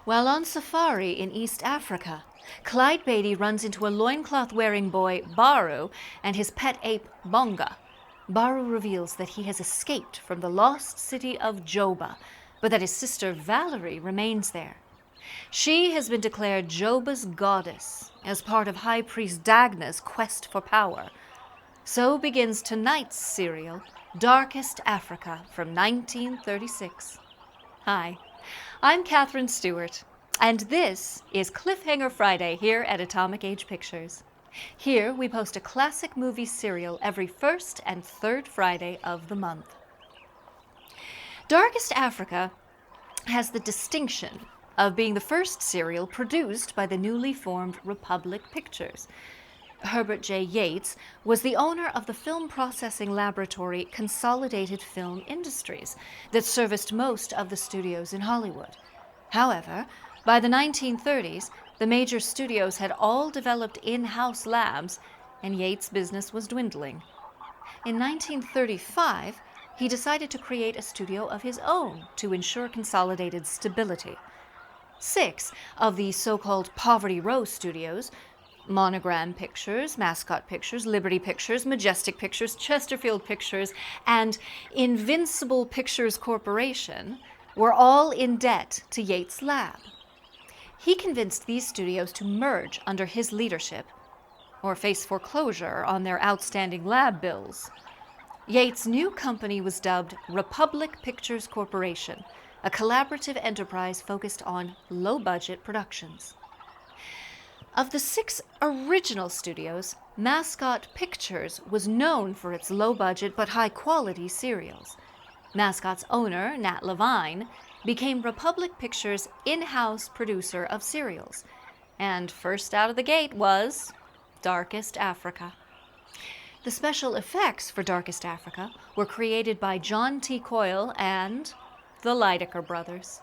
While on safari in East Africa, Clyde Beatty runs into a loincloth-wearing boy, Baru, and his pet ape, Bonga. Baru reveals that he has escaped from the lost city of Joba, but that his sister Valerie remains there. She has been declared Joba's goddess as part of High Priest Dagna's quest for power. So begins tonight's serial, Darkest Africa, from 1936. Hi, I'm Catherine Stewart, and this is Cliffhanger Friday here at Atomic Age Pictures. Here we post a classic movie serial every first and third Friday of the month. Darkest Africa has the distinction of being the first serial produced by the newly formed Republic Pictures. Herbert J. Yates was the owner of the film processing laboratory Consolidated Film Industries that serviced most of the studios in Hollywood. However, by the 1930s, the major studios had all developed in-house labs, and Yates' business was dwindling. In 1935, he decided to create a studio of his own to ensure Consolidated's stability. 6 of the so-called Poverty Row studios, Monogram Pictures, Mascot Pictures, Liberty Pictures, Majestic Pictures, Chesterfield Pictures, and Invincible Pictures Corporation, were all in debt to Yates' lab. He convinced these studios to merge under his leadership, or face foreclosure on their outstanding lab bills. Yates' new company was dubbed Republic Pictures Corporation, a collaborative enterprise focused on low-budget productions. Of the 6 original studios, Mascot Pictures was known for its low-budget but high-quality serials. Mascot's owner, Nat Levine, became Republic Pictures' in-house producer of serials, and first out of the gate was Darkest Africa. The special effects for Darkest Africa were created by John T. Coyle and the Lydecker brothers.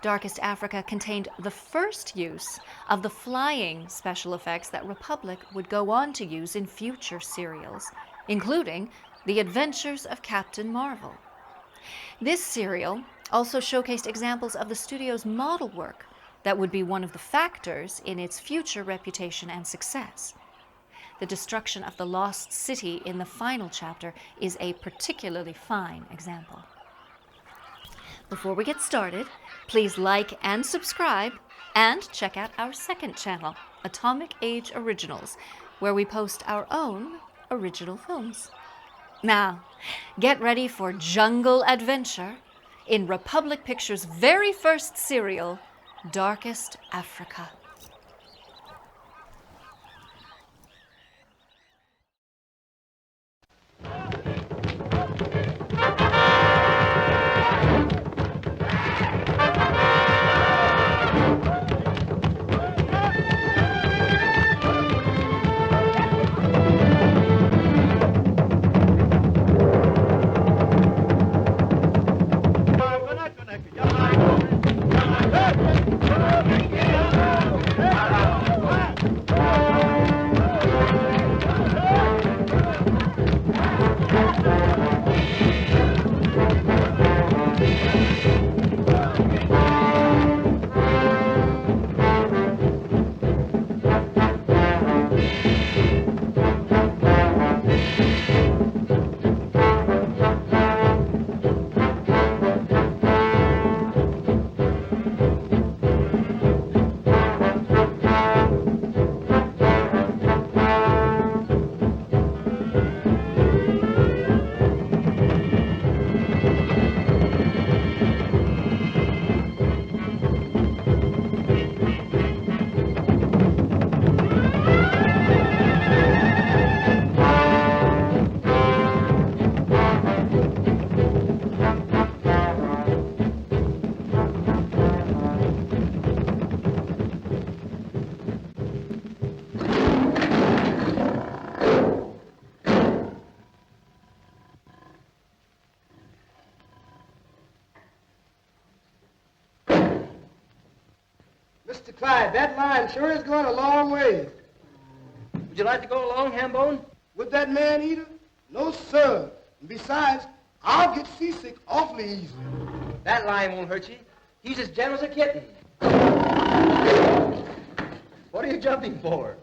Darkest Africa contained the first use of the flying special effects that Republic would go on to use in future serials, including The Adventures of Captain Marvel. This serial also showcased examples of the studio's model work that would be one of the factors in its future reputation and success. The destruction of the lost city in the final chapter is a particularly fine example. Before we get started, please like and subscribe, and check out our second channel, Atomic Age Originals, where we post our own original films. Now, get ready for jungle adventure in Republic Pictures' very first serial, Darkest Africa. Mr. Clyde, that line sure is going a long way. Would you like to go along, Hambone? With that man-eater? No, sir. And besides, I'll get seasick awfully easy. That line won't hurt you. He's as gentle as a kitten. What are you jumping for?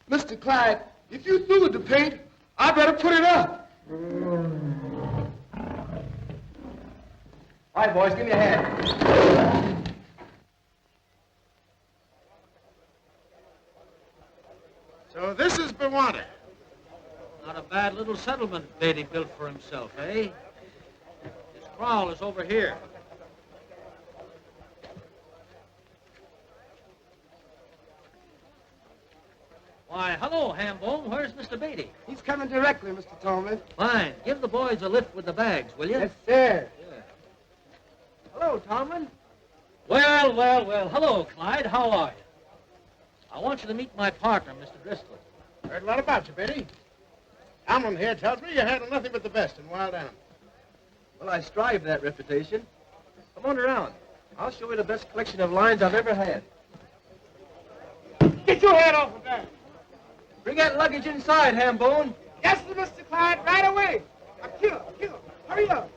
Mr. Clyde, if you threw the paint, I better put it up. All right, boys, give me a hand. So this is Bonga. Not a bad little settlement Beatty built for himself, eh? His kraal is over here. Why, hello, Hambone. Where's Mr. Beatty? He's coming directly, Mr. Tolman. Fine. Give the boys a lift with the bags, will you? Yes, sir. Yeah. Hello, Tomlin. Well, well, well. Hello, Clyde. How are you? I want you to meet my partner, Mr. Driscoll. Heard a lot about you, Betty. Almond here tells me you handle nothing but the best in wild animals. Well, I strive for that reputation. Come on around. I'll show you the best collection of lines I've ever had. Get your head off of that. Bring that luggage inside, Hambone. Yes, sir, Mr. Clyde, right away. Kill. Hurry up.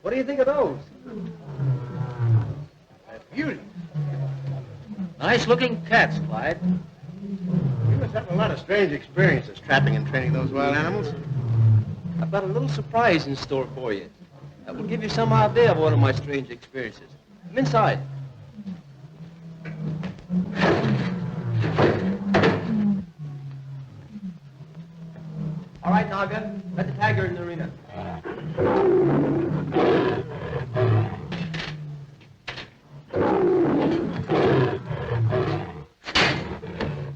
What do you think of those? That's beauty. Nice-looking cats, Clyde. You must have a lot of strange experiences trapping and training those wild animals. I've got a little surprise in store for you. That will give you some idea of one of my strange experiences. Come inside. All right, Naga. Let the tiger in the arena.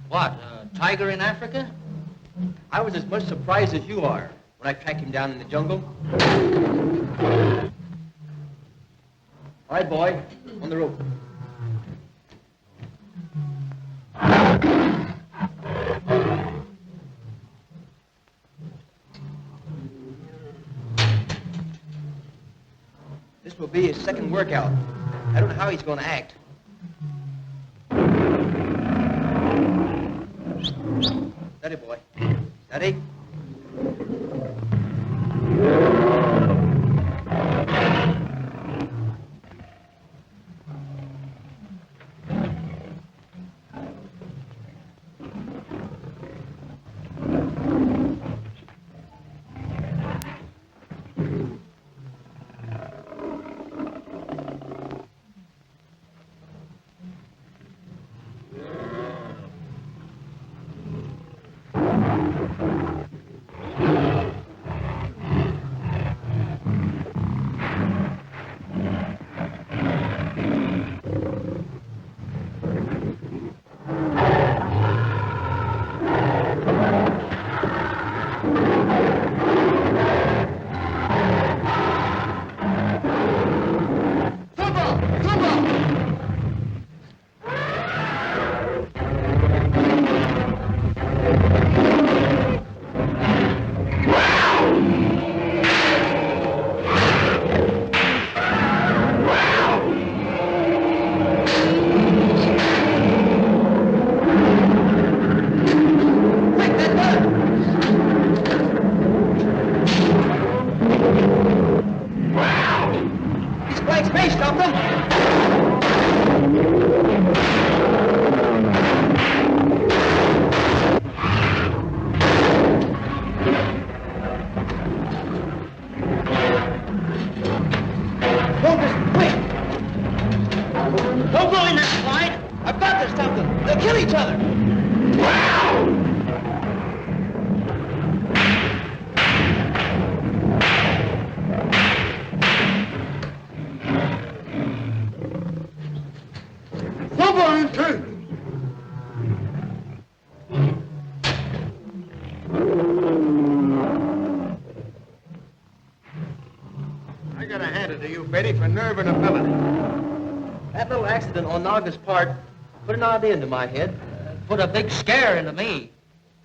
What, a tiger in Africa? I was as much surprised as you are when I tracked him down in the jungle. All right, boy. On the rope. This will be his second workout. I don't know how he's going to act. Steady, boy. Steady. I gotta hand it to you, Betty, for nerve and ability. That little accident on Naga's part put an idea into my head. Put a big scare into me.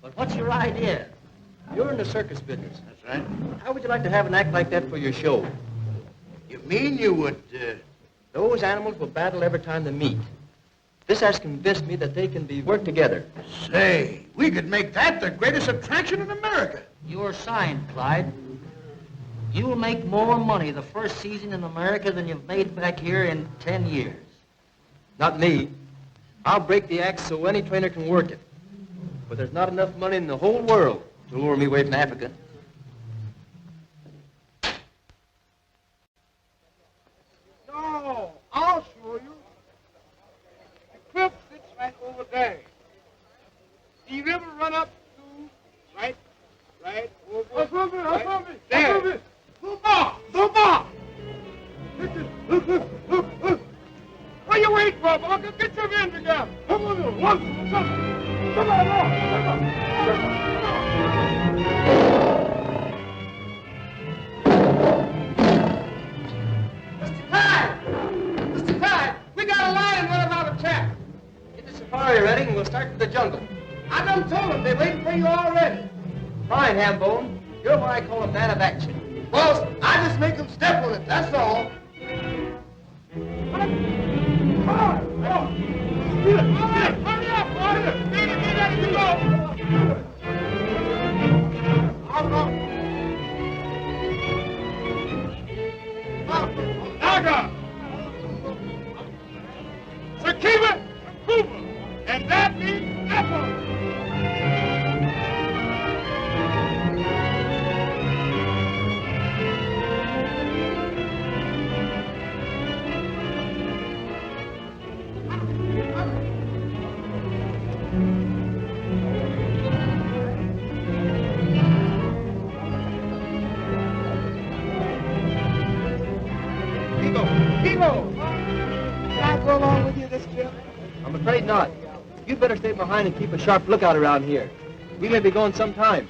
But what's your idea? You're in the circus business. That's right. How would you like to have an act like that for your show? You mean you would, Those animals will battle every time they meet. This has convinced me that they can be worked together. Say, we could make that the greatest attraction in America. You're signed, Clyde. You'll make more money the first season in America than you've made back here in 10 years. Not me. I'll break the axe so any trainer can work it. But there's not enough money in the whole world to lure me away from Africa. No, I'll show you. The cliff sits right over there. The river run up to right over. There. Super! What are you waiting for, Bonga? Get your men together. Come on, one, come Mr. Clyde, we got a lion running out of trap. Get the safari ready and we'll start to the jungle. I done told them they're waiting for you already. Fine, Hambone. You're what I call a man of action. Boss, I just make them step on it, that's all. Hurry up, boy! Get ready to go! Naga! Sakiba! Kuba! And that means apple! Can I go along with you this trip? I'm afraid not. You'd better stay behind and keep a sharp lookout around here. We may be going some time.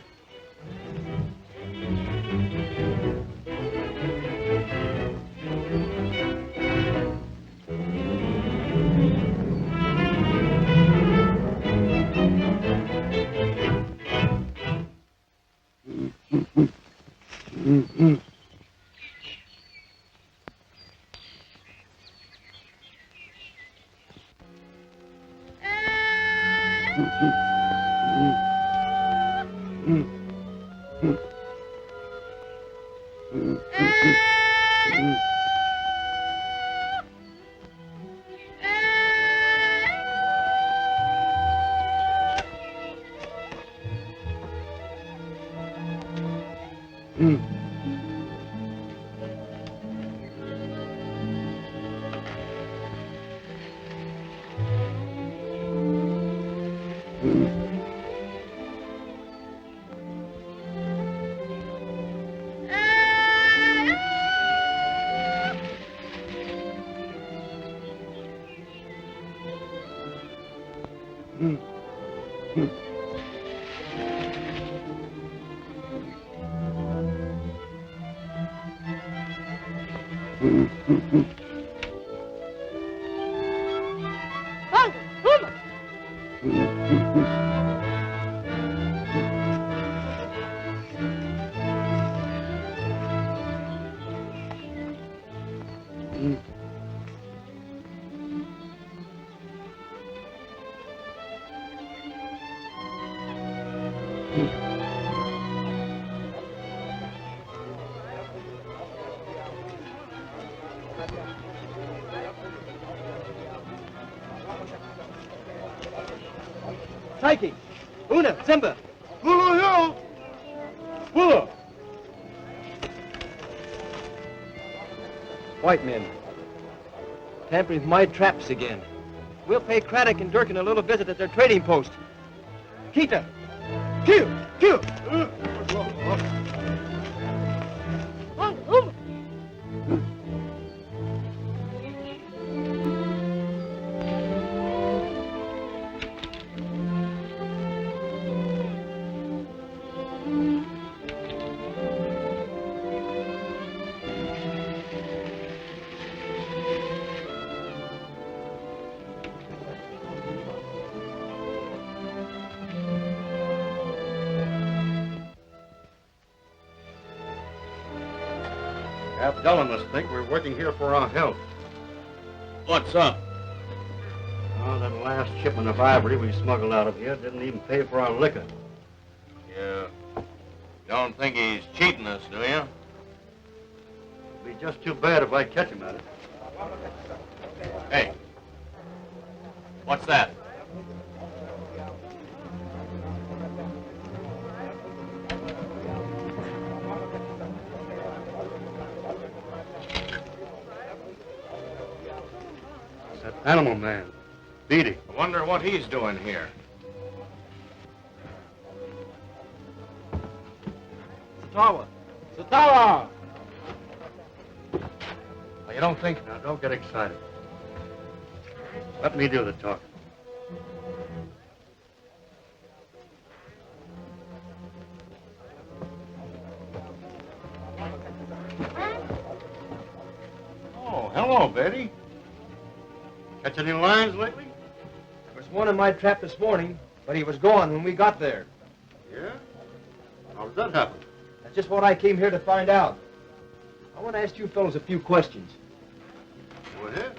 Psyche! Una! Simba! Hula Hill! Hula! White men. Tampering with my traps again. We'll pay Craddock and Durkin a little visit at their trading post. Kita! Kill! Kill! Abdullah must think we're working here for our health. What's up? Oh, that last shipment of ivory we smuggled out of here didn't even pay for our liquor. Yeah. Don't think he's cheating us, do you? Be just too bad if I catch him at it. Hey. What's that? It's that animal man, Beatty. I wonder what he's doing here. Satawa! Satawa! Now, you don't think... Now, don't get excited. Let me do the talking. Oh, hello, Betty. Catch any lions lately? There was one in my trap this morning, but he was gone when we got there. Yeah? How did that happen? That's just what I came here to find out. I want to ask you fellows a few questions. Go ahead.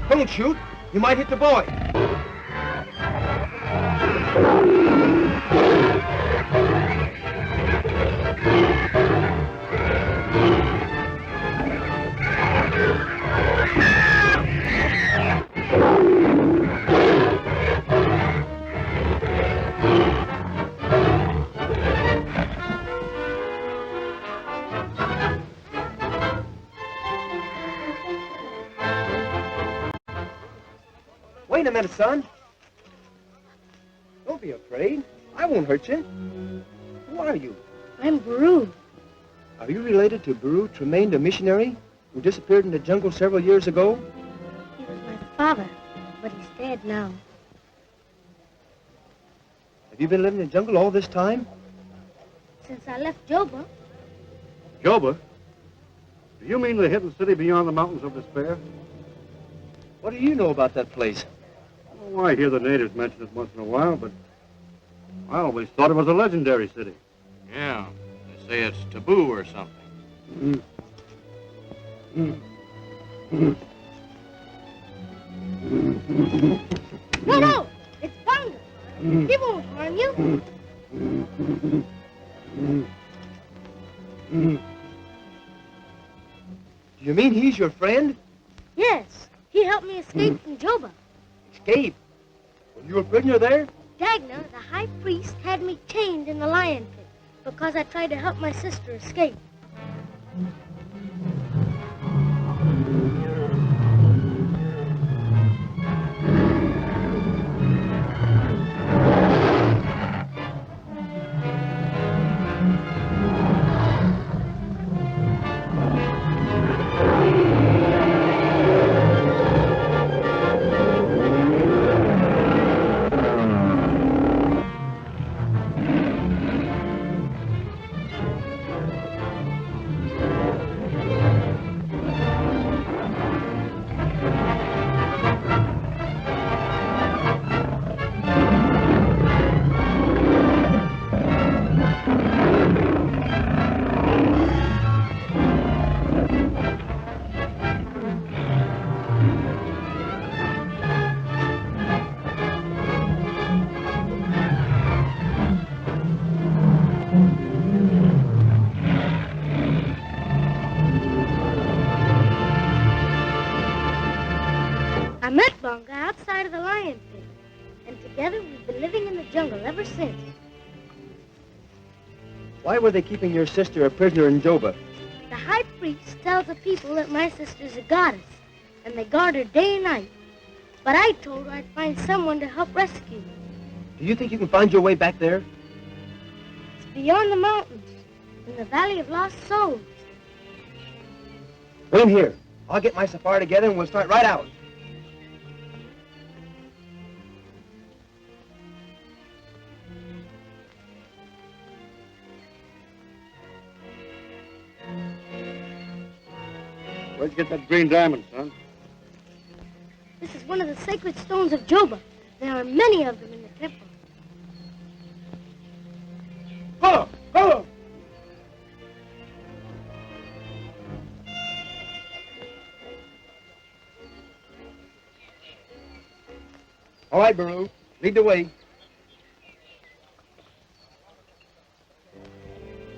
Don't shoot. You might hit the boy. Wait a minute, son. Don't be afraid. I won't hurt you. Who are you? I'm Baru. Are you related to Baru Tremaine, the missionary who disappeared in the jungle several years ago? He was my father, but he's dead now. Have you been living in the jungle all this time? Since I left Joba, Joba? Do you mean the hidden city beyond the mountains of despair? What do you know about that place? Oh, I hear the natives mention it once in a while, but I always thought it was a legendary city. Yeah. They say it's taboo or something. No! It's Bonga! He won't harm you! Do you mean he's your friend? Yes, he helped me escape from Joba. Escape? Were you a prisoner there? Dagna, the High Priest, had me chained in the lion pit because I tried to help my sister escape. I met Bonga outside of the lion pit, and together we've been living in the jungle ever since. Why were they keeping your sister a prisoner in Joba? The high priest tells the people that my sister's a goddess, and they guard her day and night. But I told her I'd find someone to help rescue her. Do you think you can find your way back there? It's beyond the mountains, in the Valley of Lost Souls. Wait here. I'll get my safari together and we'll start right out. Where'd you get that green diamond, son? This is one of the sacred stones of Joba. There are many of them in the temple. Follow! Follow! All right, Baru. Lead the way.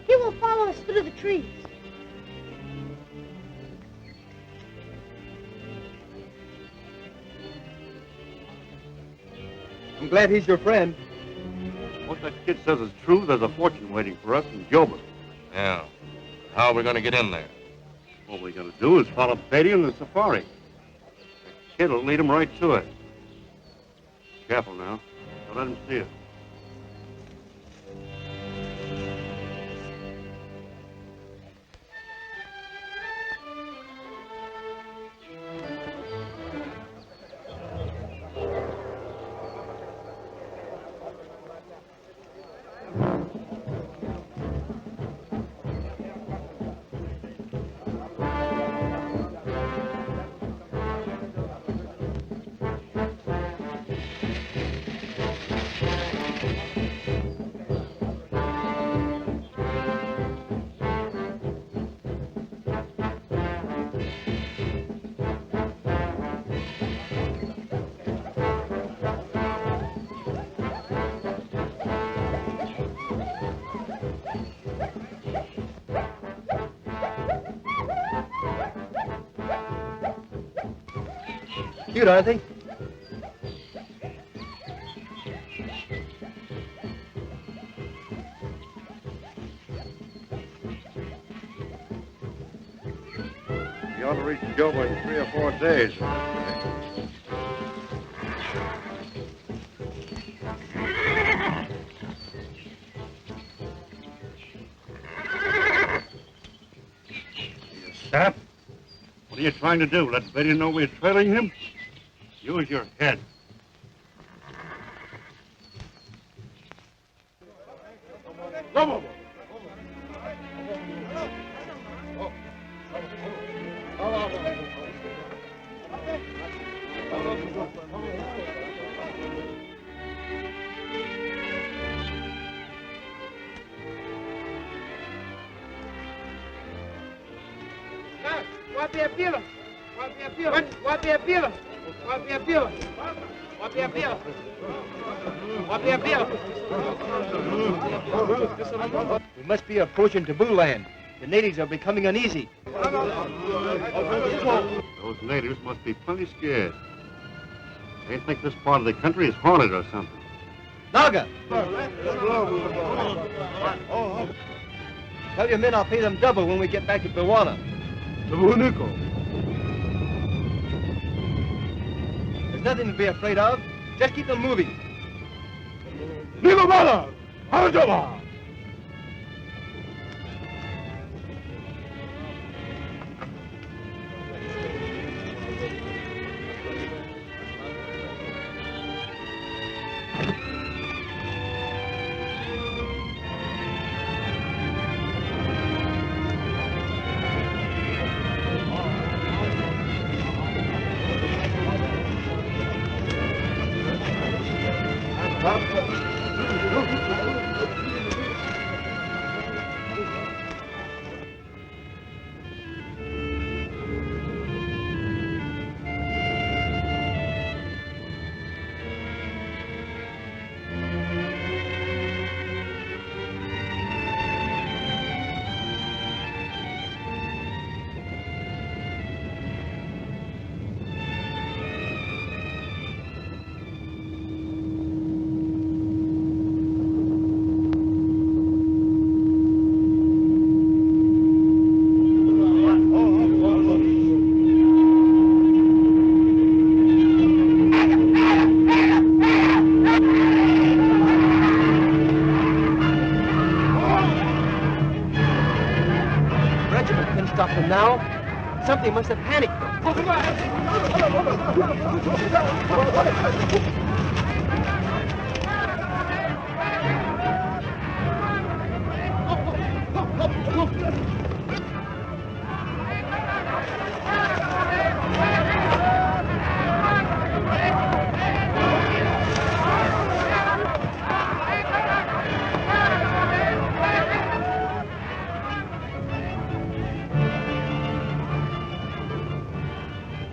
He will follow us through the trees. I'm glad he's your friend. What that kid says is true. There's a fortune waiting for us in Joba. Yeah. How are we going to get in there? All we gotta do is follow Beatty and the safari. The kid will lead him right to it. Careful now. Don't let him see us. Cute, aren't they? You ought to reach Joba in 3 or 4 days. You sap? What are you trying to do? Let Beatty know we're trailing him? Use your head. We must be approaching Taboo land. The natives are becoming uneasy. Those natives must be plenty scared. They think this part of the country is haunted or something. Naga! Tell your men I'll pay them double when we get back to Bawana. There's nothing to be afraid of. Just keep them moving. now. Something must have panicked them.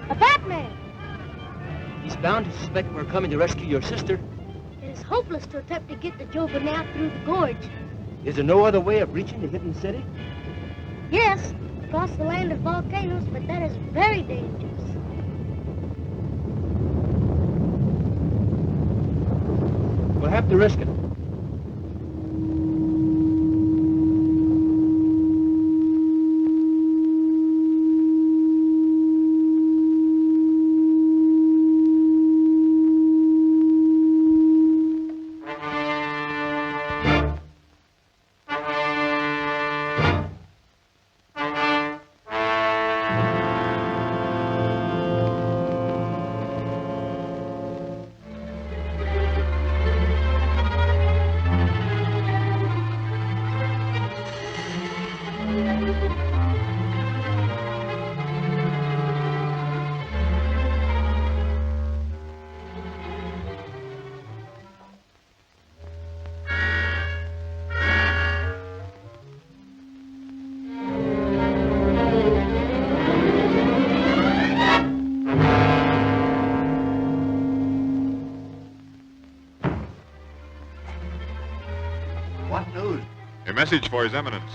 A Batman! He's bound to suspect we're coming to rescue your sister. It is hopeless to attempt to get the Joba now through the gorge. Is there no other way of reaching the hidden city? Yes, across the land of volcanoes, but that is very dangerous. We'll have to risk it. What news? A message for His Eminence.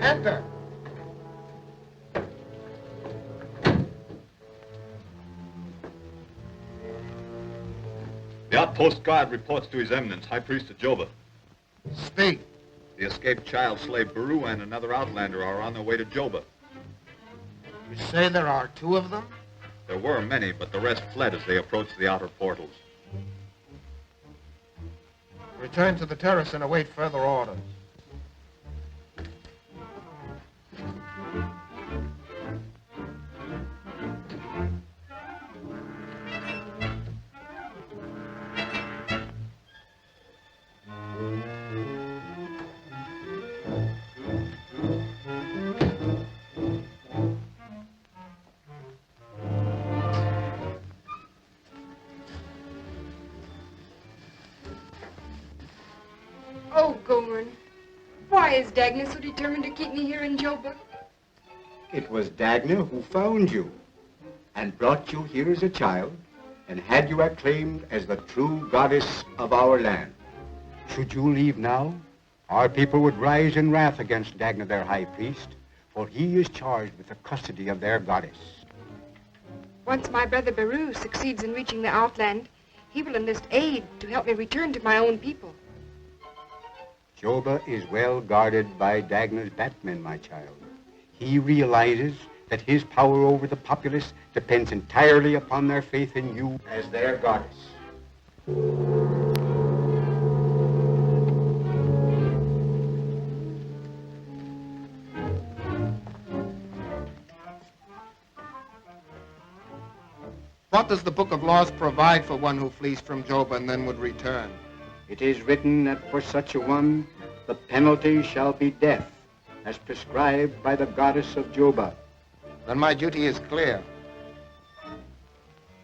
Enter. The outpost guard reports to His Eminence, High Priest of Joba. Speak. The escaped child slave Baru and another outlander are on their way to Joba. You say there are two of them? There were many, but the rest fled as they approached the outer portals. Return to the terrace and await further orders. Oh, Gorn, why is Dagna so determined to keep me here in Joba? It was Dagna who found you and brought you here as a child and had you acclaimed as the true goddess of our land. Should you leave now, our people would rise in wrath against Dagna, their high priest, for he is charged with the custody of their goddess. Once my brother Baru succeeds in reaching the Outland, he will enlist aid to help me return to my own people. Joba is well guarded by Dagna's batmen, my child. He realizes that his power over the populace depends entirely upon their faith in you as their goddess. What does the Book of Laws provide for one who flees from Joba and then would return? It is written that for such a one, the penalty shall be death, as prescribed by the goddess of Joba. Then my duty is clear.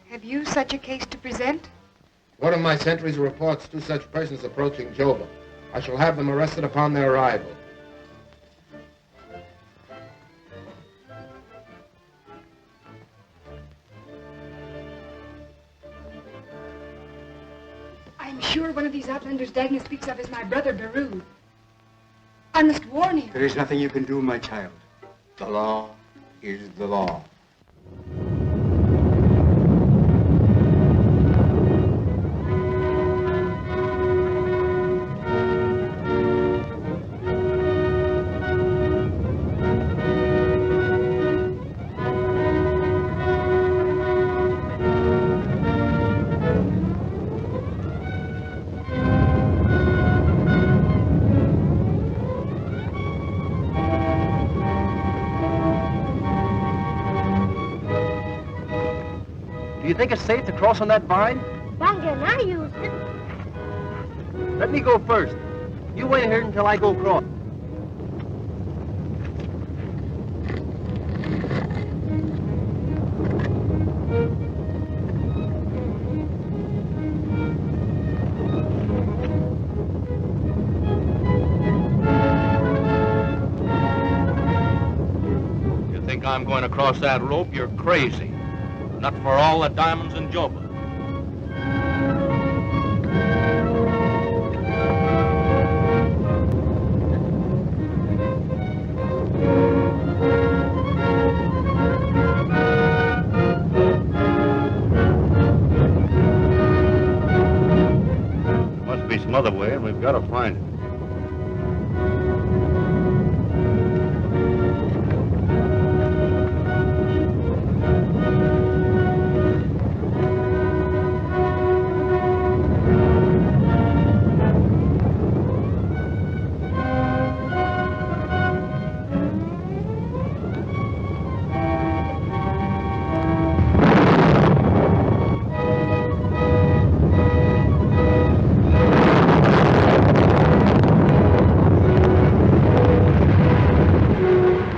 Have you such a case to present? One of my sentries reports two such persons approaching Joba. I shall have them arrested upon their arrival. I'm sure one of these outlanders Dagna speaks of is my brother Baru. I must warn him. There is nothing you can do, my child. The law is the law. think it's safe to cross on that vine? Bonga and I used it. Let me go first. You wait here until I go across. You think I'm going to cross that rope? You're crazy. Not for all the diamonds in Joba. Must be some other way, and we've got to find it.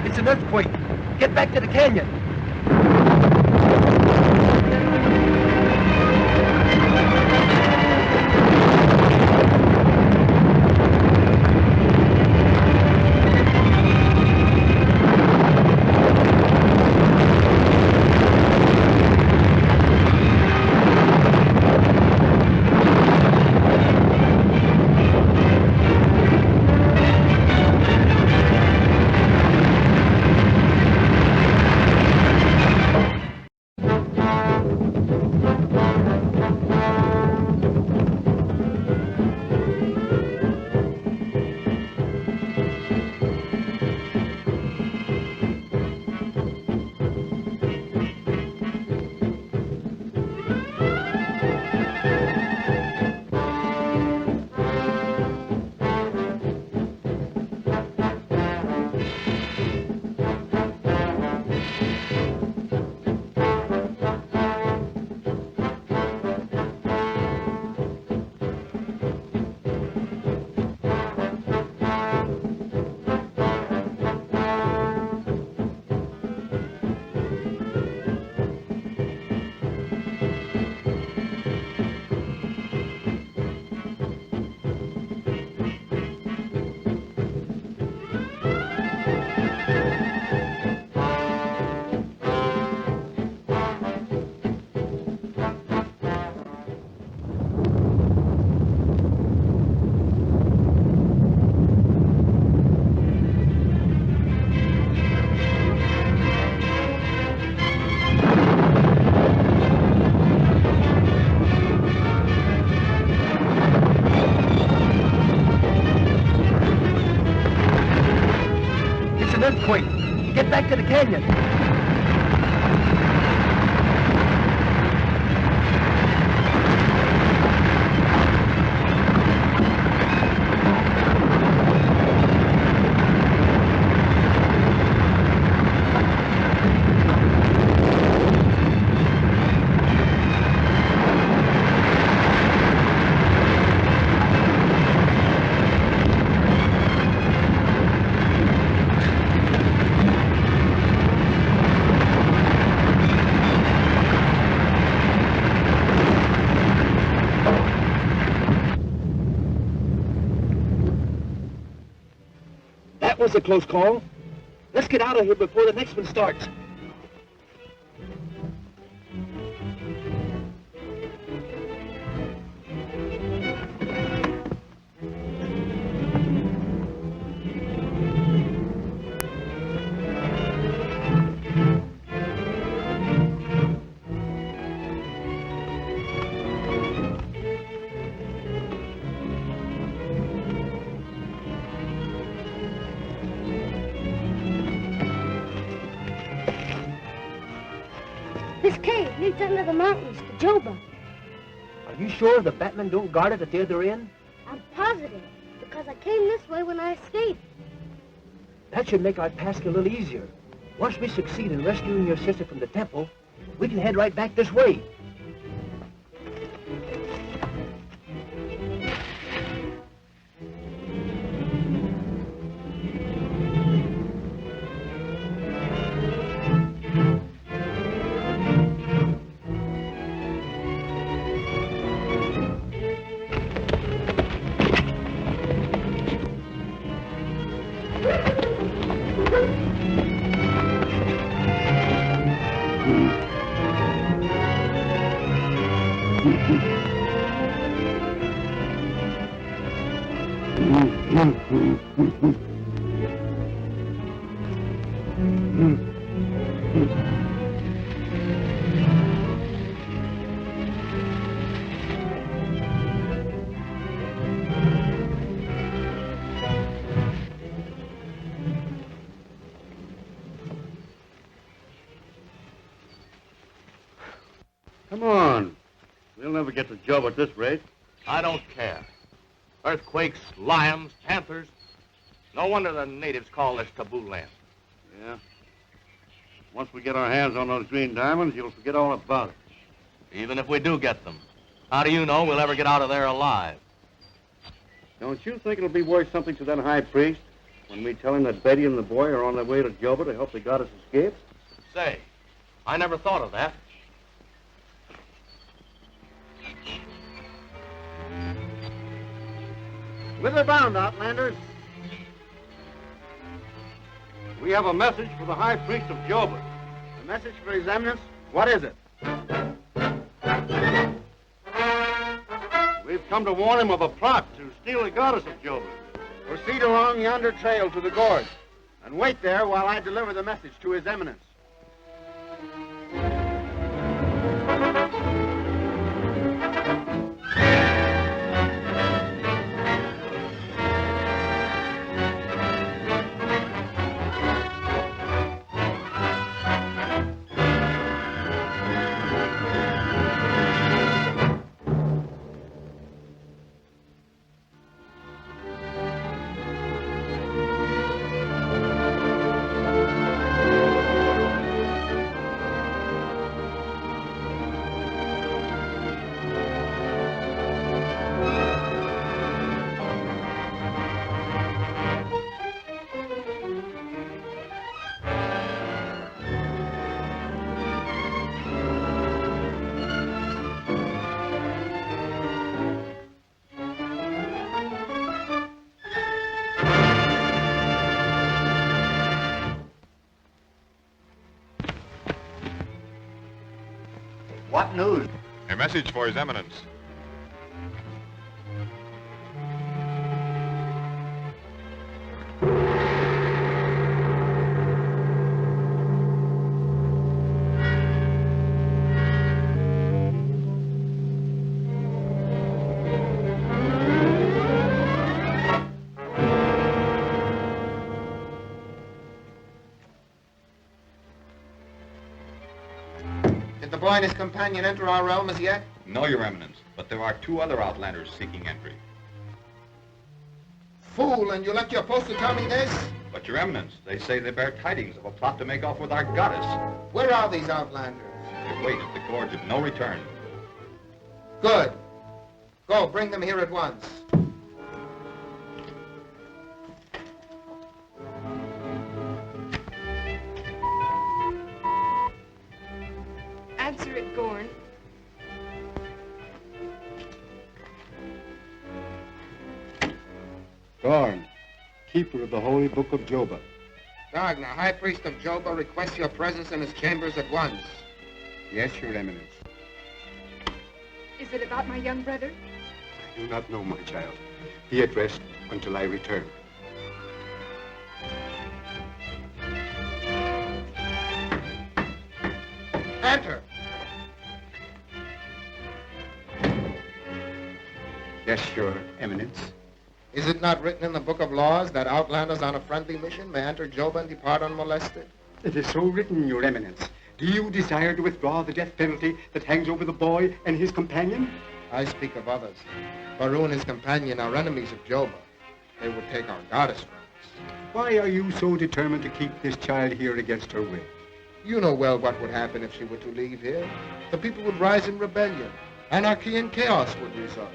It's an earthquake. Get back to the canyon. Earthquake. Get back to the canyon. That was a close call. Let's get out of here before the next one starts. This cave leads under the mountains to Joba. Are you sure the Batmen don't guard it at the other end? I'm positive, because I came this way when I escaped. That should make our task a little easier. Once we succeed in rescuing your sister from the temple, we can head right back this way. Come on. We'll never get to Joba at this rate. I don't care. Earthquakes, lions, panthers. No wonder the natives call this taboo land. Yeah. Once we get our hands on those green diamonds, you'll forget all about it. Even if we do get them, how do you know we'll ever get out of there alive? Don't you think it'll be worth something to that high priest when we tell him that Betty and the boy are on their way to Joba to help the goddess escape? Say, I never thought of that. Whither bound, Outlanders? We have a message for the high priest of Joba. A message for His Eminence? What is it? We've come to warn him of a plot to steal the goddess of Joba. Proceed along yonder trail to the gorge, and wait there while I deliver the message to His Eminence. What news? A message for His Eminence. Did the boy and his companion enter our realm as yet? No, Your Eminence, but there are 2 other Outlanders seeking entry. Fool, and you left your post to tell me this? But, Your Eminence, they say they bear tidings of a plot to make off with our goddess. Where are these Outlanders? They wait at the gorge of no return. Good. Go, bring them here at once. Answer it, Gorn. Gorn, keeper of the holy book of Joba. Dagna, High Priest of Joba, requests your presence in his chambers at once. Yes, Your Eminence. Is it about my young brother? I do not know, my child. Be at rest until I return. Enter. Yes, Your Eminence. Is it not written in the Book of Laws that outlanders on a friendly mission may enter Joba and depart unmolested? It is so written, Your Eminence. Do you desire to withdraw the death penalty that hangs over the boy and his companion? I speak of others. Baru and his companion are enemies of Joba. They would take our goddess from us. Why are you so determined to keep this child here against her will? You know well what would happen if she were to leave here. The people would rise in rebellion. Anarchy and chaos would result.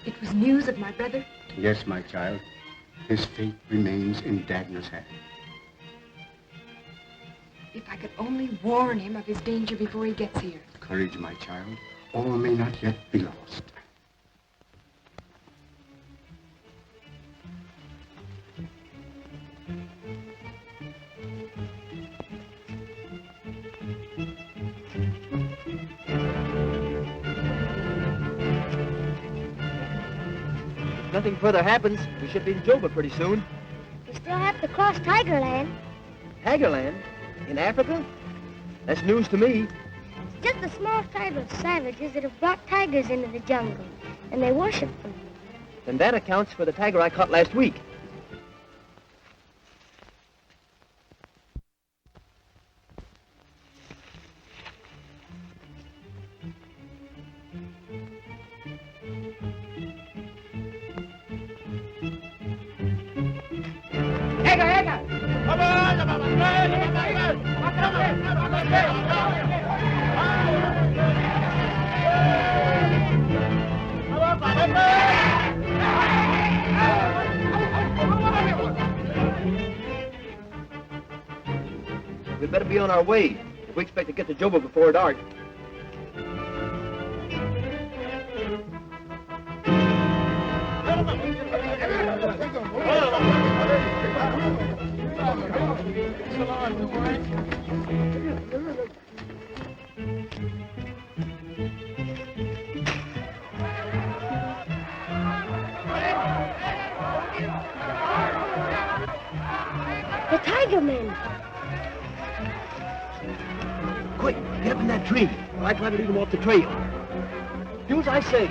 It was news of my brother? Yes, my child. His fate remains in Dagna's hand. If I could only warn him of his danger before he gets here. Courage, my child. All may not yet be lost. If nothing further happens, we should be in Joba pretty soon. We still have to cross Tigerland. Tigerland? In Africa? That's news to me. It's just a small tribe of savages that have brought tigers into the jungle, and they worship them. Then that accounts for the tiger I caught last week. We'd better be on our way if we expect to get to Joba before dark. The tiger men. Quick, get up in that tree while I try to lead them off the trail. Do as I say.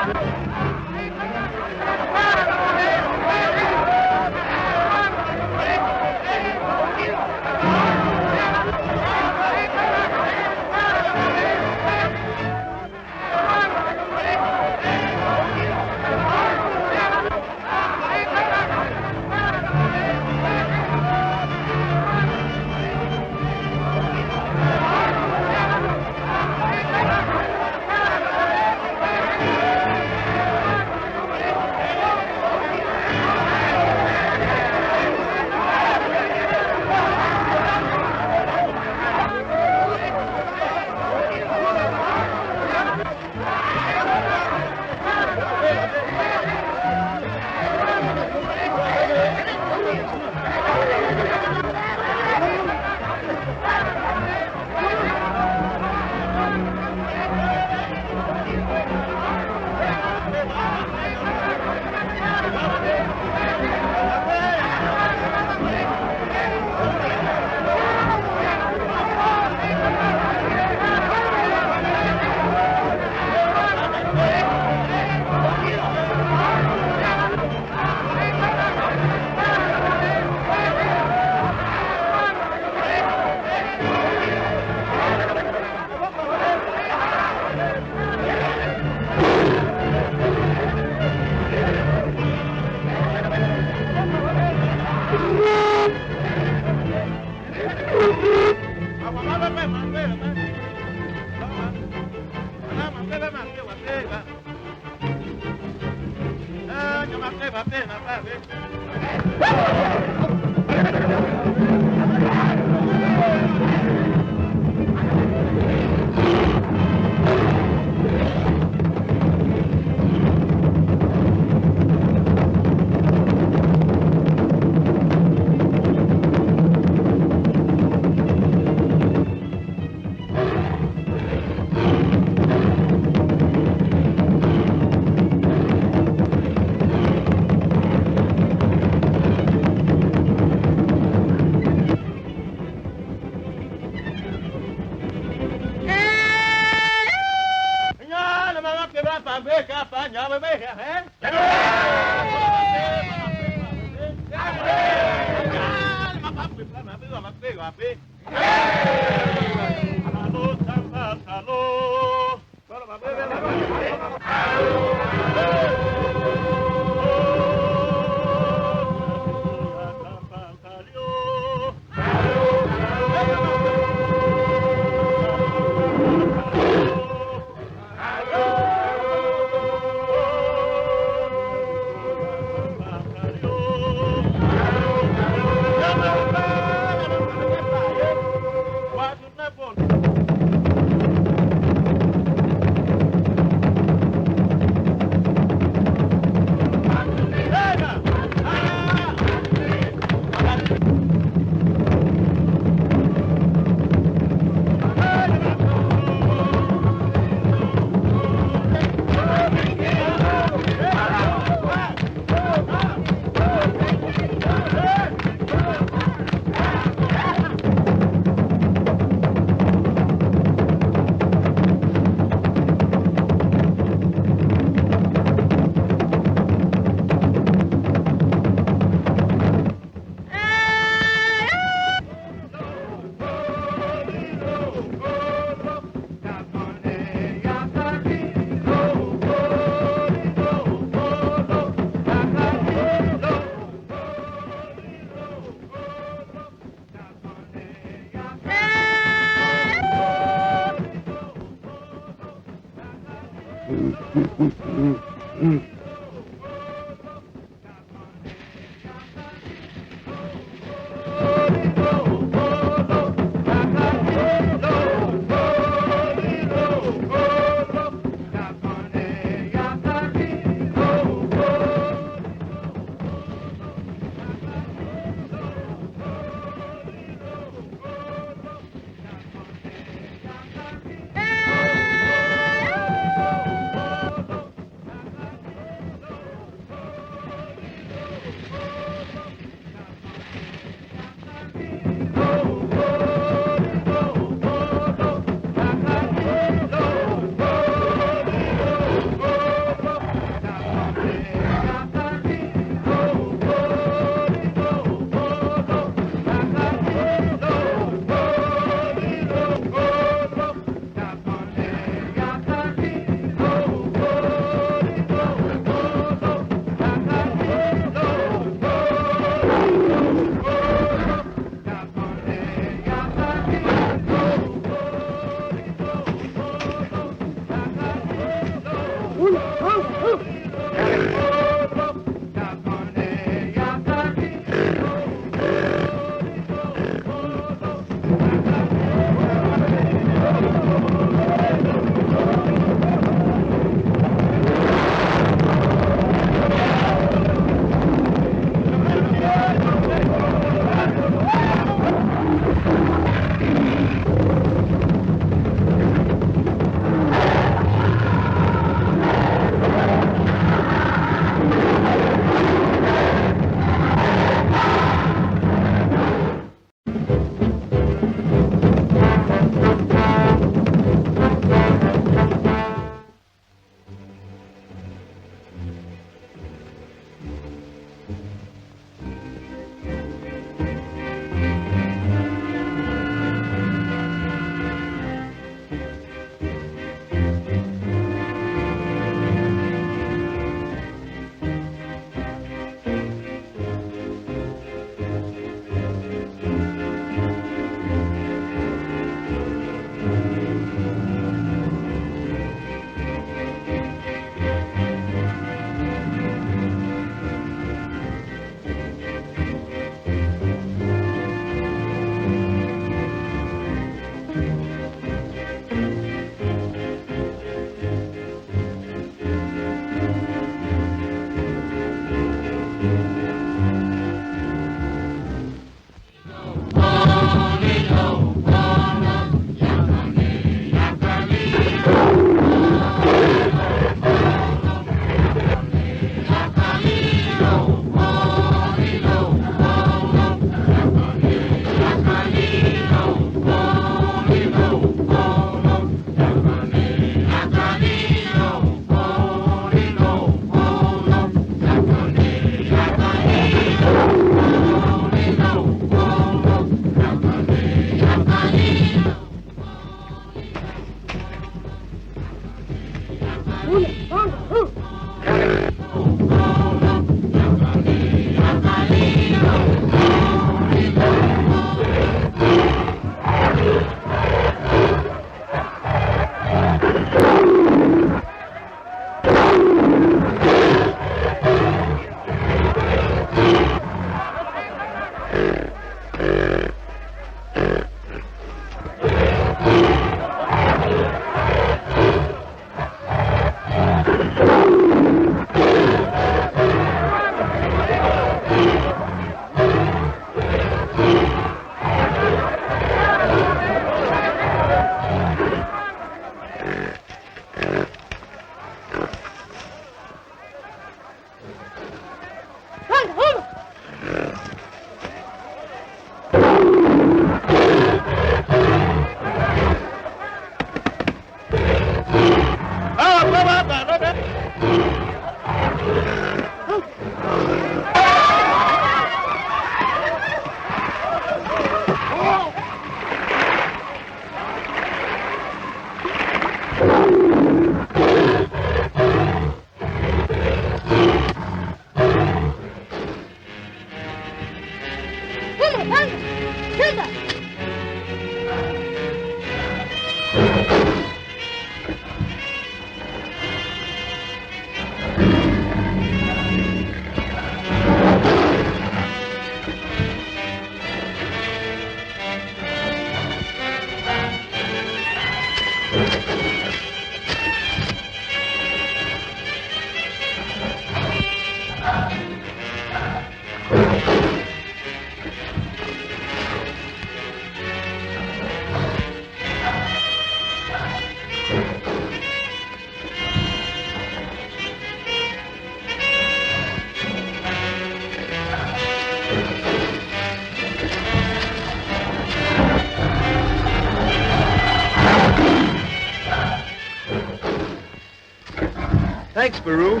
Thanks, Baru.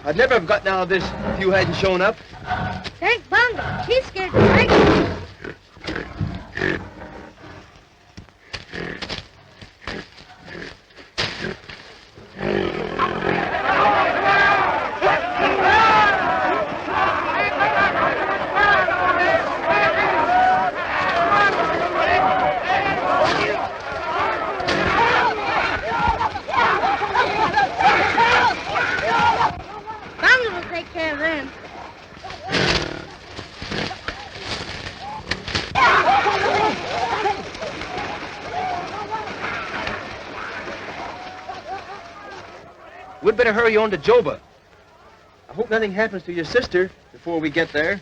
I'd never have gotten out of this if you hadn't shown up. Thank Bonga. He's scared to fight. Bonga will take care of them. We'd better hurry on to Joba. I hope nothing happens to your sister before we get there.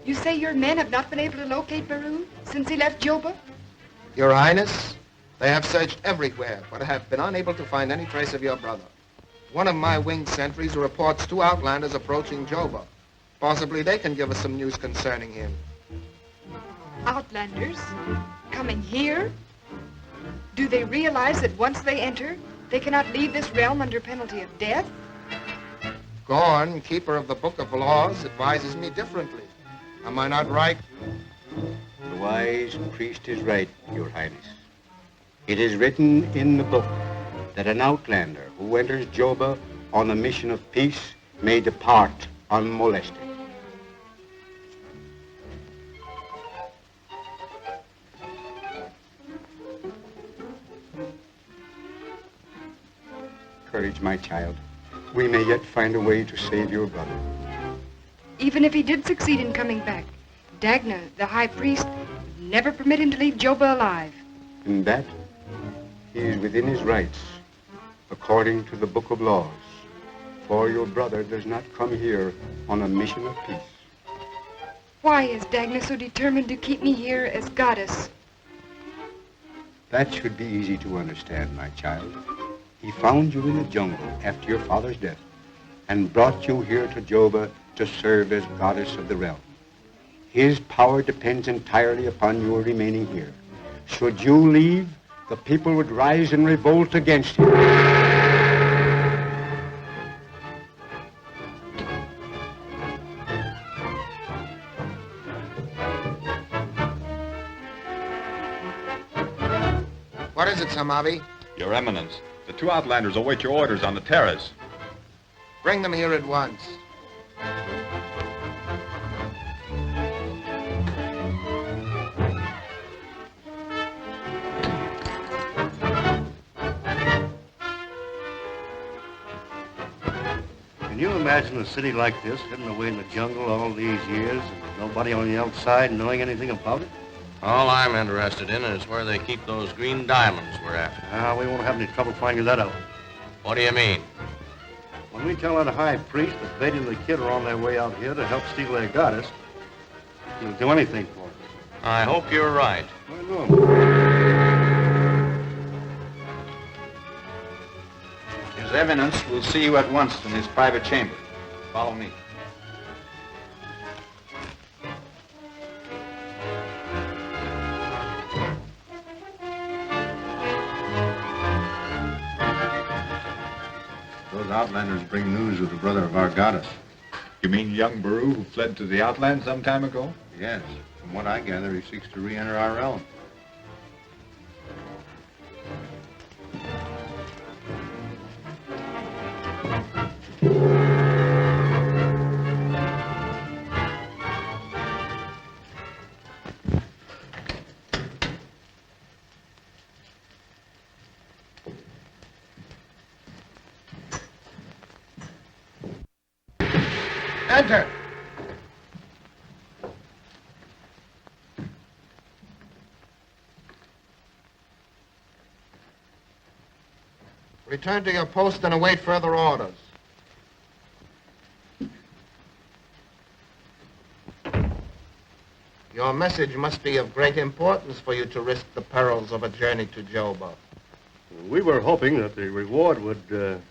You say your men have not been able to locate Baru since he left Joba? Your Highness, they have searched everywhere, but have been unable to find any trace of your brother. One of my winged sentries reports 2 outlanders approaching Joba. Possibly they can give us some news concerning him. Outlanders? Coming here? Do they realize that once they enter, they cannot leave this realm under penalty of death? Gorn, keeper of the Book of Laws, advises me differently. Am I not right? The wise priest is right, Your Highness. It is written in the book that an outlander who enters Joba on a mission of peace may depart unmolested. Courage, my child. We may yet find a way to save your brother. Even if he did succeed in coming back, Dagna, the High Priest, would never permit him to leave Joba alive. In that, he is within his rights, according to the Book of Laws. For your brother does not come here on a mission of peace. Why is Dagna so determined to keep me here as goddess? That should be easy to understand, my child. He found you in the jungle after your father's death and brought you here to Joba to serve as goddess of the realm. His power depends entirely upon your remaining here. Should you leave, the people would rise in revolt against him. What is it, Samavi? Your Eminence, the 2 outlanders await your orders on the terrace. Bring them here at once. Can you imagine a city like this hidden away in the jungle all these years and nobody on the outside knowing anything about it? All I'm interested in is where they keep those green diamonds we're after. We won't have any trouble finding that out. What do you mean? When we tell that High Priest that Beatty and the kid are on their way out here to help steal their goddess, he'll do anything for us. I hope you're right. I know. His Eminence will see you at once in his private chamber. Follow me. Those outlanders bring news of the brother of our goddess. You mean young Baru who fled to the outland some time ago? Yes. From what I gather, he seeks to re-enter our realm. Enter. Return to your post and await further orders. Your message must be of great importance for you to risk the perils of a journey to Joba. We were hoping that the reward would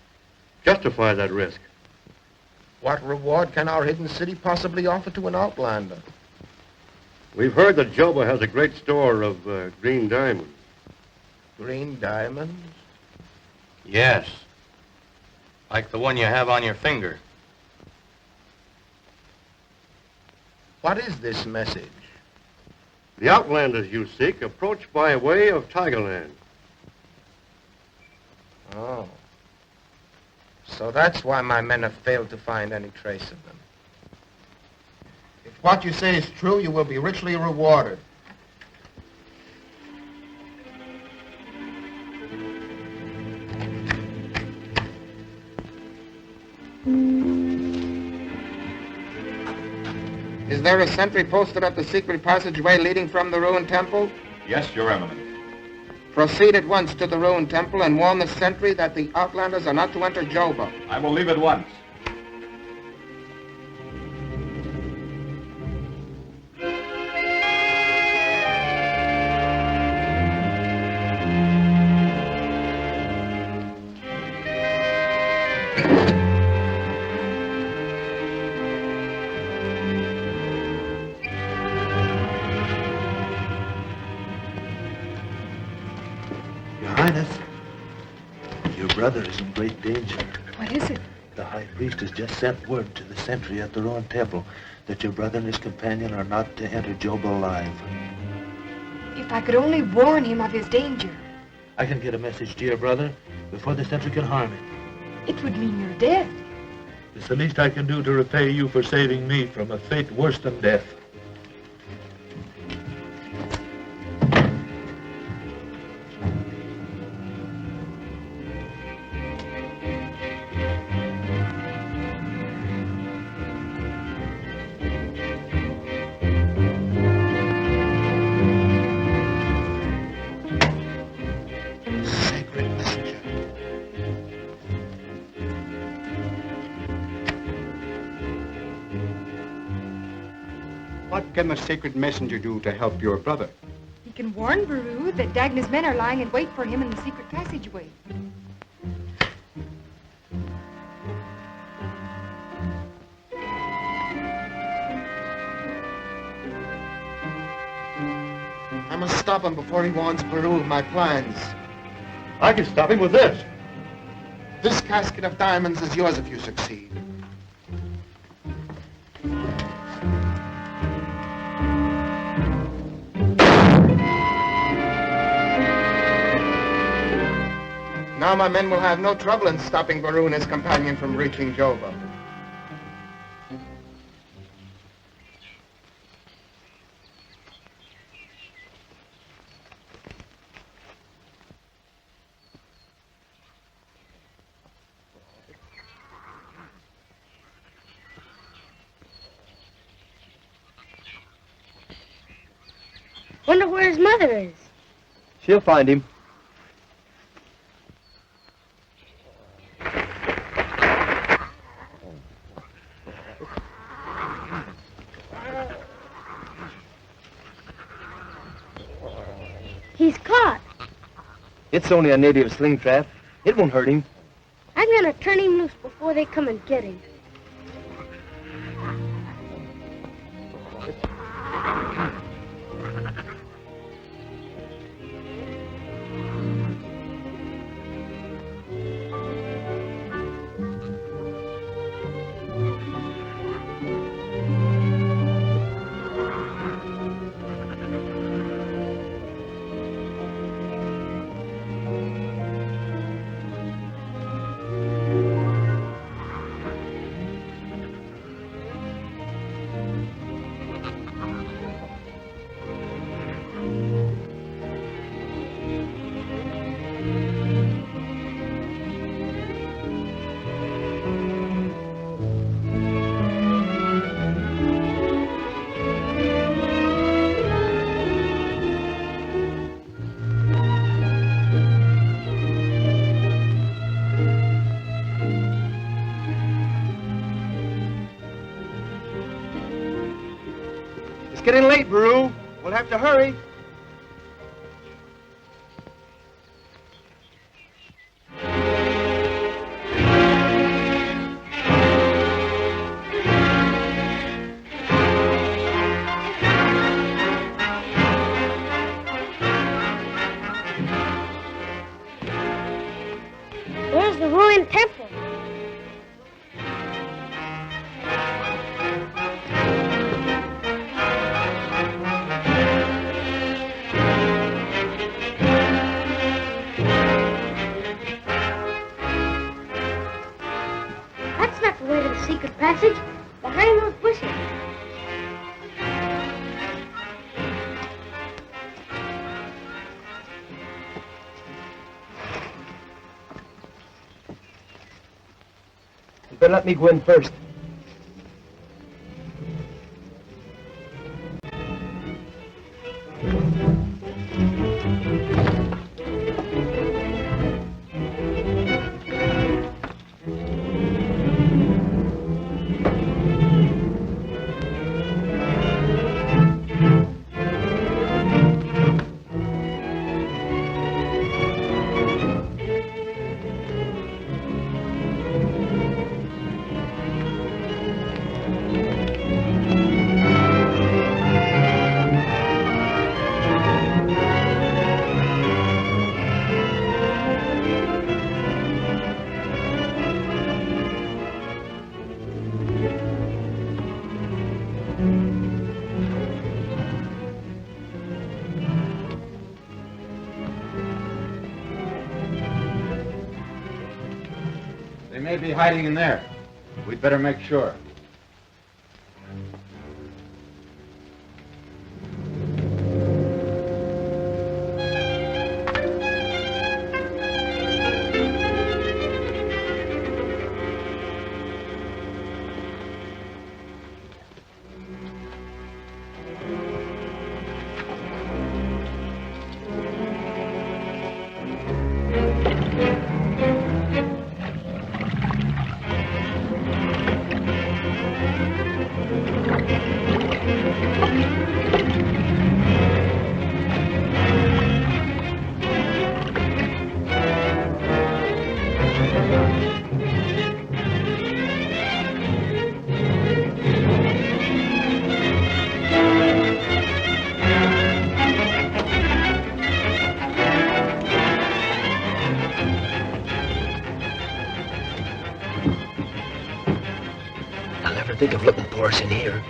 justify that risk. What reward can our hidden city possibly offer to an outlander? We've heard that Joba has a great store of green diamonds. Green diamonds? Yes. Like the one you have on your finger. What is this message? The outlanders you seek approach by way of Tigerland. Oh. So that's why my men have failed to find any trace of them. If what you say is true, you will be richly rewarded. Is there a sentry posted at the secret passageway leading from the ruined temple? Yes, Your Eminence. Proceed at once to the ruined temple and warn the sentry that the outlanders are not to enter Joba. I will leave at once. Brother is in great danger. What is it? The High Priest has just sent word to the sentry at the ruined temple that your brother and his companion are not to enter Joba alive. If I could only warn him of his danger. I can get a message to your brother before the sentry can harm him. It would mean your death. It's the least I can do to repay you for saving me from a fate worse than death. What can the sacred messenger do to help your brother? He can warn Baru that Dagna's men are lying in wait for him in the secret passageway. I must stop him before he warns Baru of my plans. I can stop him with this. This casket of diamonds is yours if you succeed. Now my men will have no trouble in stopping Baru and his companion from reaching Joba. Wonder where his mother is. She'll find him. He's caught. It's only a native sling trap. It won't hurt him. I'm gonna turn him loose before they come and get him. getting late, Baru. We'll have to hurry. Where's the ruined temple? That's not the way to the secret passage. Behind those bushes. You better let me go in first. They may be hiding in there. We'd better make sure. I'll never think of looking for us in here.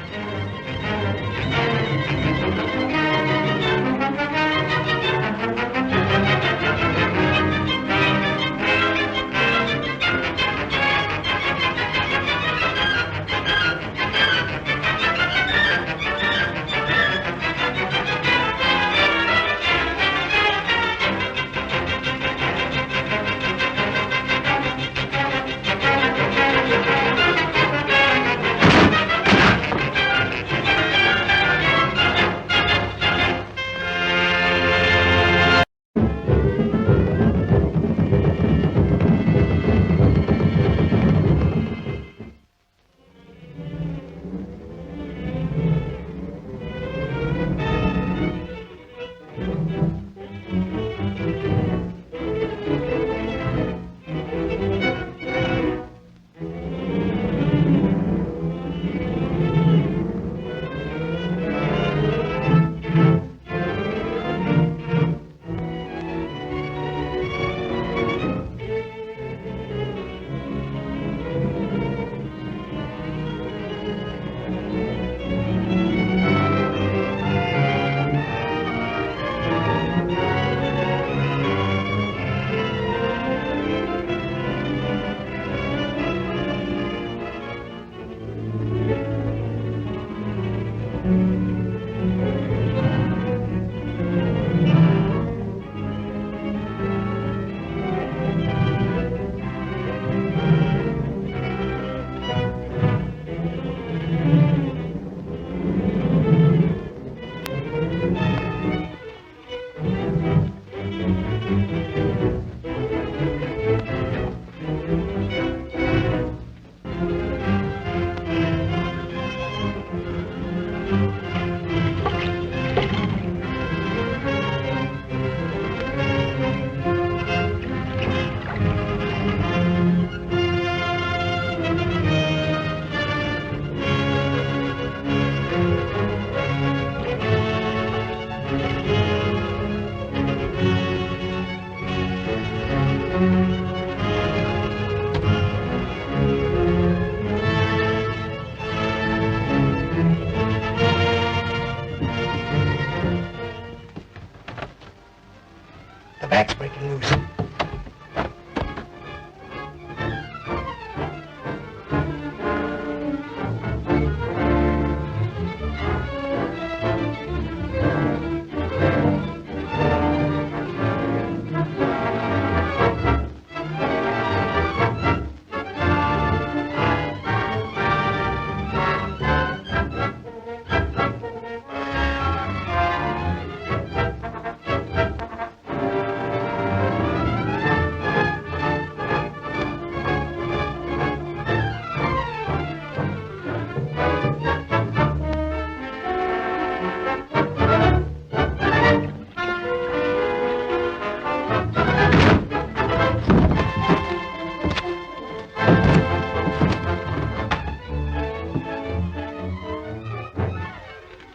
The back's breaking loose.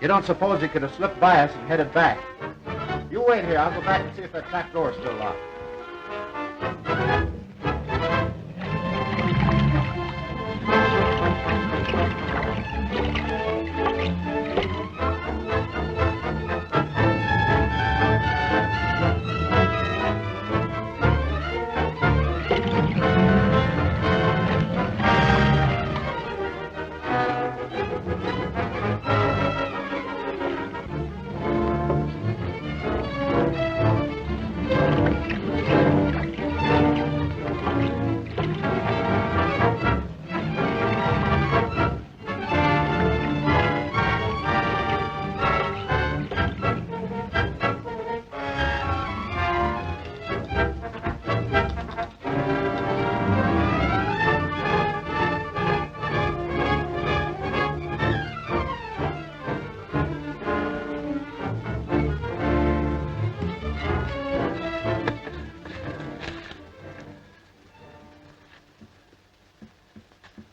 You don't suppose he could have slipped by us and headed back? You wait here. I'll go back and see if that trap door's still locked.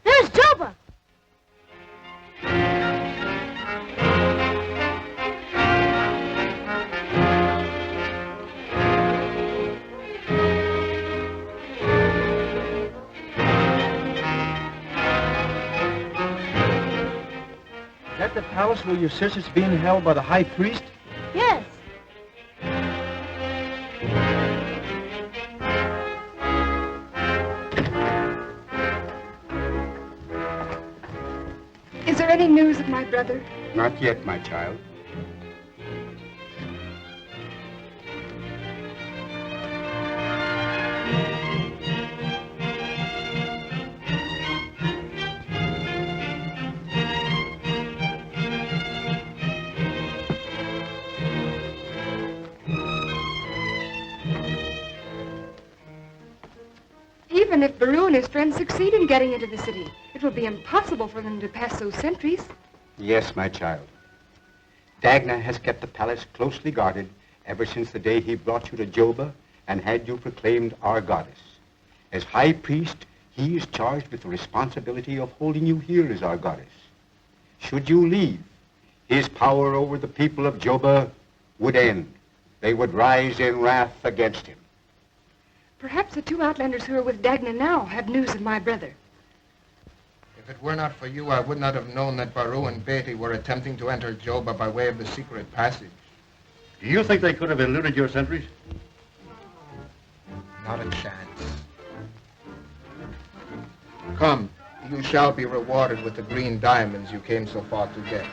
There's Joba! Is that the palace where your sister's being held by the High Priest? Yes. Is there any news of my brother? Not yet, my child. Even if Baru and his friends succeed in getting into the city, it will be impossible for them to pass those sentries. Yes, my child. Dagna has kept the palace closely guarded ever since the day he brought you to Joba and had you proclaimed our goddess. As High Priest, he is charged with the responsibility of holding you here as our goddess. Should you leave, his power over the people of Joba would end. They would rise in wrath against him. Perhaps the two outlanders who are with Dagna now have news of my brother. If it were not for you, I would not have known that Baru and Beatty were attempting to enter Joba by way of the secret passage. Do you think they could have eluded your sentries? Not a chance. Come, you shall be rewarded with the green diamonds you came so far to get.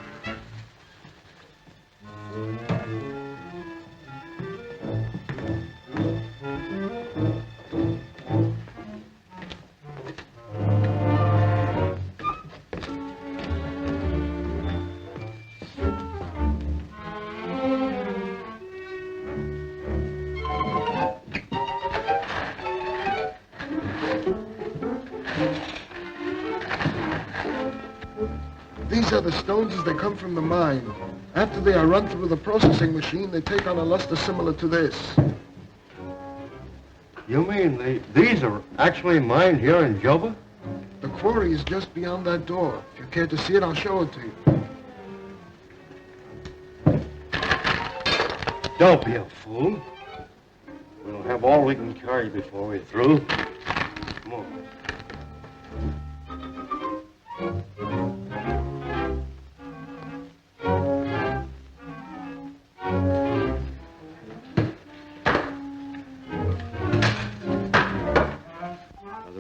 These are the stones as they come from the mine. After they are run through the processing machine, they take on a luster similar to this. You mean these are actually mined here in Joba? The quarry is just beyond that door. If you care to see it, I'll show it to you. Don't be a fool. We'll have all we can carry before we're through. Come on.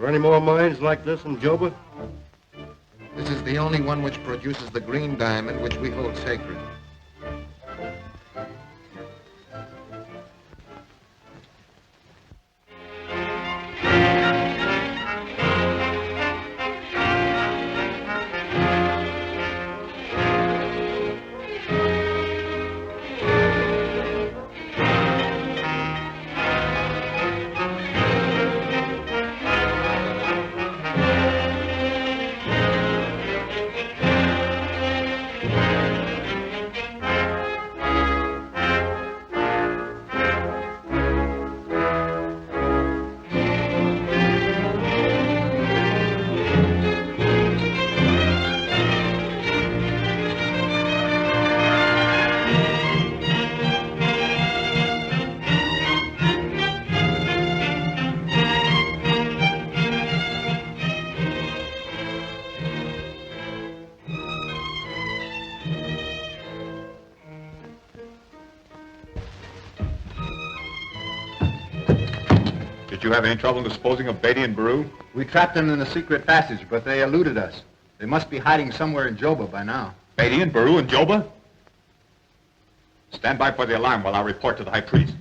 there any more mines like this in Joba? This is the only one which produces the green diamond which we hold sacred. Did you have any trouble disposing of Beatty and Baru? We trapped them in the secret passage, but they eluded us. They must be hiding somewhere in Joba by now. Beatty and Baru in Joba? Stand by for the alarm while I report to the High Priest.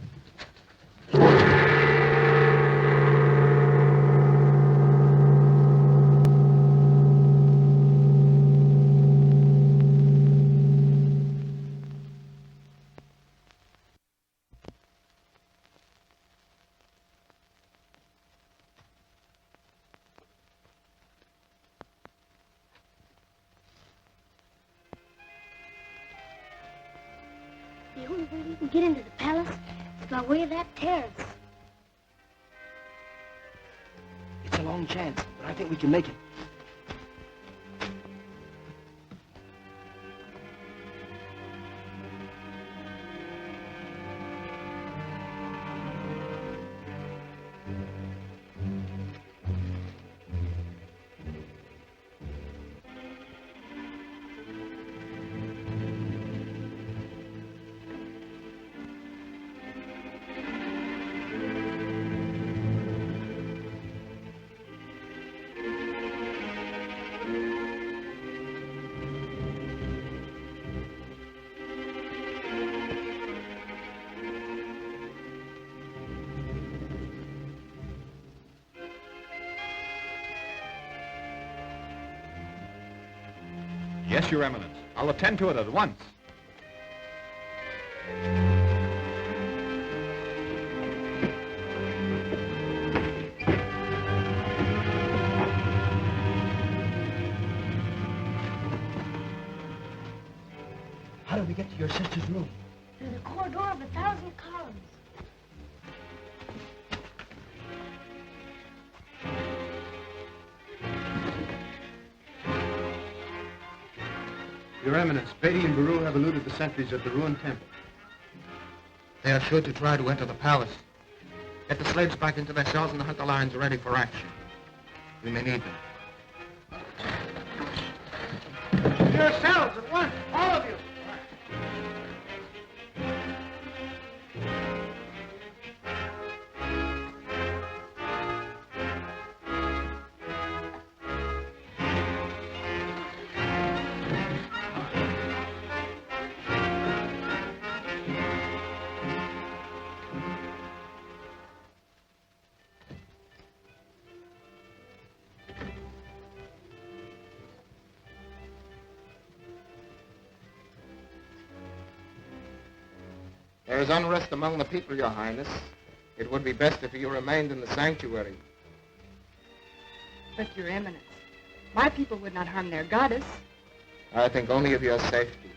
The only way we can get into the palace is by way of that terrace. It's a long chance, but I think we can make it. Yes, Your Eminence. I'll attend to it at once. How do we get to your sister's room? Through the corridor of 1,000 columns. Your Eminence, Beatty and Baru have eluded the sentries at the ruined temple. They are sure to try to enter the palace. Get the slaves back into their cells and the hunter lines ready for action. We may need them. Your cells at once, all of you! There is unrest among the people, Your Highness. It would be best if you remained in the sanctuary. But, Your Eminence, my people would not harm their goddess. I think only of your safety.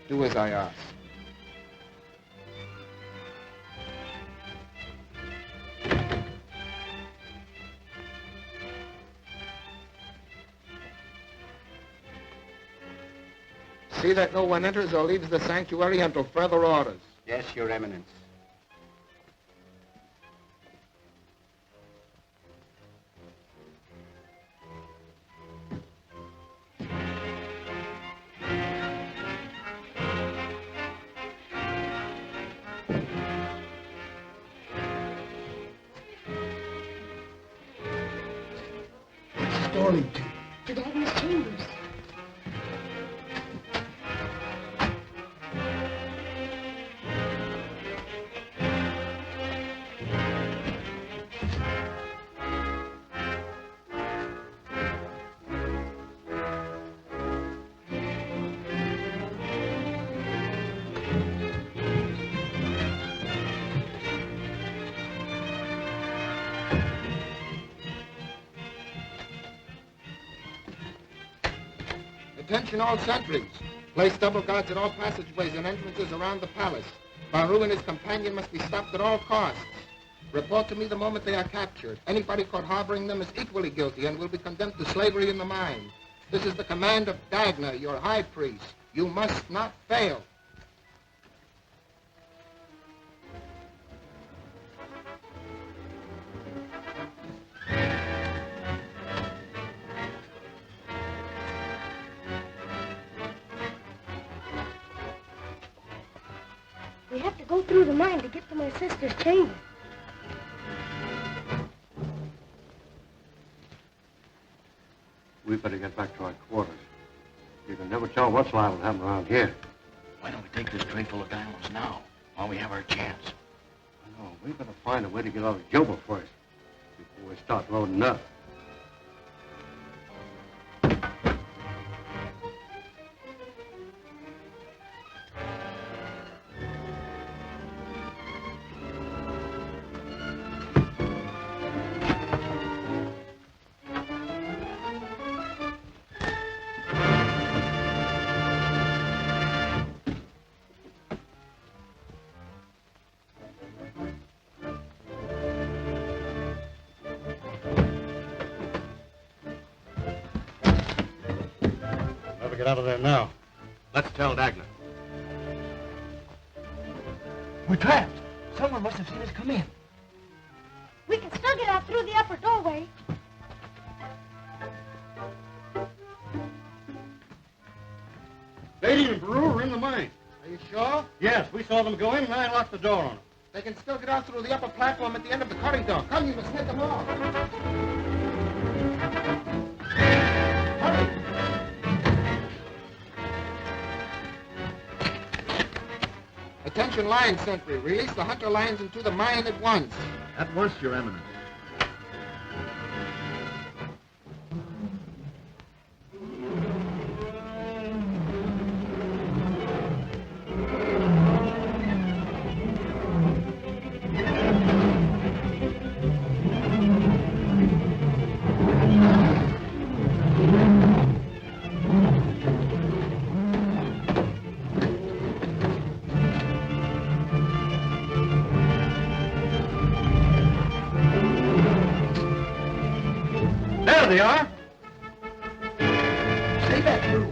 Do as I ask. See that no one enters or leaves the sanctuary until further orders. Yes, Your Eminence. story to? To Dagna's chambers. Attention all sentries. Place double guards at all passageways and entrances around the palace. Baru and his companion must be stopped at all costs. Report to me the moment they are captured. Anybody caught harboring them is equally guilty and will be condemned to slavery in the mine. This is the command of Dagna, your high priest. You must not fail. We have to go through the mine to get to my sister's chamber. We better get back to our quarters. You can never tell what's liable to happen around here. Why don't we take this tray full of diamonds now, while we have our chance? I know. We better find a way to get out of Joba first, before we start loading up. Get out of there now. Let's tell Dagna. We're trapped. Someone must have seen us come in. We can still get out through the upper doorway. Beatty and Baru are in the mine. Are you sure? Yes, we saw them go in and I locked the door on them. They can still get out through the upper platform at the end of the corridor. Come, you must snake them off. Hurry! Attention lion sentry. Release the hunter lions into the mine at once. At once, Your Eminence. There they are. Say that, Drew.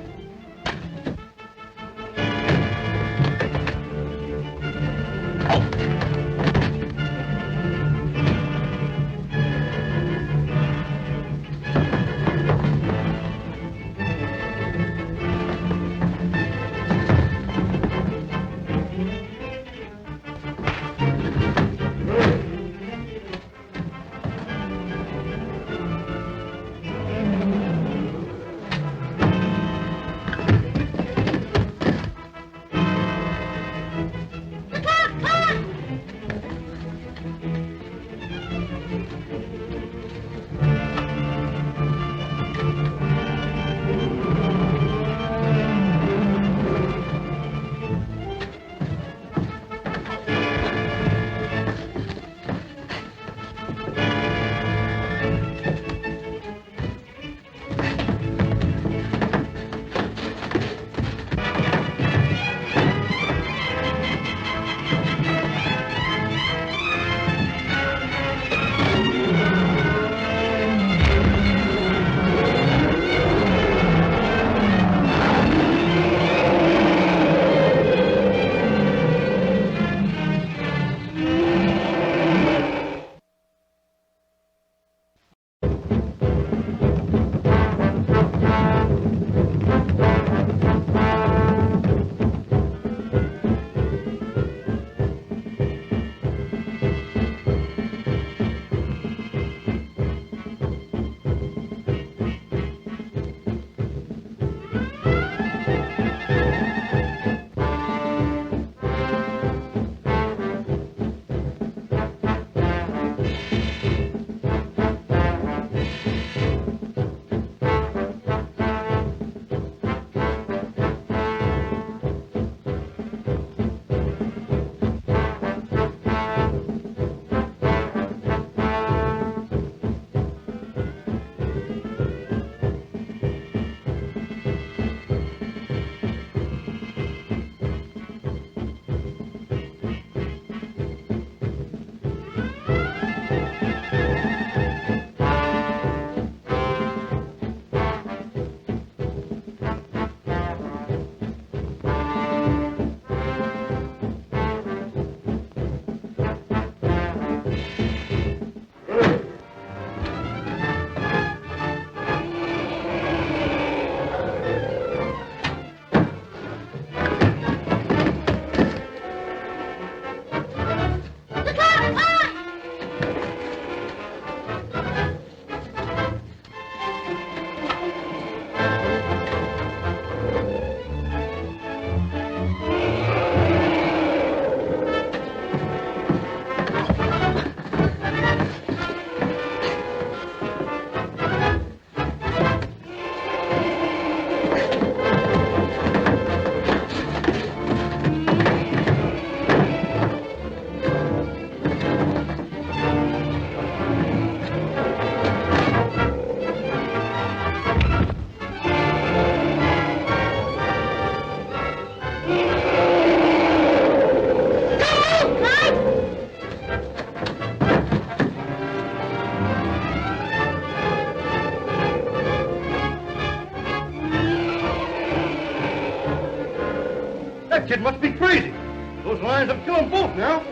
lines up, kill them both now.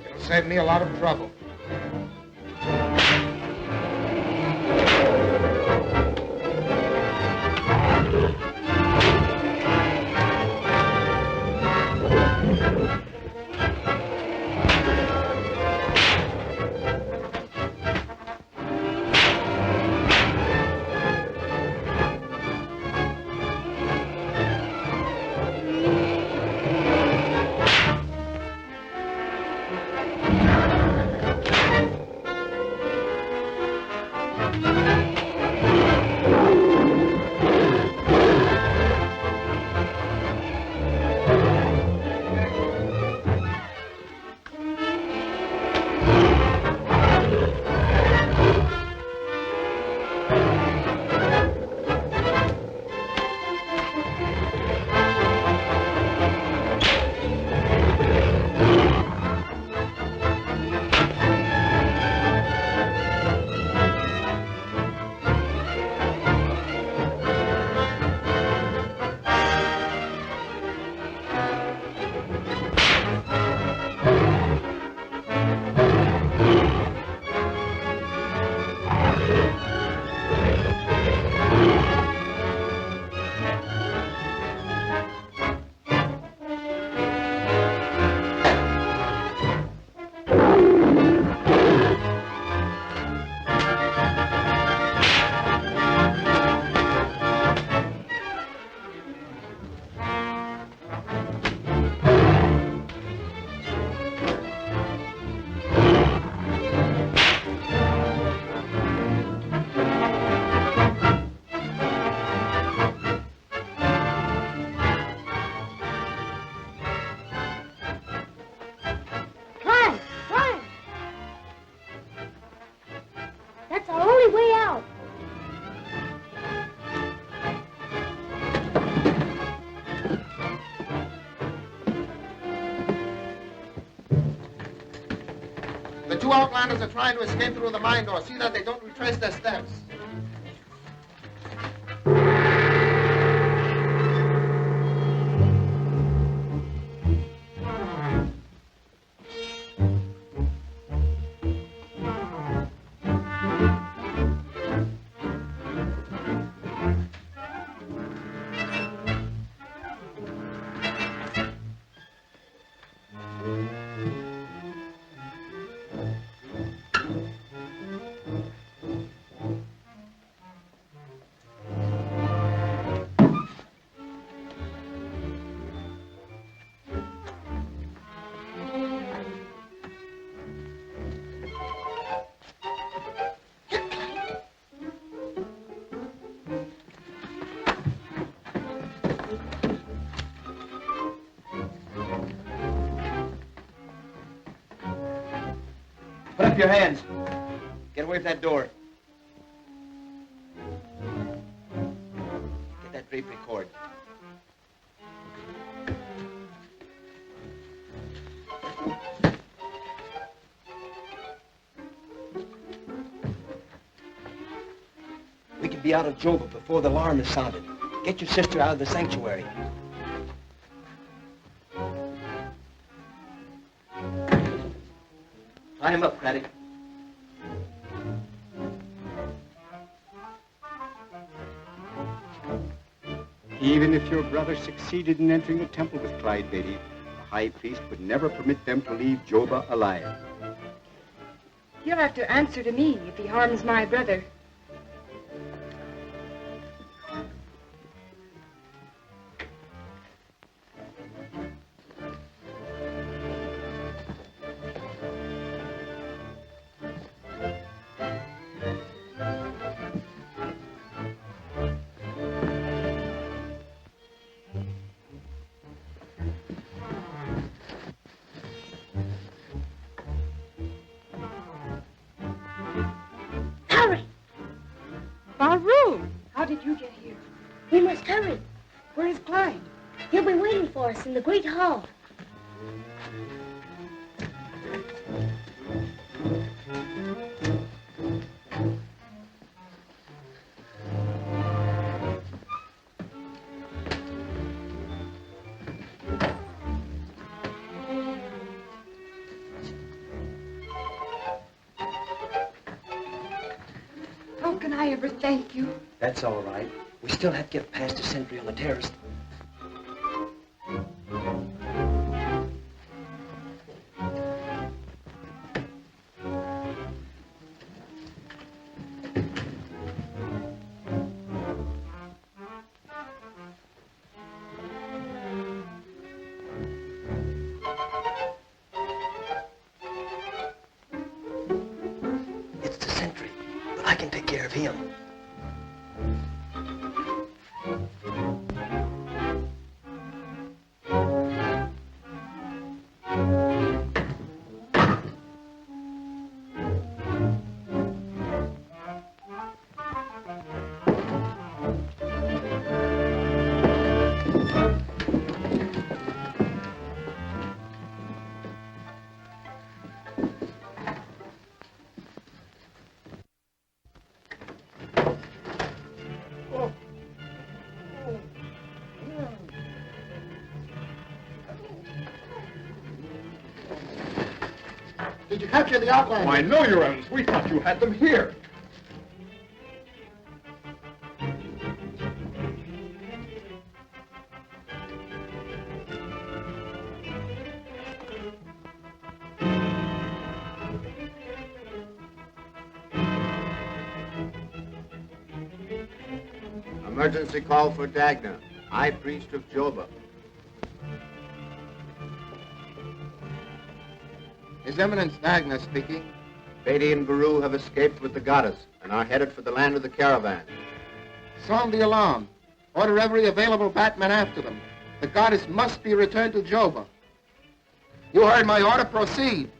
It'll save me a lot of trouble. The two outlanders are trying to escape through the mine door. See that they don't retrace their steps. Put up your hands. Get away from that door. Get that drapery cord. We can be out of Joba before the alarm is sounded. Get your sister out of the sanctuary. Tie him up, Craddock. Even if your brother succeeded in entering the temple with Clyde Beatty, the High Priest would never permit them to leave Joba alive. He'll have to answer to me if he harms my brother. How did you get here? We must hurry. Where is Clyde? He'll be waiting for us in the great hall. I ever thank you? That's all right. We still have to get past the sentry on the terrace. It's the sentry, but I can take care of him. Did you capture the outlander? Why, no, Your Eminence. We thought you had them here. Emergency call for Dagna, High Priest of Joba. His Eminence Dagna speaking. Beatty and Baru have escaped with the goddess and are headed for the land of the caravan. Sound the alarm. Order every available batman after them. The goddess must be returned to Joba. You heard my order. Proceed.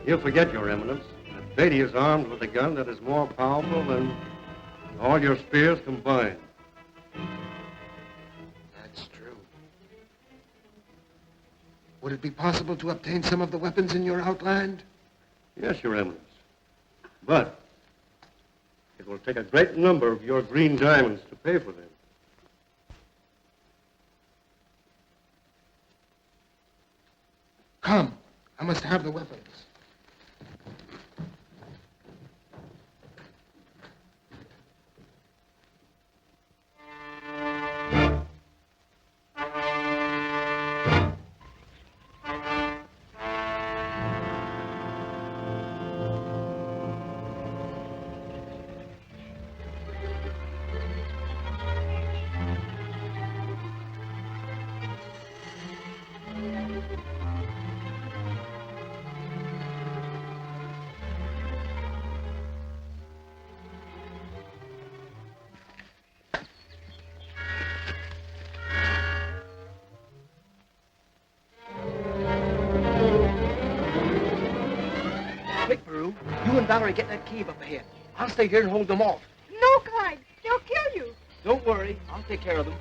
You forget, Your Eminence, that Beatty is armed with a gun that is more powerful than all your spears combined. That's true. Would it be possible to obtain some of the weapons in your outland? Yes, Your Eminence. But it will take a great number of your green diamonds to pay for them. Come. I must have the weapons. Quick, Baru. You and Valerie get that cave up ahead. I'll stay here and hold them off. No, Clyde. They'll kill you. Don't worry. I'll take care of them.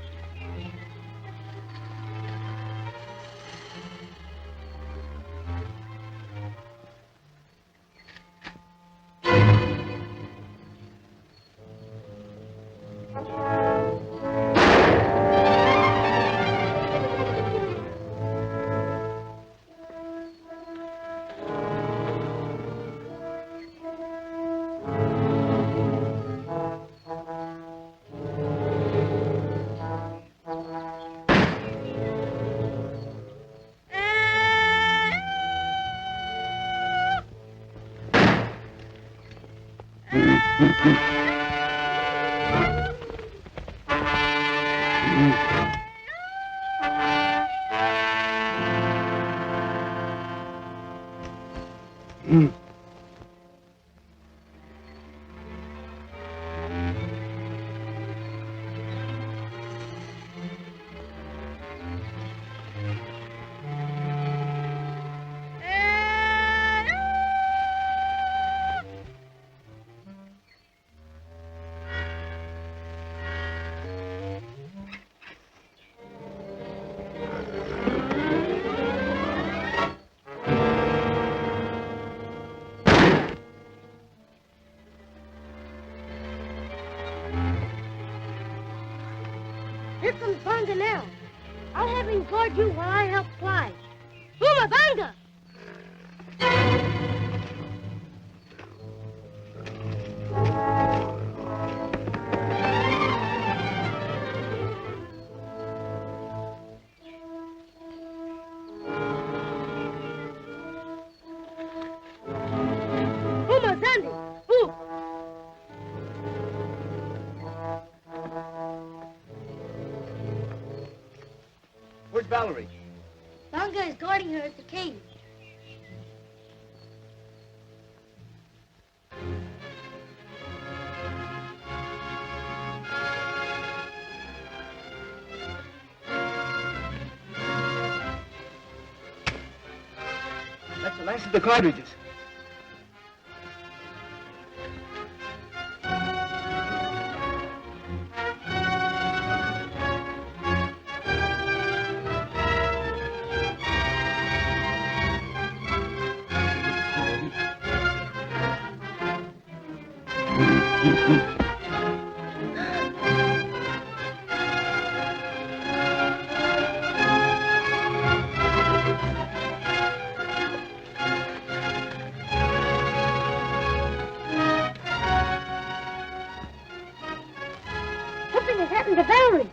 Here comes Bonga now. I'll have him guard you while I help Clyde. Booma Bonga! Booma Zandi! Ooh! Where's Valerie? Bonga is guarding her at the cave. That's the last of the cartridges. Something has happened to Valerie.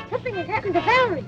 Something has happened to Valerie.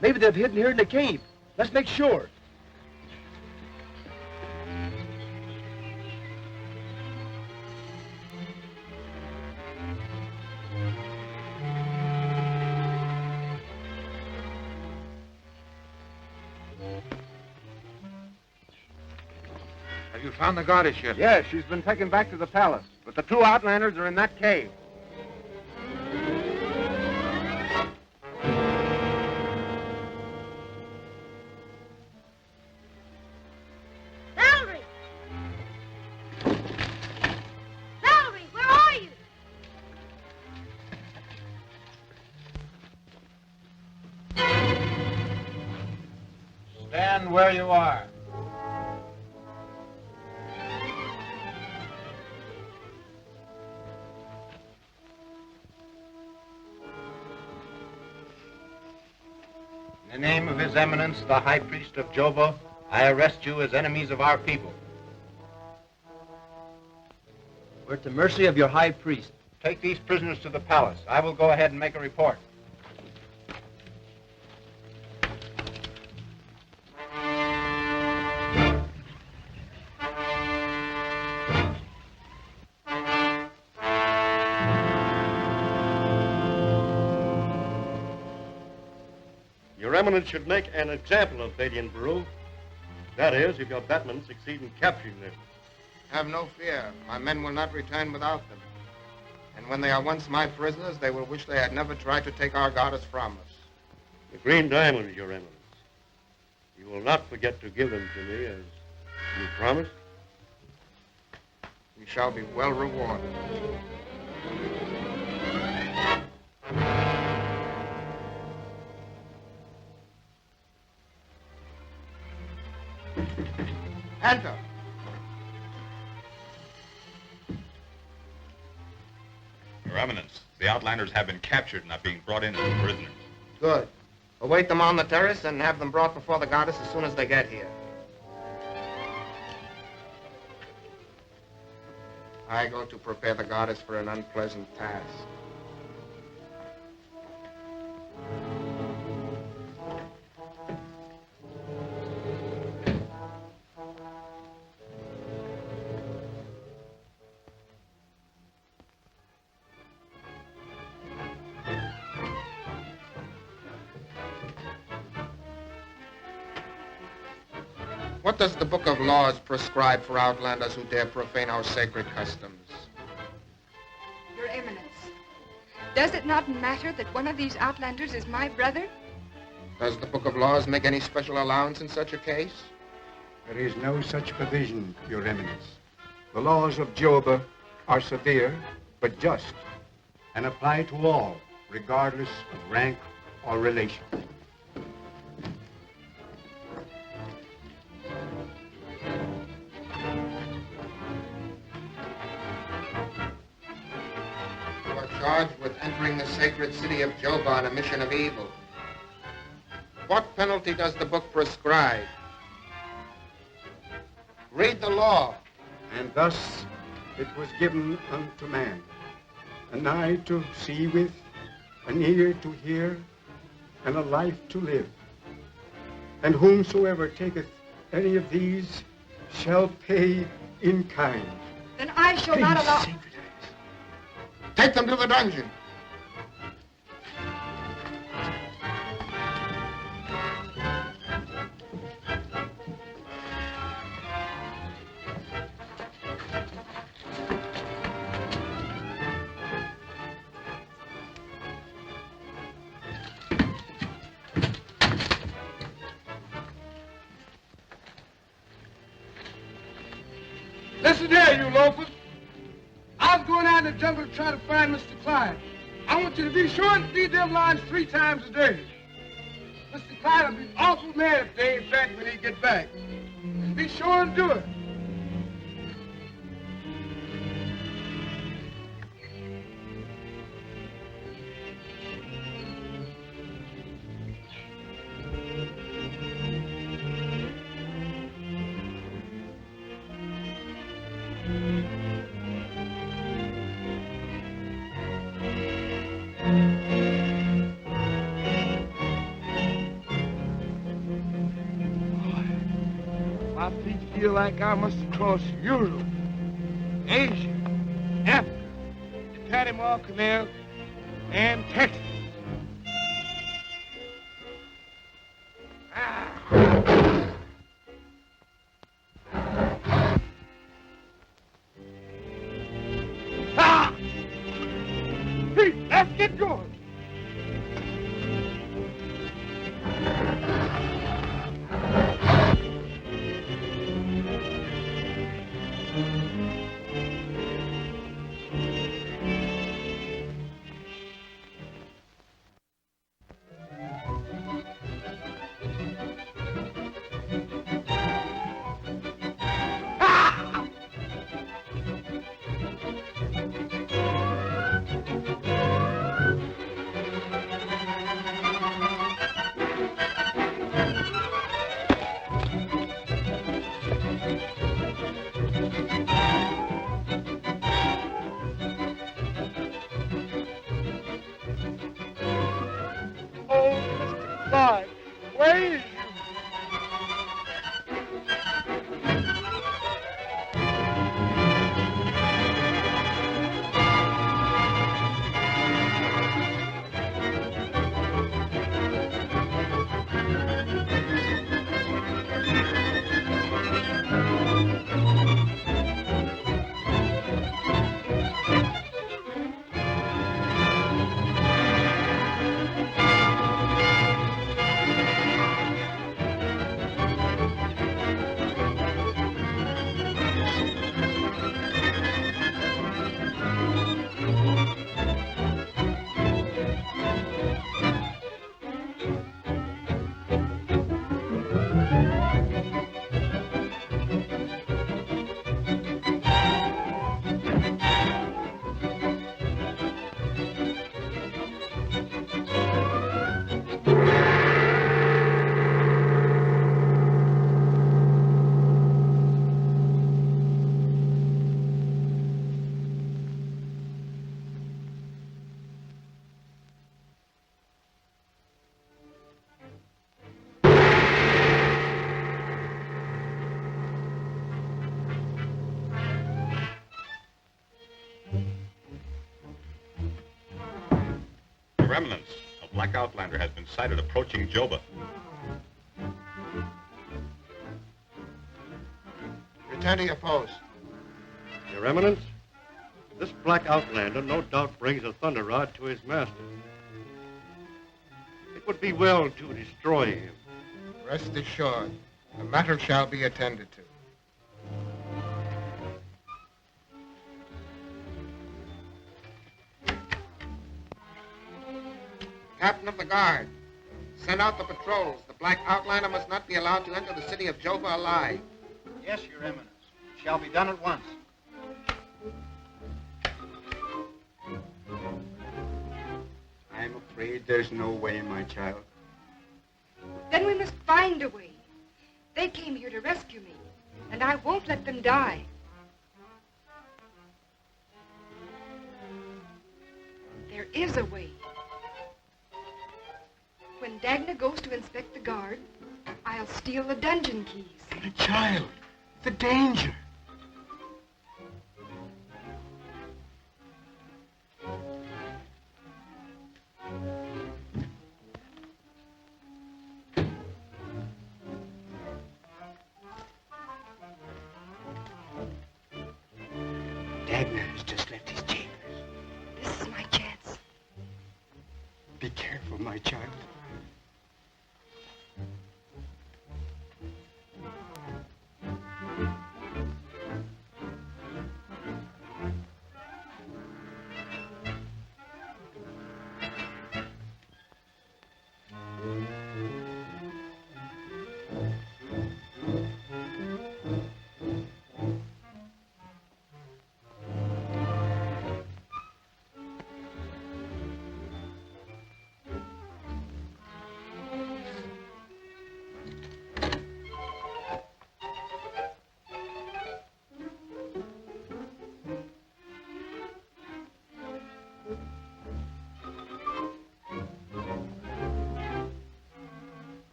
Maybe they've hidden here in the cave. Let's make sure. Have you found the goddess yet? Yes, she's been taken back to the palace. But the two outlanders are in that cave. Valerie! Valerie, where are you? Stand where you are. In the name of His Eminence, the High Priest of Joba, I arrest you as enemies of our people. We're at the mercy of your High Priest. Take these prisoners to the palace. I will go ahead and make a report. Your Eminence should make an example of Beatty and Baru. That is, if your batmen succeed in capturing them. Have no fear. My men will not return without them. And when they are once my prisoners, they will wish they had never tried to take our goddess from us. The green diamonds, Your Eminence. You will not forget to give them to me as you promised? We shall be well rewarded. Enter. Your Eminence, the Outlanders have been captured and are being brought in as prisoners. Good. Await them on the terrace and have them brought before the goddess as soon as they get here. I go to prepare the goddess for an unpleasant task. What does the Book of Laws prescribe for outlanders who dare profane our sacred customs? Your Eminence, does it not matter that one of these outlanders is my brother? Does the Book of Laws make any special allowance in such a case? There is no such provision, Your Eminence. The laws of Joba are severe, but just, and apply to all, regardless of rank or relation. You are charged with entering the sacred city of Joba on a mission of evil. What penalty does the book prescribe? Read the law. And thus it was given unto man, an eye to see with, an ear to hear, and a life to live. And whomsoever taketh any of these shall pay in kind. Then I shall not allow... Take them to the dungeon. Listen here, you loafers. I was going out in the jungle to try to find Mr. Clyde. I want you to be sure and feed them lions 3 times a day. Mr. Clyde will be awful mad if they ain't back when he get back. Be sure and do it. feel like I must have crossed Europe, Asia, Africa, the Panama Canal, and Texas. Pete, let's get going. Oh, Mr. Clyde, where is you? Remnants. A black outlander has been sighted approaching Joba. Return to your post. Your Eminence, this black outlander no doubt brings a thunder rod to his master. It would be well to destroy him. Rest assured, the matter shall be attended to. Captain of the guard, send out the patrols. The black outlander must not be allowed to enter the city of Joba alive. Yes, Your Eminence. Shall be done at once. I'm afraid there's no way, my child. Then we must find a way. They came here to rescue me, and I won't let them die. There is a way. When Dagna goes to inspect the guard, I'll steal the dungeon keys. The child, the danger. Dagna has just left his chambers. This is my chance. Be careful, my child.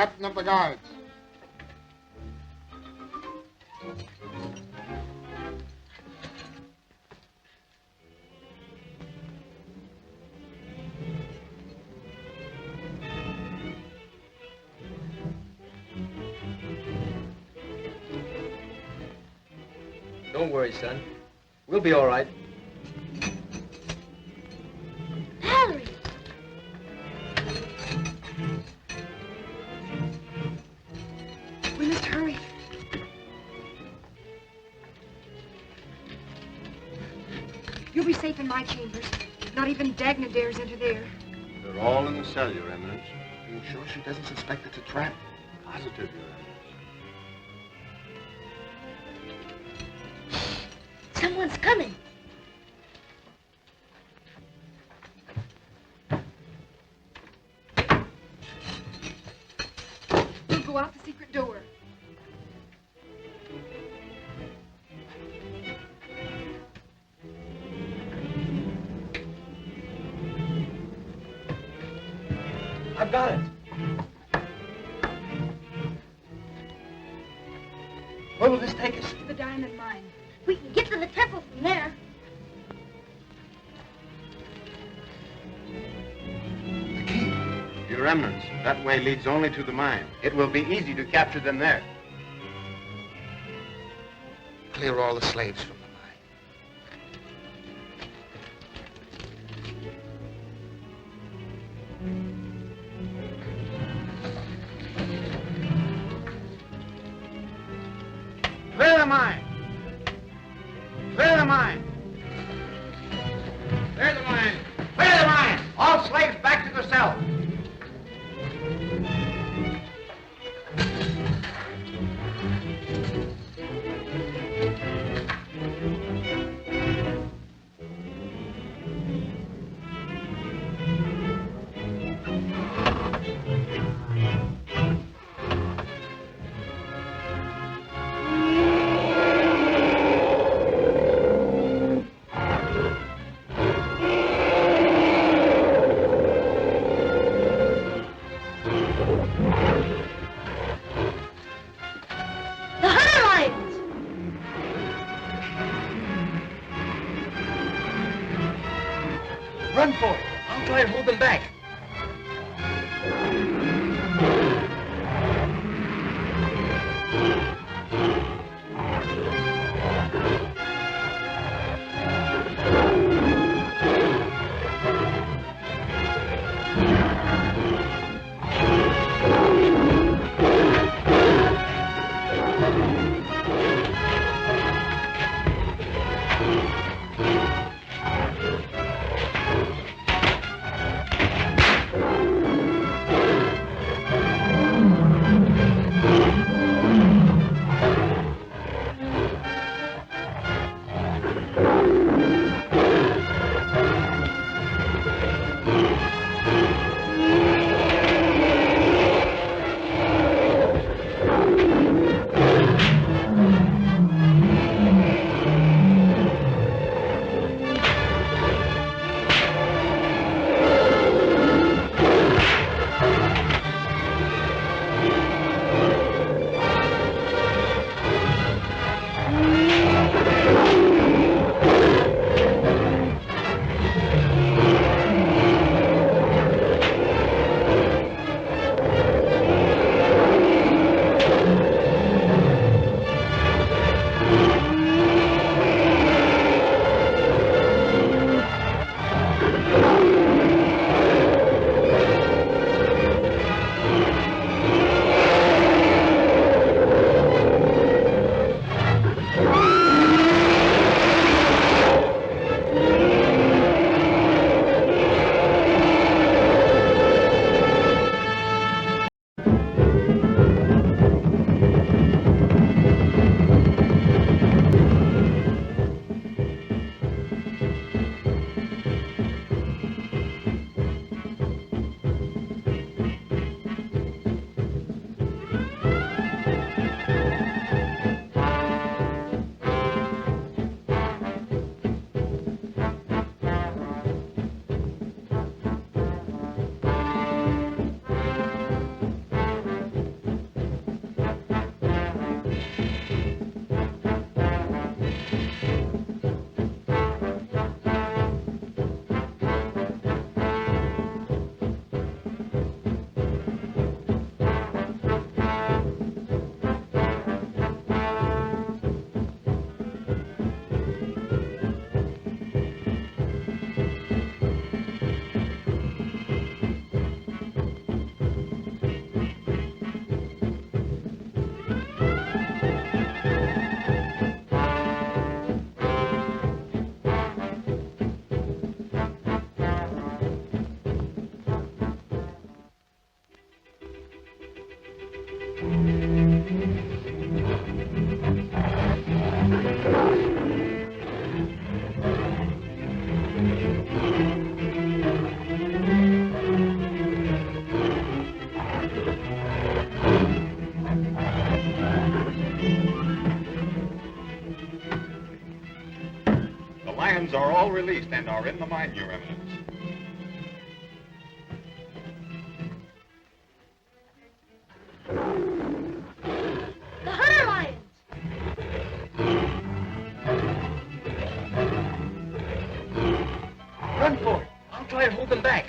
captain of the guards. Don't worry, son. We'll be all right. Valerie! We must hurry. You'll be safe in my chambers. Not even Dagna dares enter there. They're all in the cell, Your Eminence. Are you sure she doesn't suspect it's a trap? Positive, Your Eminence. Someone's coming. We'll go out the secret door. I've got it. Where will this take us? To the diamond mine. We can get to the temple from there. Your Eminence, that way leads only to the mine. It will be easy to capture them there. Clear all the slaves from the mine. Clear the mine! Clear the mine! Clear the mine! Clear the mine! All slaves back to the cell! Run for it. I'll try and hold them back. lions are all released and are in the mine, Your Eminence. The hunter lions! Run for it. I'll try and hold them back.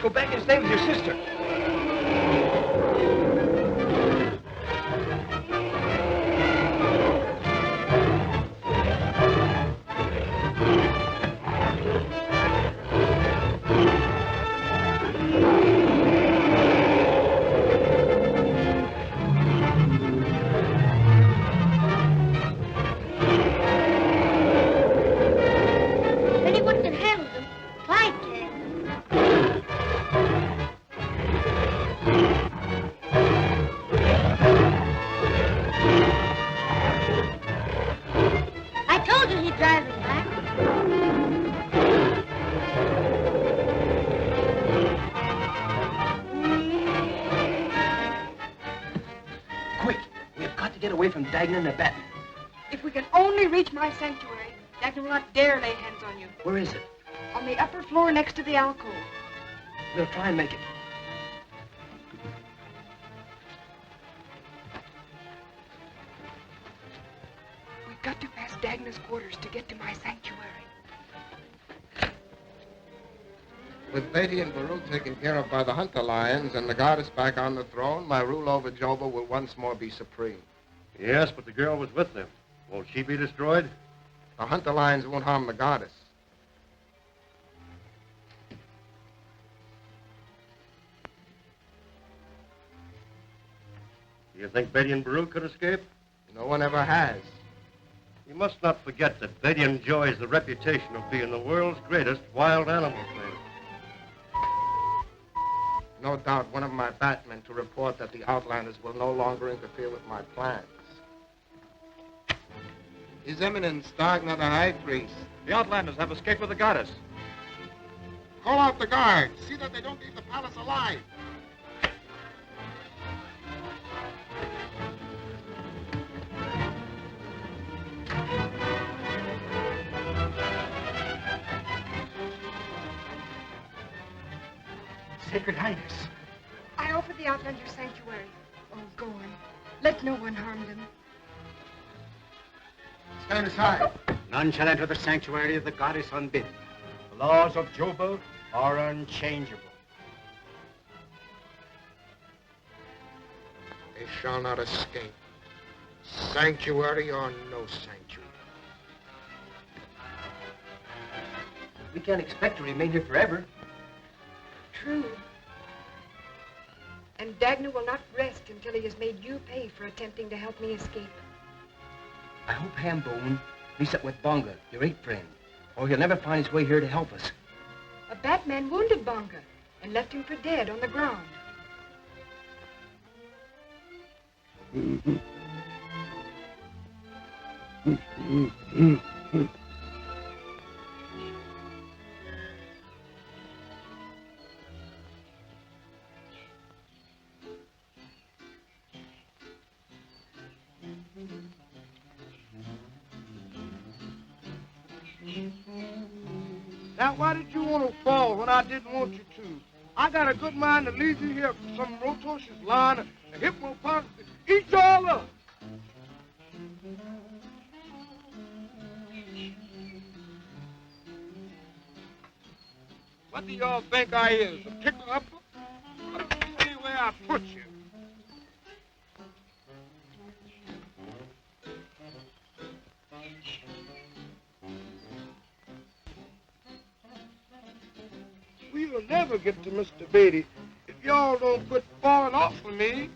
Go back and stay with your sister. Anyone can handle them. Clyde can. I told you he'd drive them back. Quick, we have got to get away from Dagna and the Bat. If we can only reach my sanctuary, Dagna will not dare lay hands on you. Where is it? On the upper floor next to the alcove. We'll try and make it. We've got to pass Dagna's quarters to get to my sanctuary. With Beatty and Baru taken care of by the hunter lions and the goddess back on the throne, my rule over Joba will once more be supreme. Yes, but the girl was with them. Won't she be destroyed? The hunter lions won't harm the goddess. Do you think Beatty and Baru could escape? No one ever has. You must not forget that Beatty enjoys the reputation of being the world's greatest wild animal trainer. No doubt one of my batmen to report that the Outlanders will no longer interfere with my plans. His Eminence, Dagna the High Priest. The Outlanders have escaped with the goddess. Call out the guards. See that they don't leave the palace alive. Sacred Highness. I offer the Outlander sanctuary. Oh, go on. Let no one harm them. Stand aside. None shall enter the sanctuary of the goddess unbidden. The laws of Joba are unchangeable. They shall not escape. Sanctuary or no sanctuary. We can't expect to remain here forever. True. And Dagna will not rest until he has made you pay for attempting to help me escape. I hope Hambone meets up with Bonga, your ape friend, or he'll never find his way here to help us. A Batman wounded Bonga and left him for dead on the ground. Now, why did you want to fall when I didn't want you to? I got a good mind to leave you here for some rotocious line and hippopotamus to eat you all up. What do y'all think I is, a pickle-upper? See where I put you. We'll never get to Mr. Beatty if y'all don't quit falling off of me.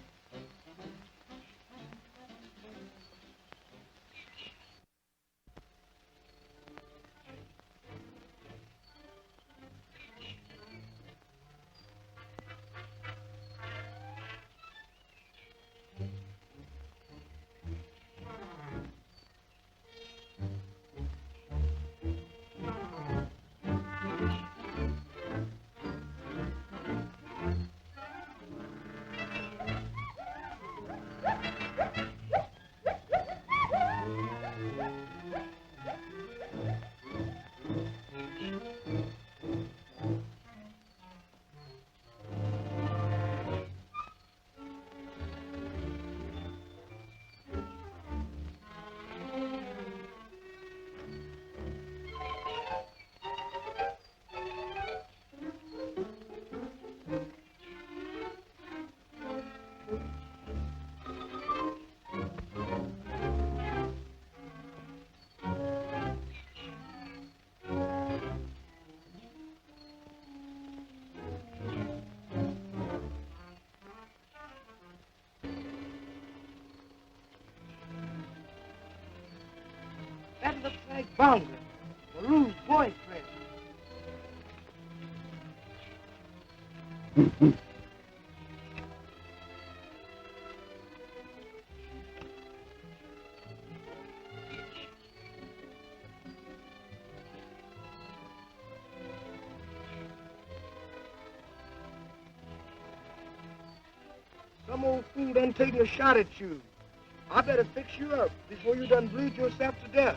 That looks like Bonga, Maru's boyfriend. Some old fool done taking a shot at you. I better fix you up before you done bleed yourself to death.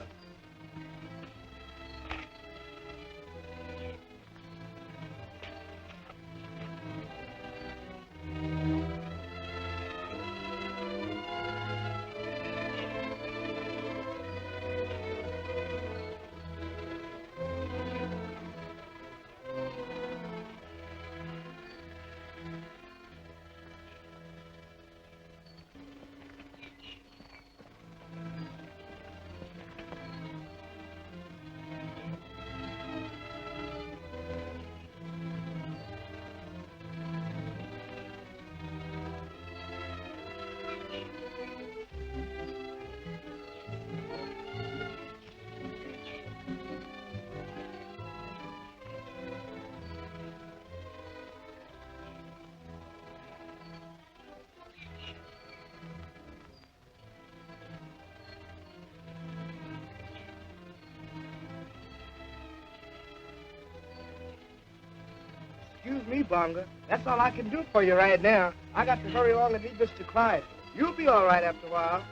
Excuse me, Bonga. That's all I can do for you right now. I got to hurry along and meet Mr. Clyde. You'll be all right after a while.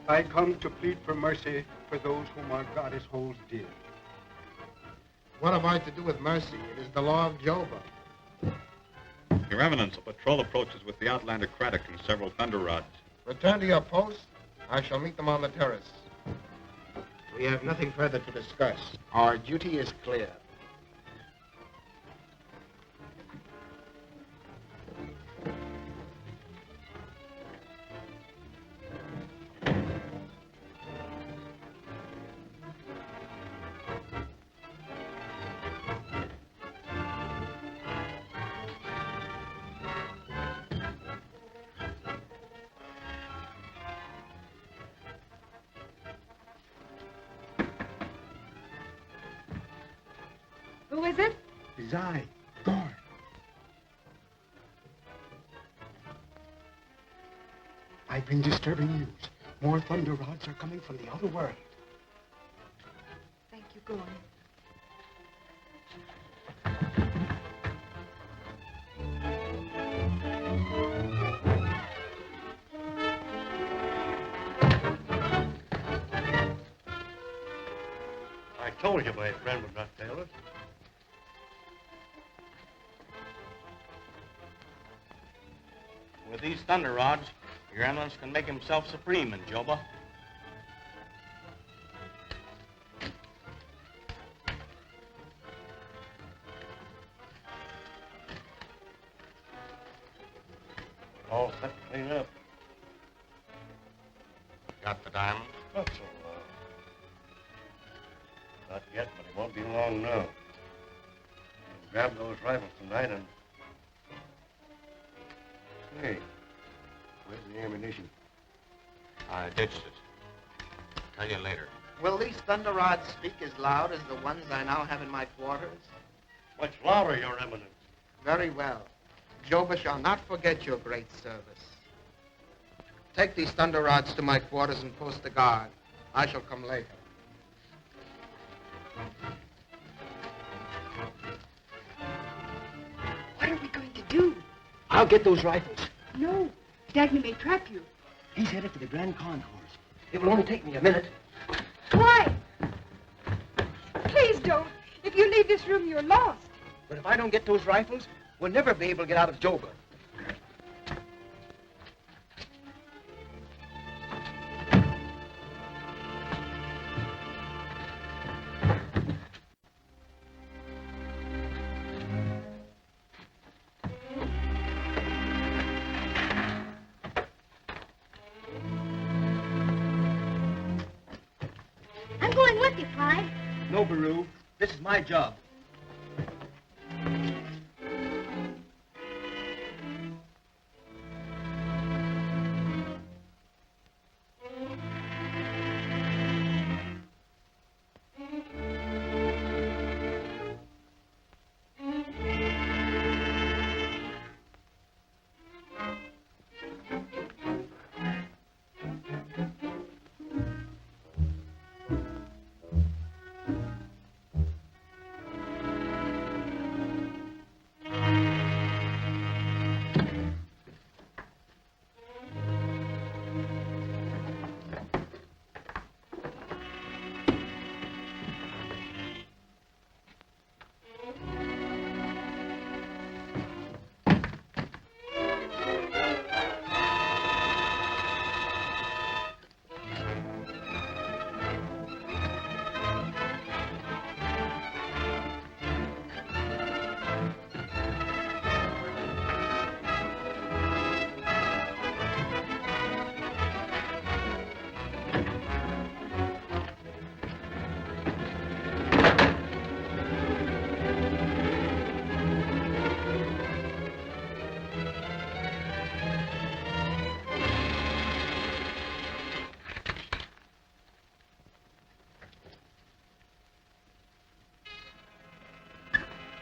I come to plead for mercy for those whom our goddess holds dear. What have I to do with mercy? It is the law of Joba. Your Eminence, a patrol approaches with the Outlander Craddock and several thunder rods. Return to your post. I shall meet them on the terrace. We have nothing further to discuss. Our duty is clear. Who is it? It's I, Gorn. I bring disturbing news. More thunder rods are coming from the outer world. Thank you, Gorn. I told you my friend would not fail us. With these thunder rods, your Eminence can make himself supreme in Joba. All set to clean up. Got the diamond? Not so long. Not yet, but it won't be long now. We'll grab those rifles tonight and... Hey, where's the ammunition? I ditched it. Tell you later. Will these thunder rods speak as loud as the ones I now have in my quarters? Much louder, Your Eminence. Very well. Joba shall not forget your great service. Take these thunder rods to my quarters and post a guard. I shall come later. What are we going to do? I'll get those rifles. No, Dagna may trap you. He's headed for the Grand Concourse. It will only take me a minute. Why? Please don't. If you leave this room, you're lost. But if I don't get those rifles, we'll never be able to get out of Joba. I'm going with you, Clyde. No, Baru. This is my job.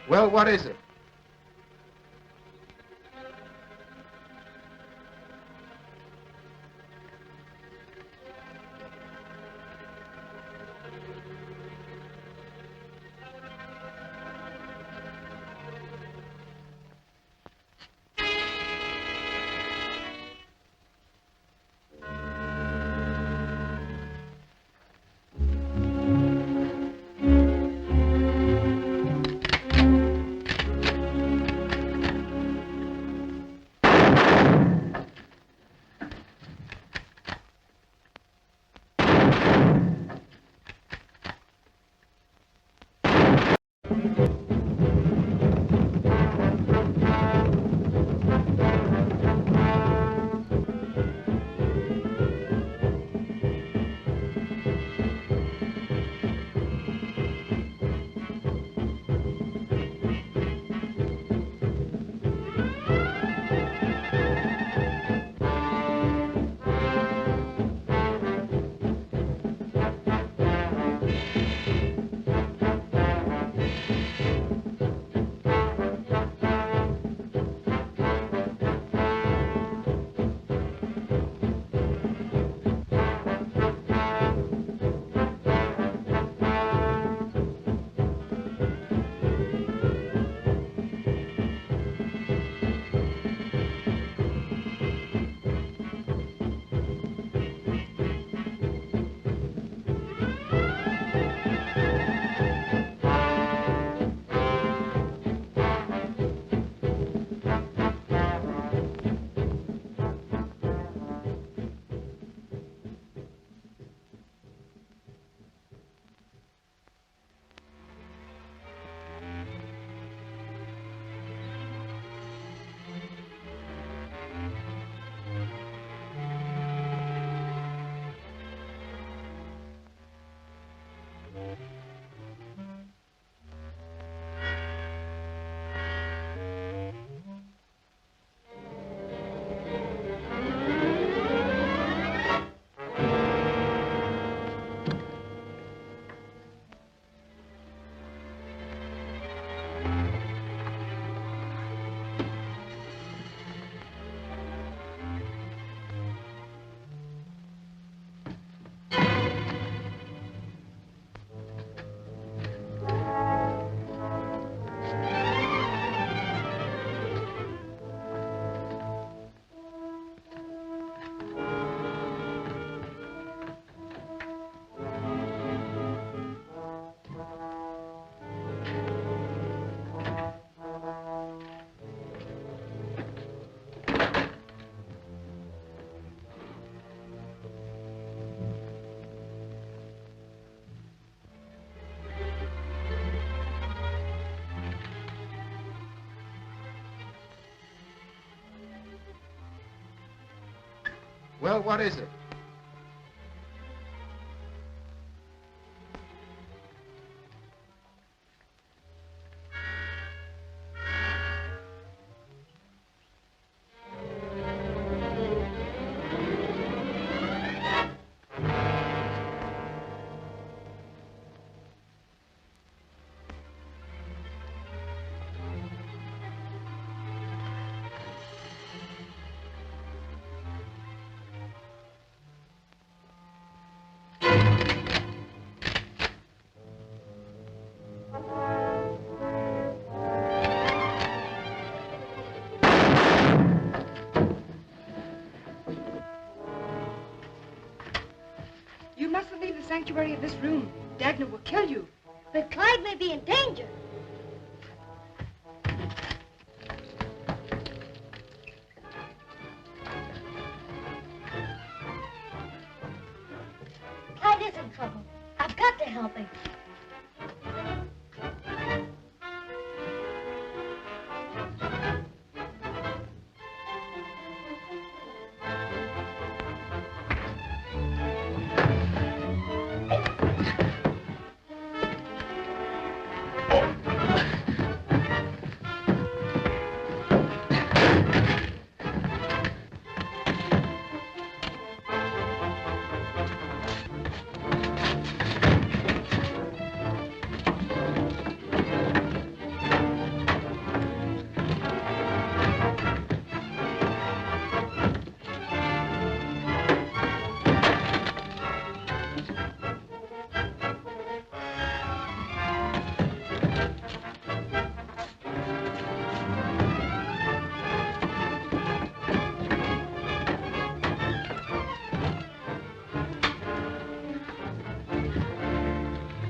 Well, what is it? Well, what is it? You mustn't leave the sanctuary of this room. Dagna will kill you. But Clyde may be in danger. Clyde is in trouble. I've got to help him.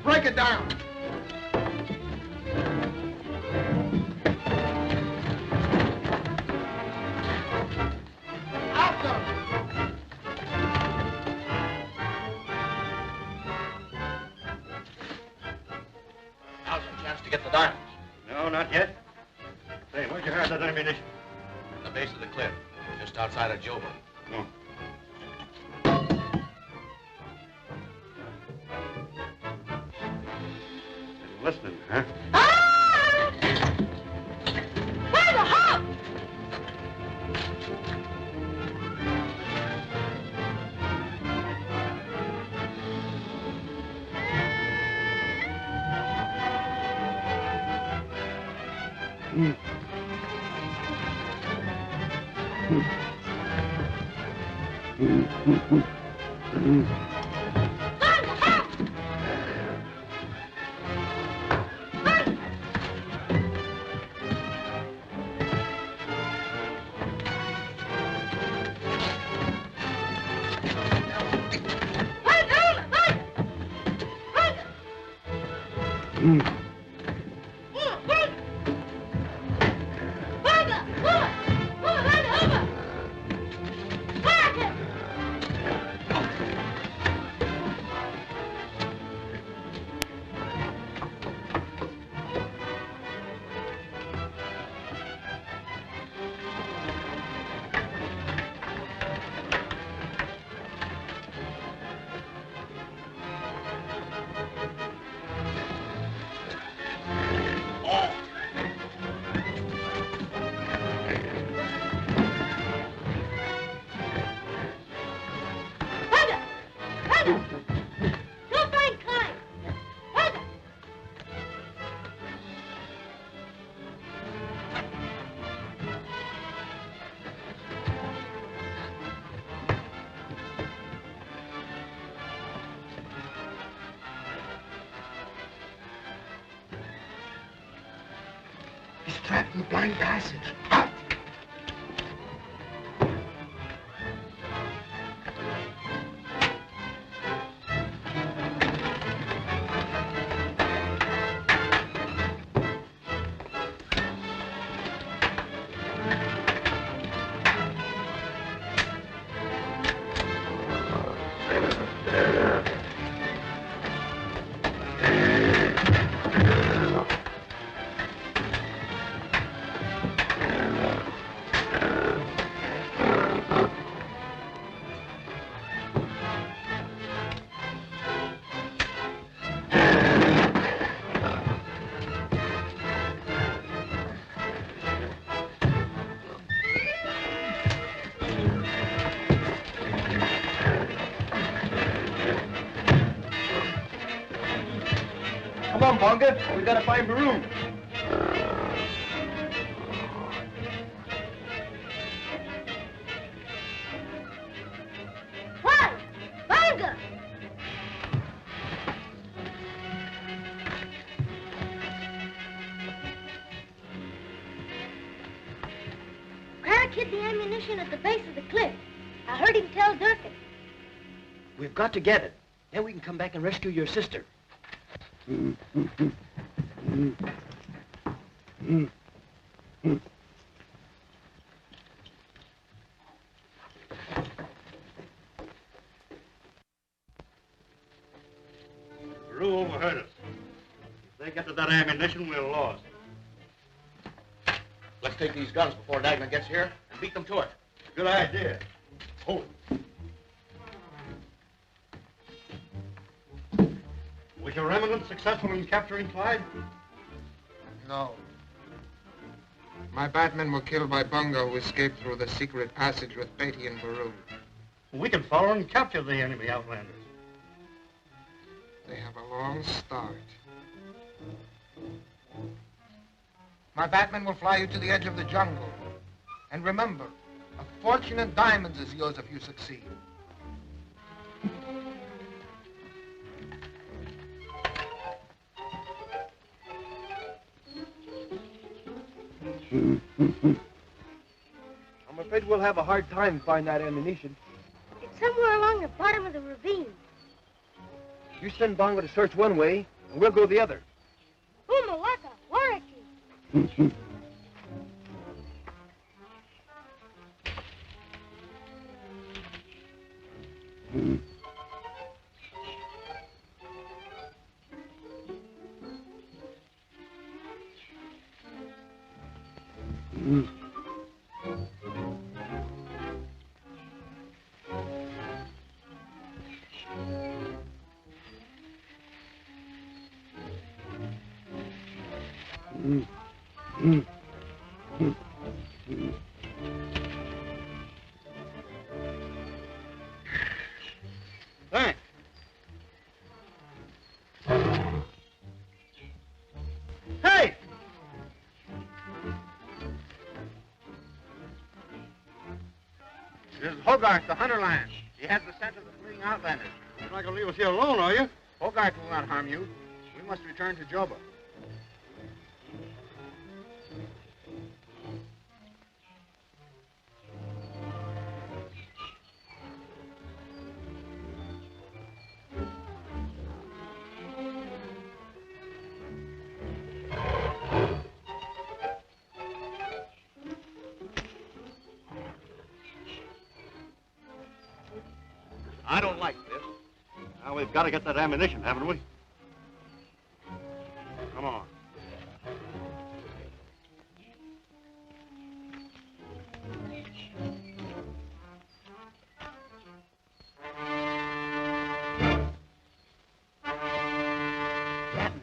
Break it down. Out them. Now's a chance to get the diamonds. No, not yet. Say, where'd you hide that ammunition? At the base of the cliff, just outside of Joba. Oh. Listening, huh? Where's the hop? He's trapped in the blind passage. Out! on, Bonga. We gotta find Baru. Clyde! Bonga! Craddock hid the ammunition at the base of the cliff. I heard him tell Durkin. We've got to get it. Then we can come back and rescue your sister. Peru overheard us. If they get to that ammunition, we're lost. Let's take these guns before Dagna gets here and beat them to it. Good idea. Hold it. Was your remnant successful in capturing Clyde? No. My batmen were killed by Bonga, who escaped through the secret passage with Beatty and Baru. We can follow and capture the enemy outlanders. They have a long start. My batmen will fly you to the edge of the jungle. And remember, a fortune in diamonds is yours if you succeed. I'm afraid we'll have a hard time finding that ammunition. It's somewhere along the bottom of the ravine. You send Bonga to search one way, and we'll go the other. Umalaka, Waraki. Thanks. Hey! This is Hogarth, the hunter lion. He has the scent of the fleeing outlanders. You're not going to leave us here alone, are you? Hogarth will not harm you. We must return to Joba. I don't like this. Now we've got to get that ammunition, haven't we? Come on. Damn it.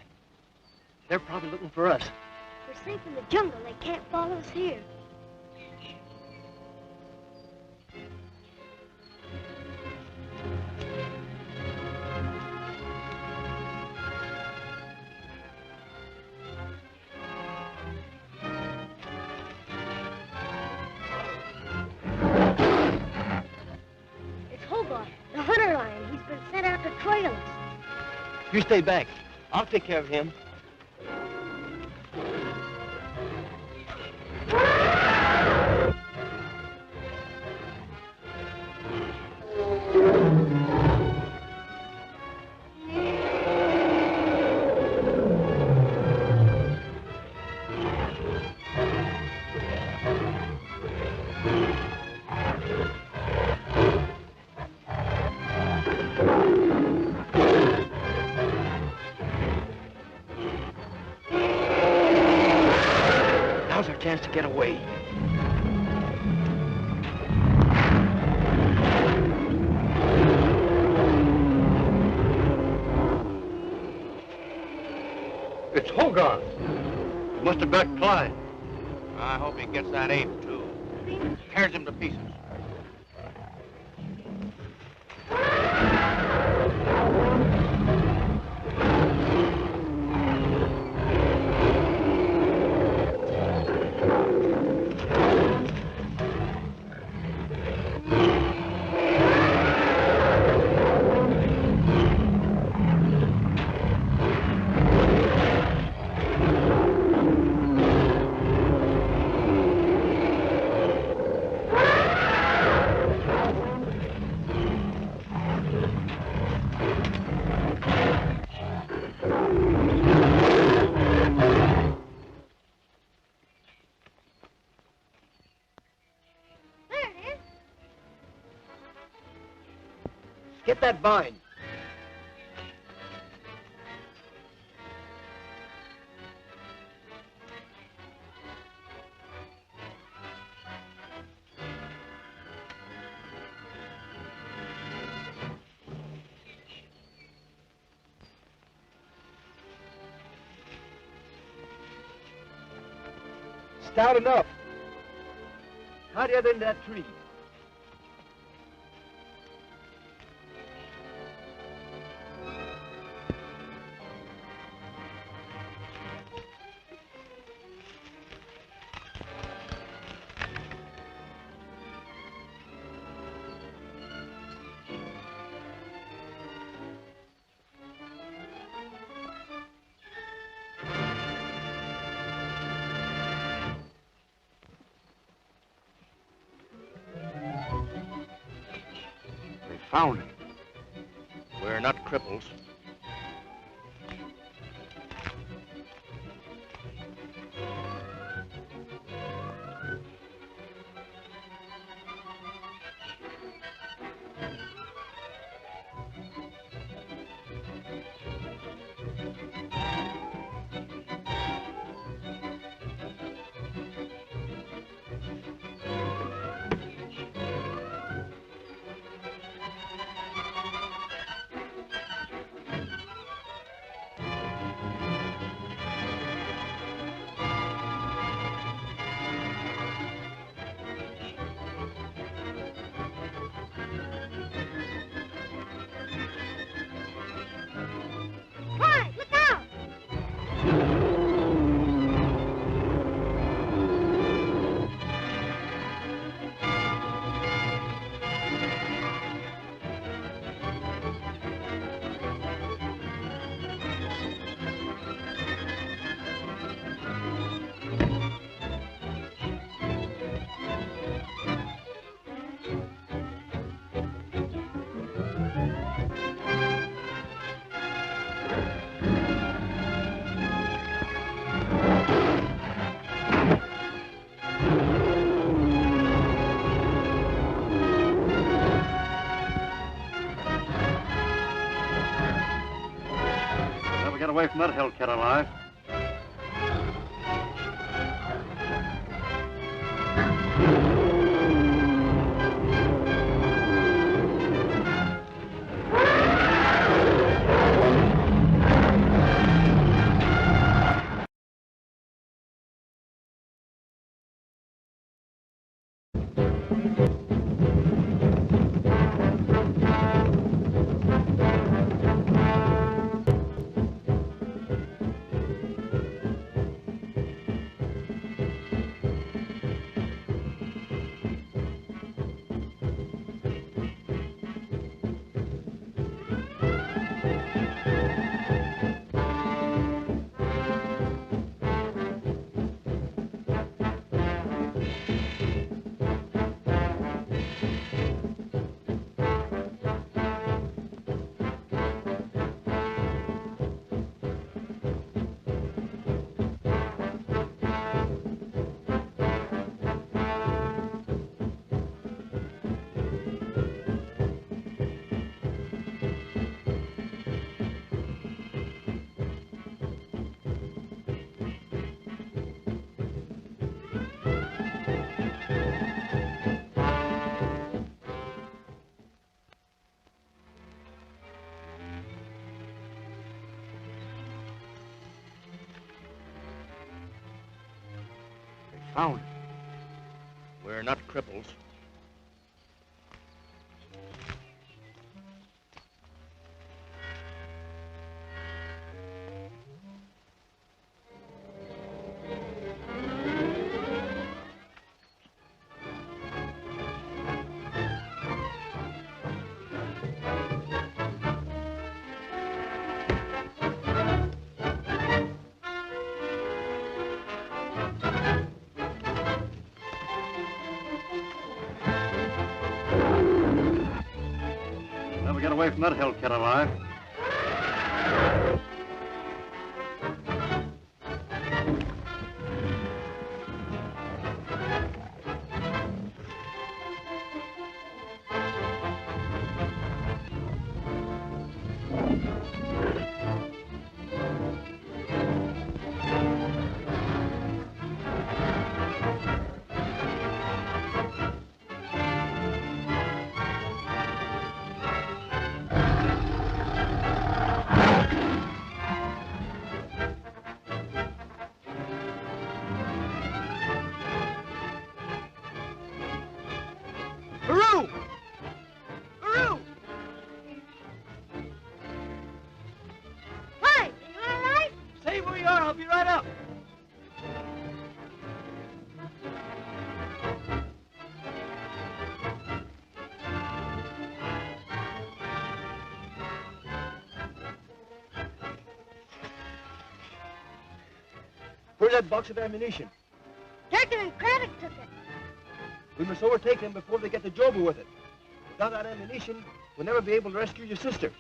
They're probably looking for us. We're safe in the jungle. They can't follow us here. It's Hogarth, the hunter lion. He's been sent out to trail us. You stay back. I'll take care of him. Now's our chance to get away. It's Hogarth. He must have got Clyde. I hope he gets that ape, too. Tears him to pieces. Get that vine. Stout enough. How do you end that tree? Found it. We're not cripples. Clyde, look out! Never get away from that hellcat alive. Found it. We're not cripples. Never get away from that hellcat alive. I'll be right up. Where's that box of ammunition? Durkin and Craddock took it. We must overtake them before they get to Joba with it. Without that ammunition, we'll never be able to rescue your sister.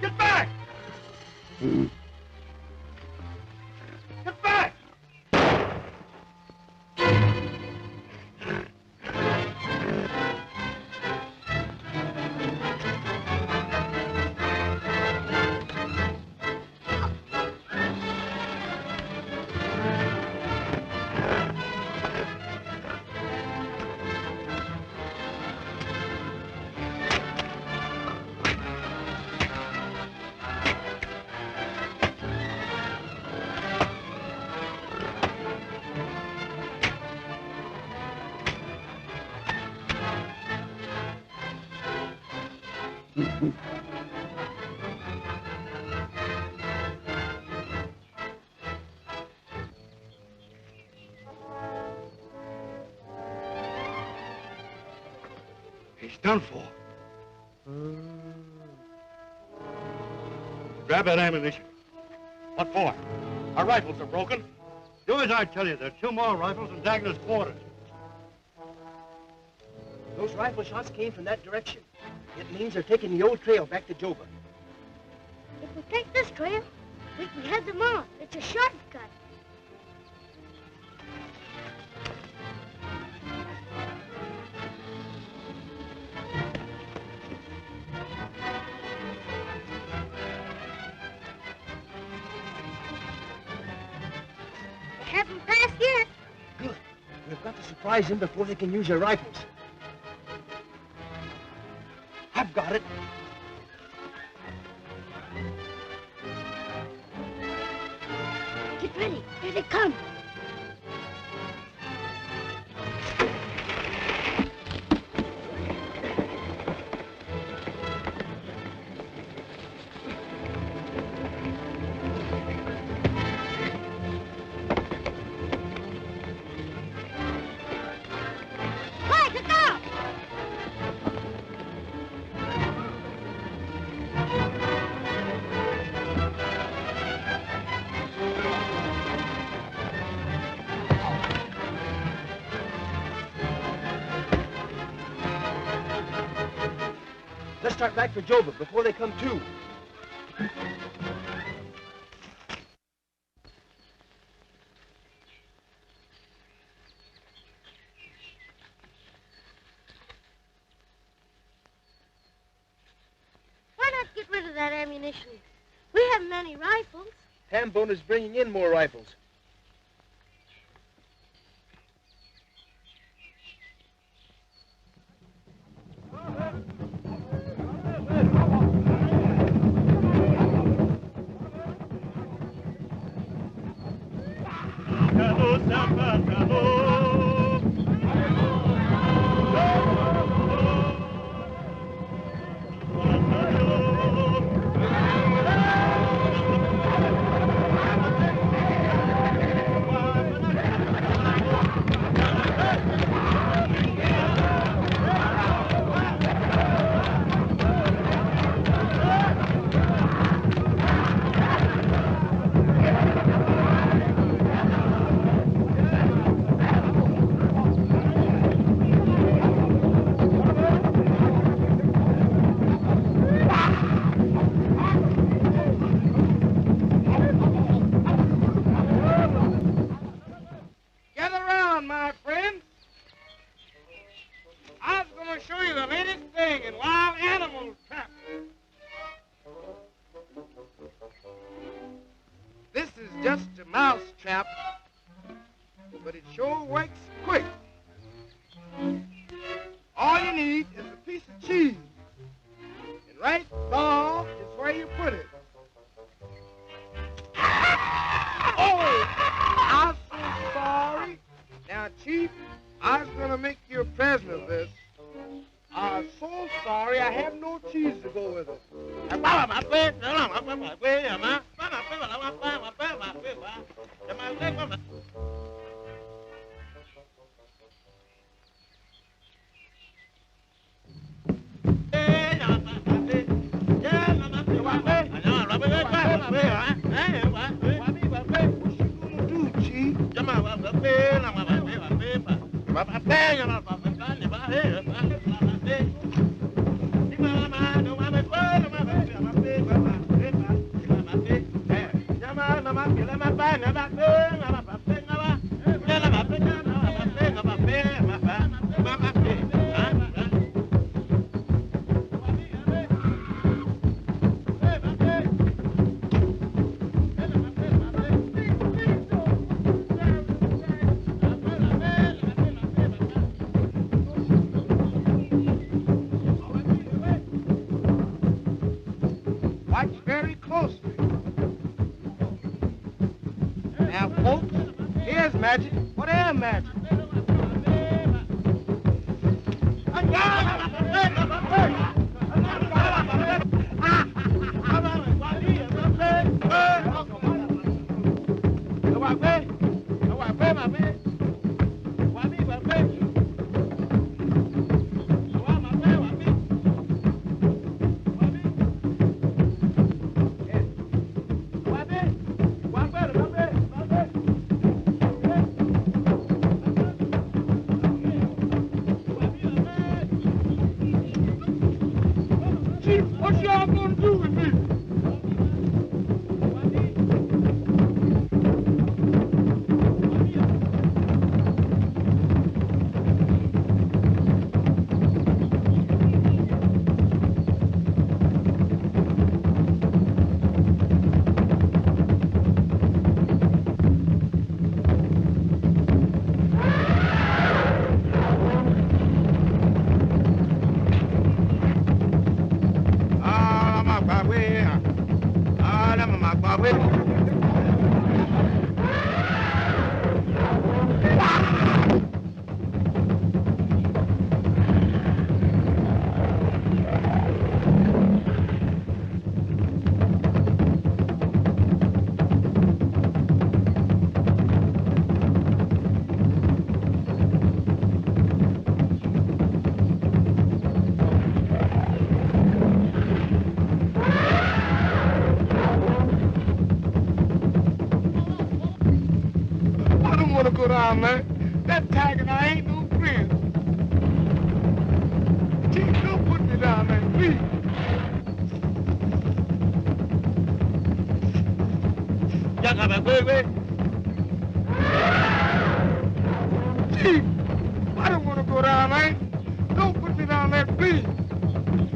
Get back! Get back! He's done for. Grab that ammunition. What for? Our rifles are broken. Do as I tell you. There are 2 more rifles in Dagna's quarters. Those rifle shots came from that direction. It means they're taking the old trail back to Joba. If we take this trail, we can head them off. It's a shortcut. They haven't passed yet. Good. We've got to surprise them before they can use their rifles. I've got it. Get ready. Here they come. Clyde, look out! Let's start back for Joba before they come to. Why not get rid of that ammunition? We haven't any rifles. Hambone is bringing in more rifles. cheese. And right ball is where you put it. Oh, I'm so sorry. Now, Chief, I was going to make you a present of this. I'm so sorry I have no cheese to go with it. Watch very closely. Now, folks, here's magic. What is magic? What y'all gonna do with me? Go down, man. That tiger and I ain't no friends. Chief, don't put me down, man, please. Chief, I don't want to go down, man. Don't put me down there, please.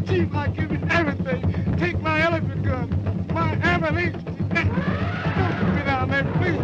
Chief, I give you everything. Take my elephant gun, my ammunition. Don't put me down there, please.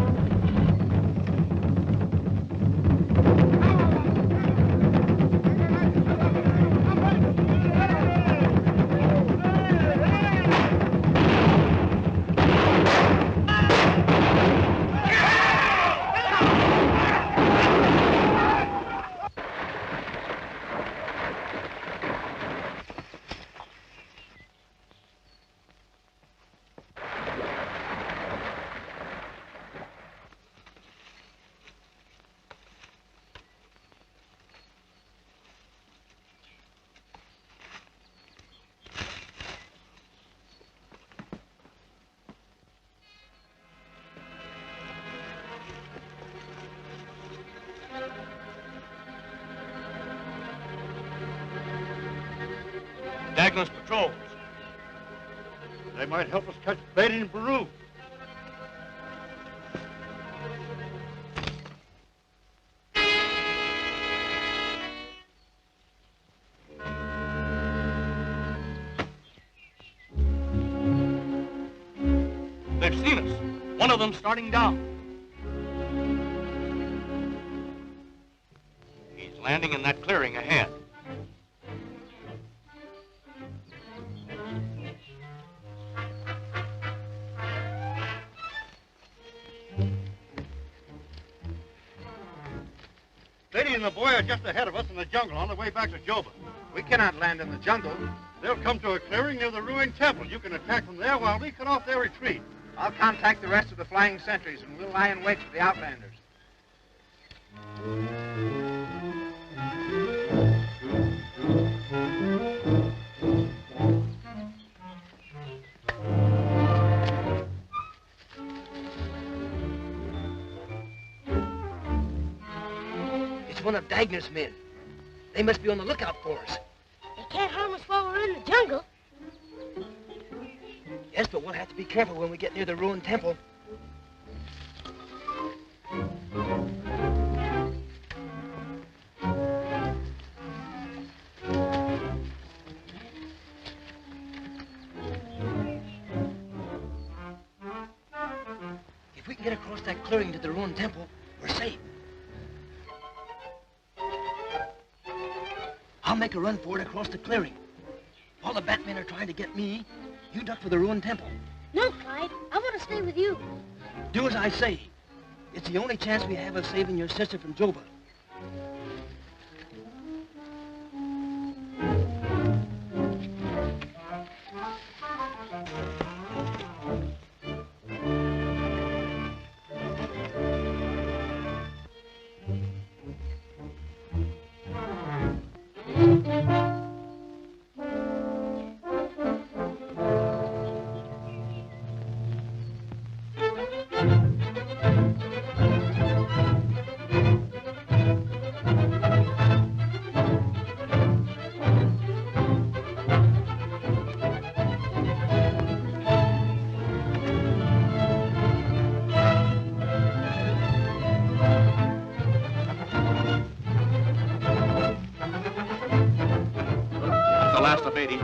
Dagna's patrols. They might help us catch Beatty and Baru. They've seen us. One of them starting down. He's landing in that clearing ahead. convoy are just ahead of us in the jungle on the way back to Joba. We cannot land in the jungle. They'll come to a clearing near the ruined temple. You can attack from there while we cut off their retreat. I'll contact the rest of the flying sentries, and we'll lie in wait for the outlanders. It's one of Dagna's men. They must be on the lookout for us. They can't harm us while we're in the jungle. Yes, but we'll have to be careful when we get near the ruined temple. If we can get across that clearing to the ruined temple, we're safe. I'll make a run for it across the clearing. While the Batmen are trying to get me, you duck for the ruined temple. No, Clyde. I want to stay with you. Do as I say. It's the only chance we have of saving your sister from Joba. Last of Beatty.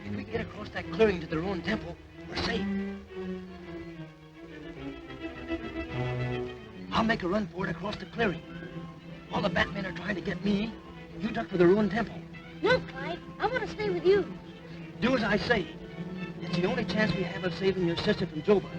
If we can get across that clearing to the ruined temple, we're safe. I'll make a run for it across the clearing. While the Batmen are trying to get me, you duck for the ruined temple. No, Clyde. I want to stay with you. Do as I say. It's the only chance we have of saving your sister from Joba.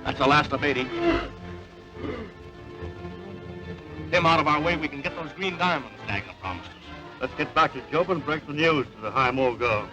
That's the last of Beatty. Him out of our way, we can get those green diamonds Dagna promised us. Let's get back to Joba and break the news to the High Mogul.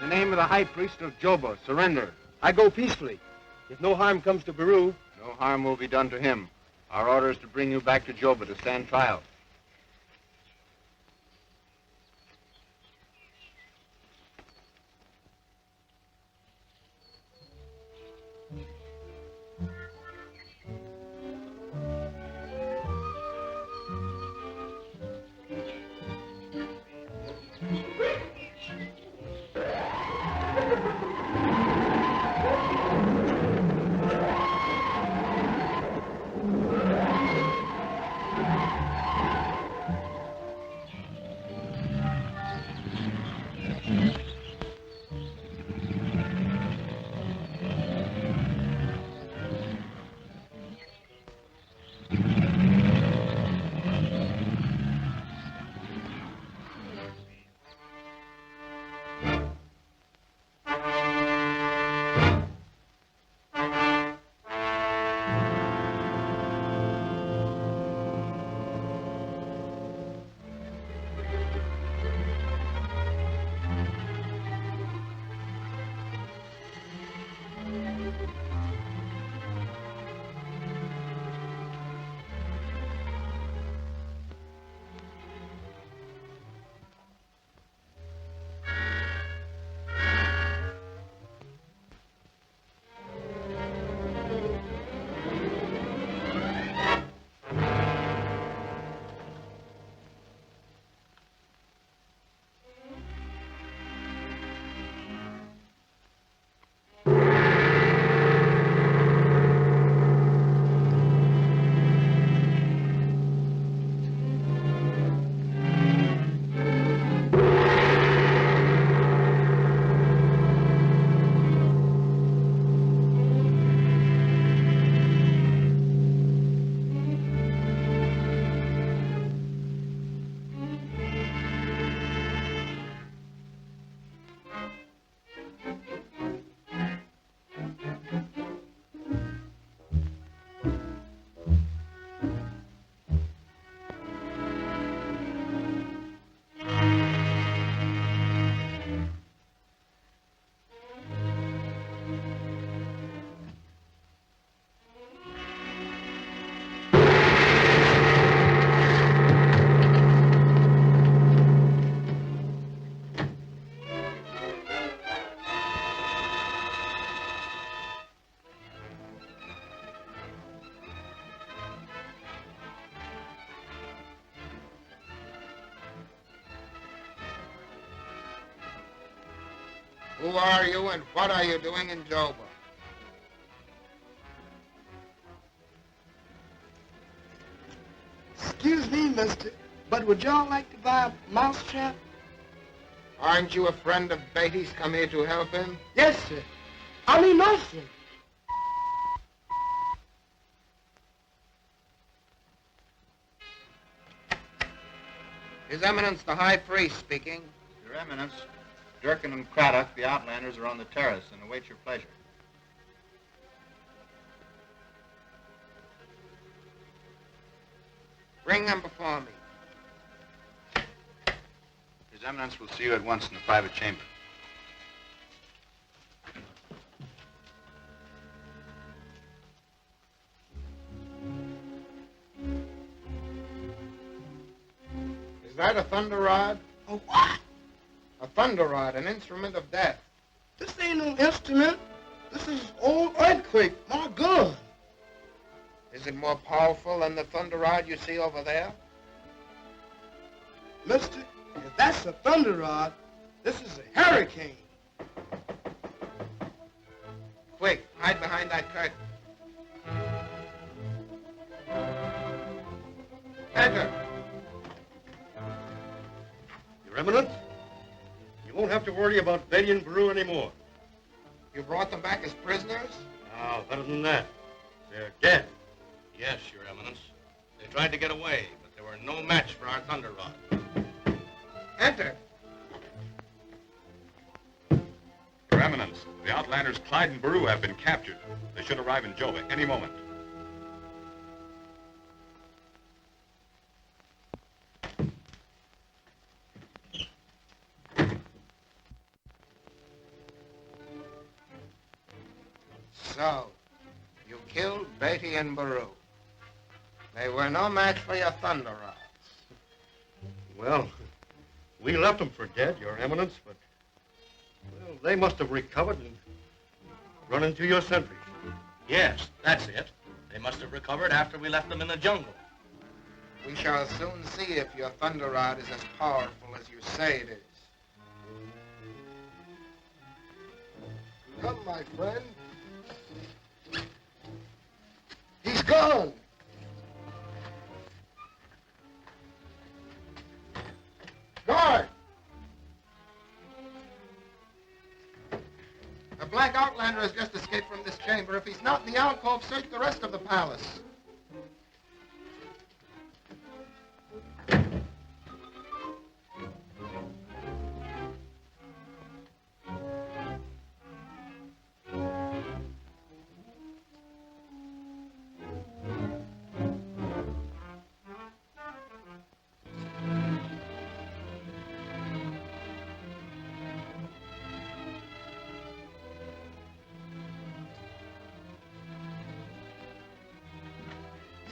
In the name of the High Priest of Joba, surrender. I go peacefully. If no harm comes to Baru, No harm will be done to him. Our order is to bring you back to Joba to stand trial. Who are you and what are you doing in Joba? Excuse me, mister, but would y'all like to buy a mousetrap? Aren't you a friend of Beatty's come here to help him? Yes, sir. I mean, no, sir. His Eminence, the High Priest speaking. Your Eminence, Durkin and Craddock, the Outlanders, are on the terrace and await your pleasure. Bring them before me. His Eminence will see you at once in the private chamber. Is that a thunder rod? A what? A thunder rod, an instrument of death. This ain't no instrument. This is old earthquake. My God. Is it more powerful than the thunder rod you see over there? Mister, if that's a thunder rod, this is a hurricane. Quick, hide behind that curtain. Enter. Your Eminence, you won't have to worry about Beatty and Baru anymore. You brought them back as prisoners? Oh, better than that. They're dead. Yes, Your Eminence. They tried to get away, but they were no match for our thunder rod. Enter. Your Eminence, the Outlanders Clyde and Baru have been captured. They should arrive in Joba any moment. So, you killed Beatty and Baru. They were no match for your thunder rods. Well, we left them for dead, Your Eminence, but, well, they must have recovered and run into your sentries. Yes, that's it. They must have recovered after we left them in the jungle. We shall soon see if your thunder rod is as powerful as you say it is. Come, my friend. He's gone. Guard! The Black Outlander has just escaped from this chamber. If he's not in the alcove, search the rest of the palace.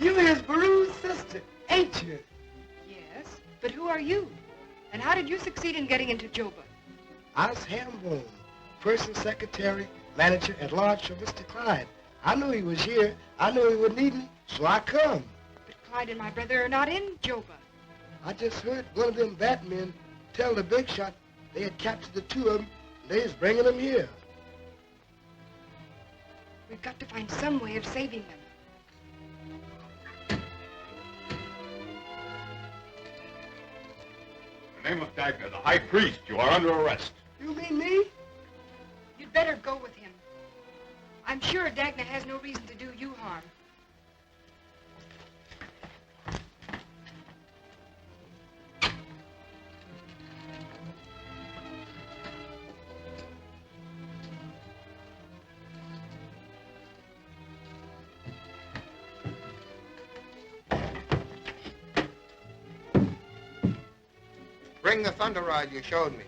You is Baru's sister, ain't you? Yes, but who are you? And how did you succeed in getting into Joba? I was Hambone, personal secretary, manager at large for Mr. Clyde. I knew he was here. I knew he would need me, so I come. But Clyde and my brother are not in Joba. I just heard one of them Batmen tell the big shot they had captured the two of them, and they was bringing them here. We've got to find some way of saving them. In the name of Dagna, the High Priest, you are under arrest. You mean me? You'd better go with him. I'm sure Dagna has no reason to do you harm. Bring the thunder rod you showed me.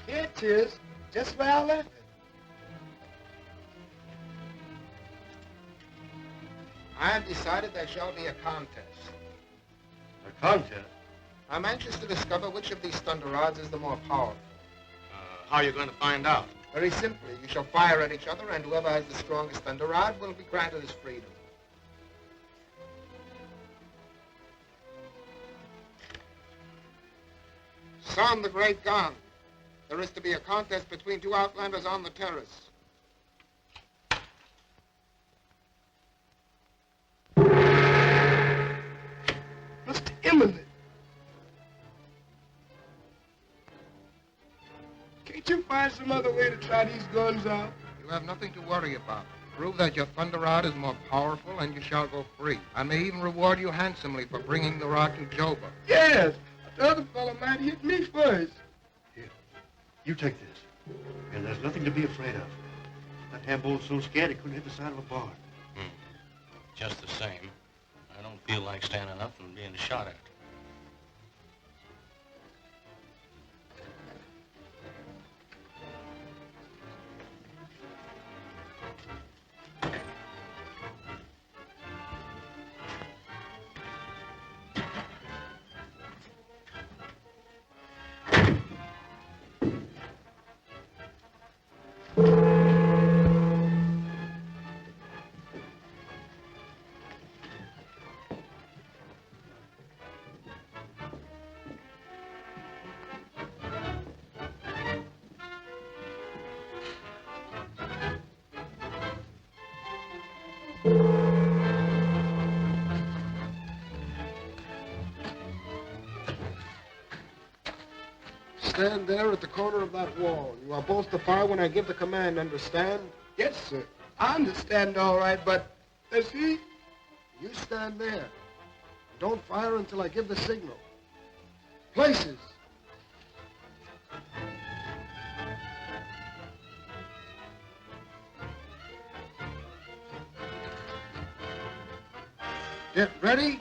Here it is, just where I left it. I have decided there shall be a contest. A contest? I'm anxious to discover which of these thunder rods is the more powerful. How are you going to find out? Very simply, you shall fire at each other, and whoever has the strongest thunder rod will be granted his freedom. Sound the great gong. There is to be a contest between two outlanders on the terrace. Mr. Emily. Can't you find some other way to try these guns out? You have nothing to worry about. Prove that your thunder rod is more powerful, and you shall go free. I may even reward you handsomely for bringing the rod to Joba. Yes, the other fellow might hit me first. You take this. And there's nothing to be afraid of. That Hambone's so scared he couldn't hit the side of a barn. Just the same, I don't feel like standing up and being shot at. stand there at the corner of that wall. You are both to fire when I give the command, understand? Yes, sir. I understand all right, but does he? You stand there. And don't fire until I give the signal. Places. Get ready.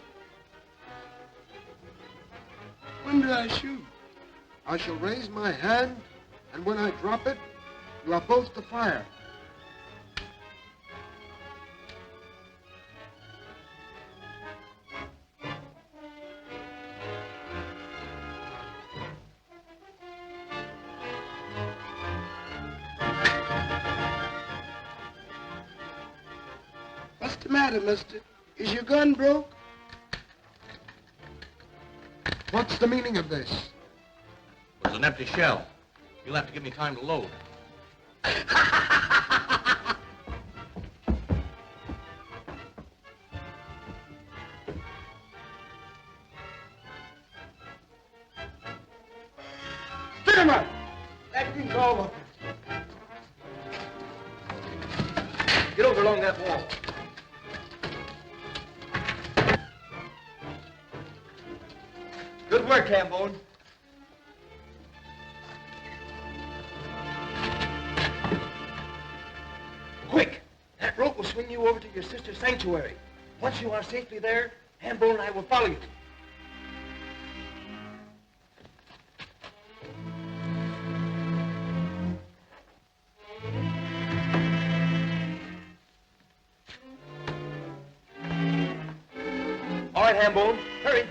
When do I shoot? I shall raise my hand, and when I drop it, you are both to fire. What's the matter, mister? Is your gun broke? What's the meaning of this? It was an empty shell. You'll have to give me time to load. Stick him up! That thing's all up. Get over along that wall. Good work, Hambone. Quick! That rope will swing you over to your sister's sanctuary. Once you are safely there, Hambone and I will follow you. All right, Hambone, hurry.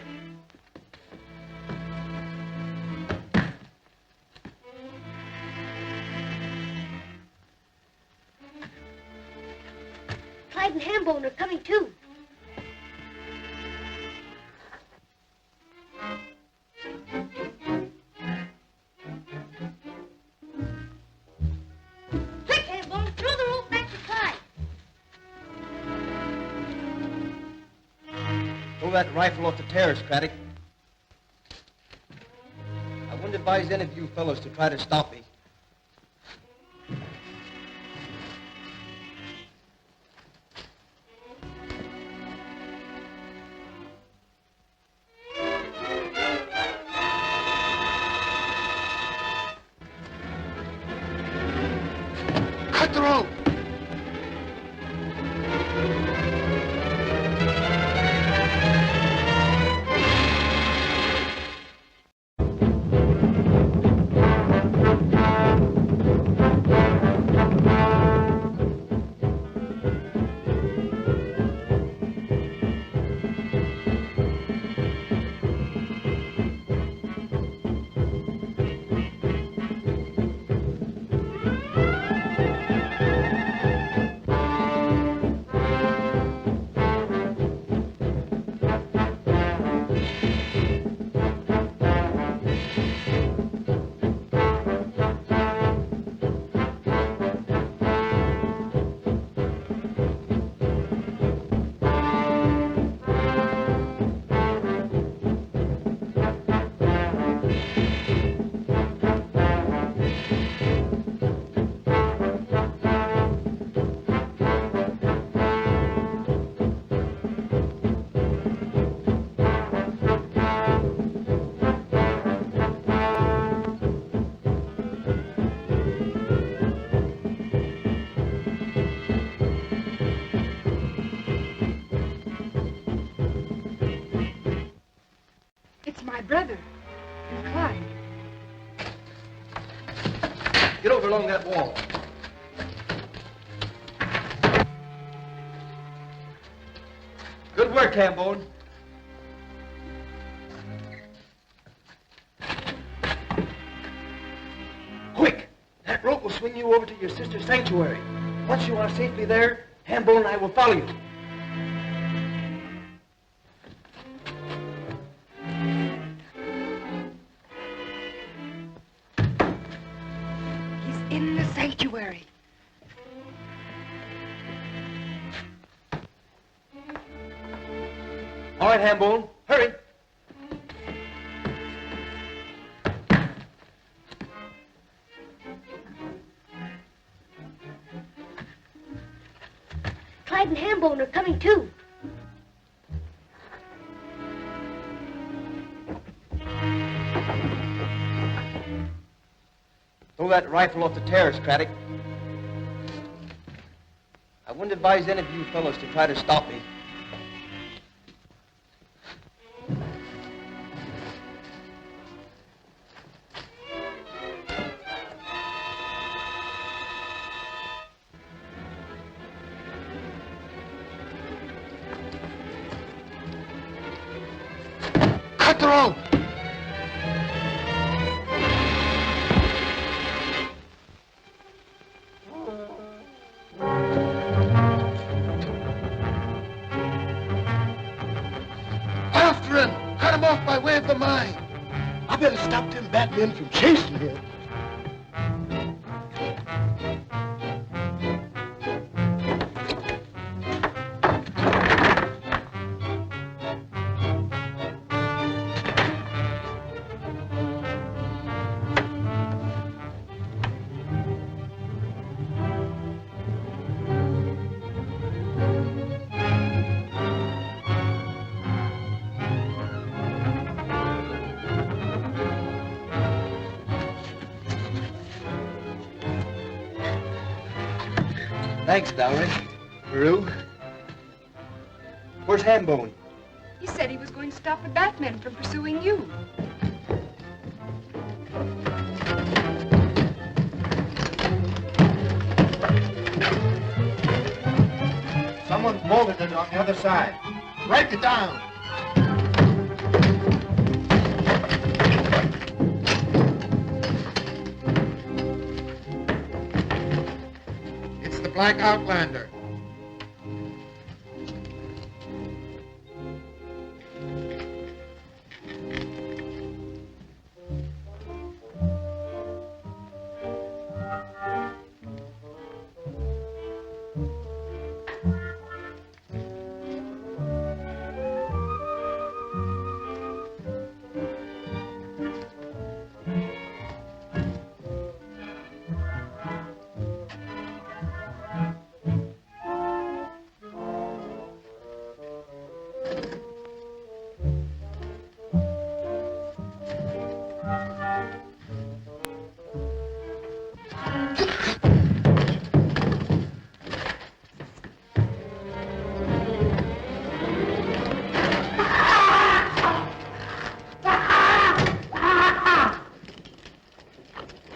Clyde and Hambone are coming too. Quick, Hambone, throw the rope back to Clyde. Throw that rifle off the terrace, Craddock. I wouldn't advise any of you fellows to try to stop me. Cut the rope! It's my brother, and Clyde. Get over along that wall. Good work, Hambone. Quick! That rope will swing you over to your sister's sanctuary. Once you are safely there, Hambone and I will follow you. He's in the sanctuary. All right, Hambone, hurry. Clyde and Hambone are coming too. Throw that rifle off the terrace, Craddock. I wouldn't advise any of you fellows to try to stop me. Cut the rope! After him! Cut him off by way of the mine! I better stop them Batmen from chasing him. Thanks, Valerie. Rue. Where's Hambone? He said he was going to stop the Batmen from pursuing you. Someone's bolted it on the other side. Break it down. It's the Black Outlander.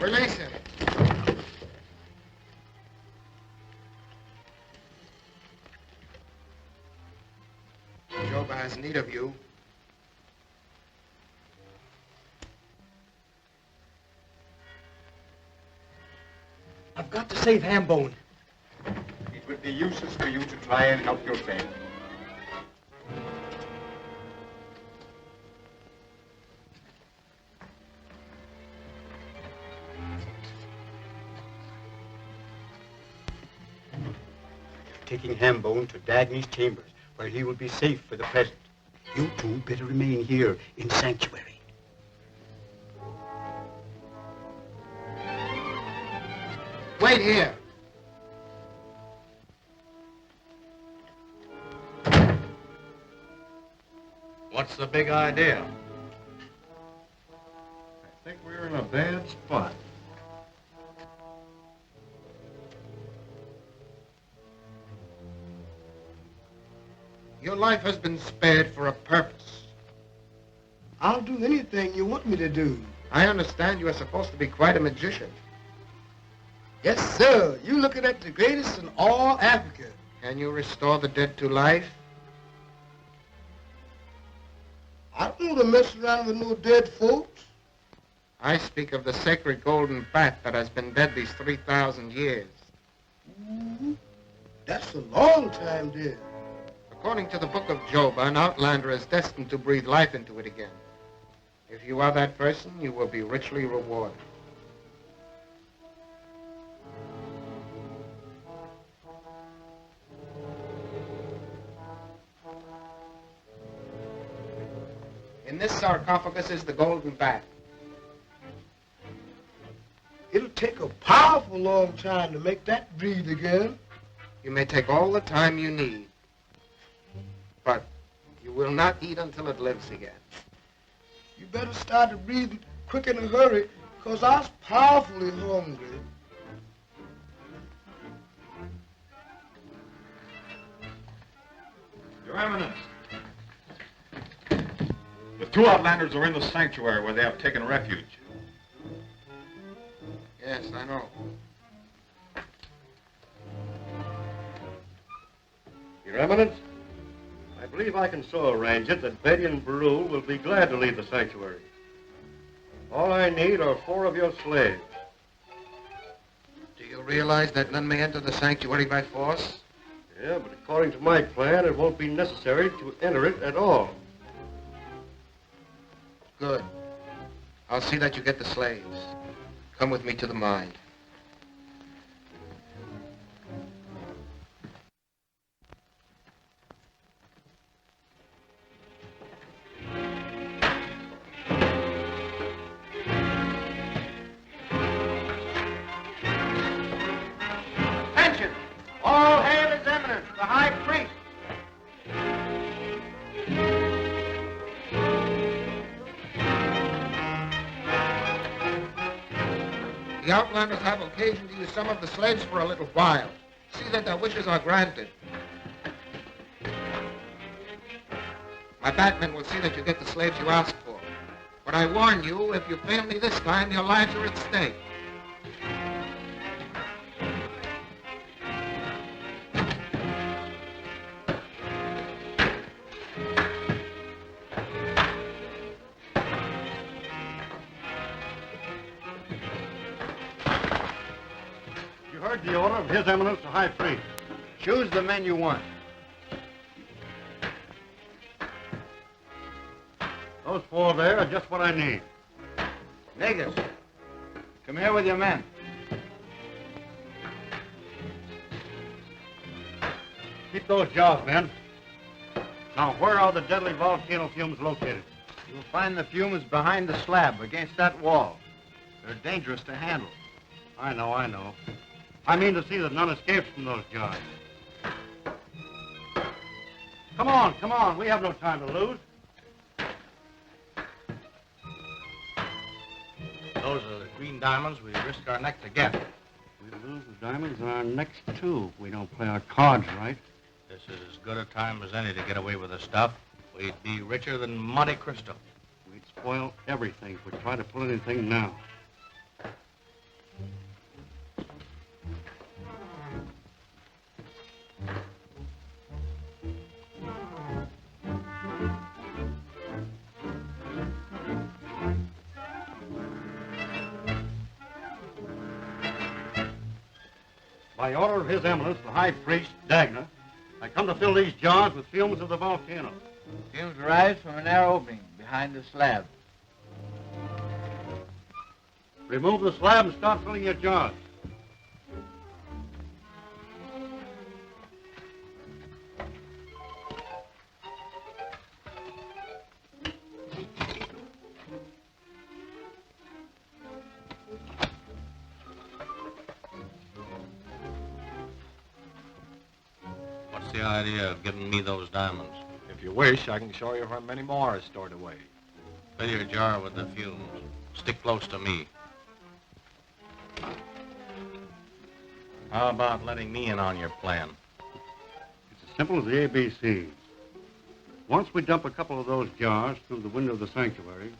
Release him. Joba has need of you. I've got to save Hambone. It would be useless for you to try and help your friend. Taking Hambone to Dagny's chambers, where he will be safe for the present. You two better remain here in sanctuary. Wait here. What's the big idea? I think we're in a bad spot. Your life has been spared for a purpose. I'll do anything you want me to do. I understand you are supposed to be quite a magician. Yes, sir. You looking at the greatest in all Africa. Can you restore the dead to life? I don't want to mess around with no dead folks. I speak of the sacred golden bat that has been dead these 3,000 years. That's a long time dead. According to the book of Joba, an outlander is destined to breathe life into it again. If you are that person, you will be richly rewarded. In this sarcophagus is the golden bat. It'll take a powerful long time to make that breathe again. You may take all the time you need, but you will not eat until it lives again. You better start to breathe quick in a hurry, because I was powerfully hungry. Your Eminence. The two outlanders are in the sanctuary where they have taken refuge. Yes, I know. Your Eminence, I believe I can so arrange it that Beatty and Baru will be glad to leave the sanctuary. All I need are 4 of your slaves. Do you realize that none may enter the sanctuary by force? Yeah, but according to my plan, it won't be necessary to enter it at all. Good. I'll see that you get the slaves. Come with me to the mine. Attention! All hail His Eminence, the High Priest. The Outlanders have occasion to use some of the slaves for a little while. See that their wishes are granted. My batmen will see that you get the slaves you asked for. But I warn you, if you fail me this time, your lives are at stake. You heard the order of His Eminence, the High Priest. Choose the men you want. Those 4 there are just what I need. Negus, come here with your men. Keep those jaws, men. Now, where are the deadly volcano fumes located? You'll find the fumes behind the slab against that wall. They're dangerous to handle. I know. I mean to see that none escapes from those jars. Come on. We have no time to lose. Those are the green diamonds we risk our neck to get. We lose the diamonds in our next 2 if we don't play our cards right. This is as good a time as any to get away with the stuff. We'd be richer than Monte Cristo. We'd spoil everything if we try to pull anything now. By order of His Eminence, the High Priest Dagna, I come to fill these jars with fumes of the volcano. Fumes rise from a narrow opening behind the slab. Remove the slab and start filling your jars. What's the idea of giving me those diamonds? If you wish, I can show you where many more are stored away. Fill your jar with the fumes. Stick close to me. How about letting me in on your plan? It's as simple as the ABC. Once we dump a couple of those jars through the window of the sanctuary,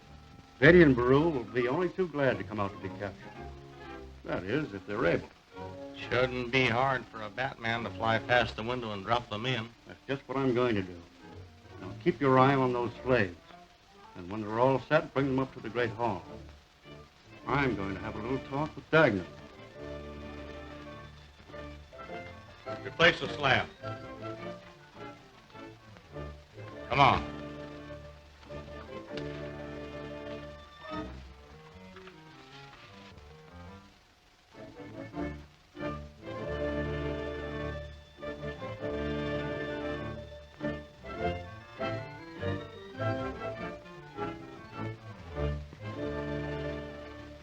Beatty and Baru will be only too glad to come out to be captured. That is, if they're able. Shouldn't be hard for a Batman to fly past the window and drop them in. That's just what I'm going to do. Now keep your eye on those slaves. And when they're all set, bring them up to the Great Hall. I'm going to have a little talk with Dagna. Replace the slab. Come on.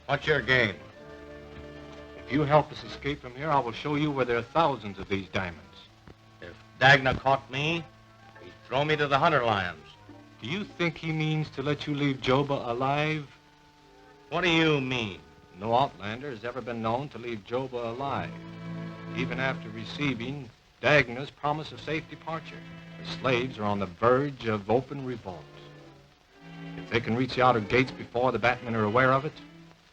What's your game? If you help us escape from here, I will show you where there are thousands of these diamonds. Dagna caught me, he'd throw me to the hunter lions. Do you think he means to let you leave Joba alive? What do you mean? No outlander has ever been known to leave Joba alive, even after receiving Dagna's promise of safe departure. The slaves are on the verge of open revolt. If they can reach the outer gates before the Batmen are aware of it,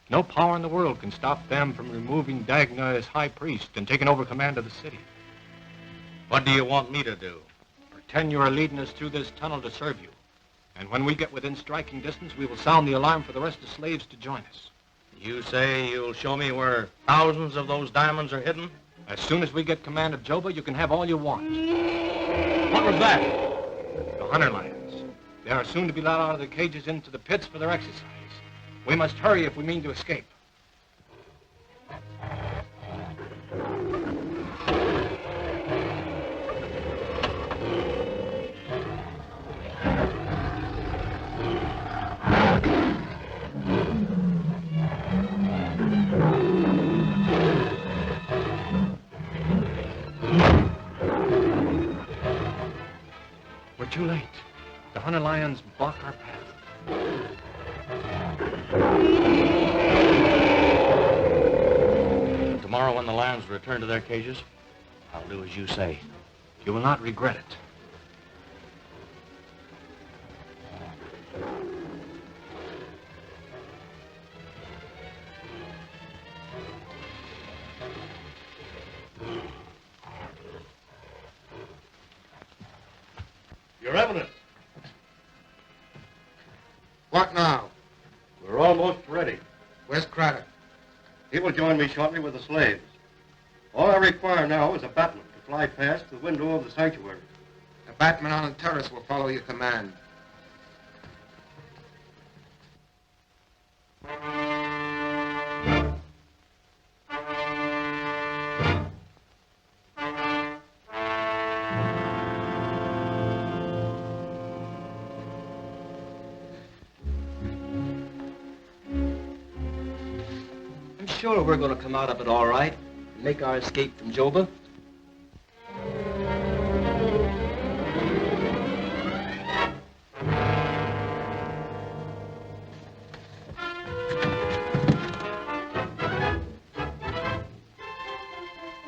no power in the world can stop them from removing Dagna as High Priest and taking over command of the city. What do you want me to do? Pretend you are leading us through this tunnel to serve you. And when we get within striking distance, we will sound the alarm for the rest of the slaves to join us. You say you'll show me where thousands of those diamonds are hidden? As soon as we get command of Joba, you can have all you want. What was that? The hunter lions. They are soon to be let out of their cages into the pits for their exercise. We must hurry if we mean to escape. We're too late. The hunter lions block our path. Tomorrow when the lions return to their cages, I'll do as you say. You will not regret it. Your Eminence. What now? We're almost ready. Where's Craddock? He will join me shortly with the slaves. All I require now is a battlement to fly past the window of the sanctuary. The Batman on the terrace will follow your command. I'm sure we're going to come out of it all right and make our escape from Joba.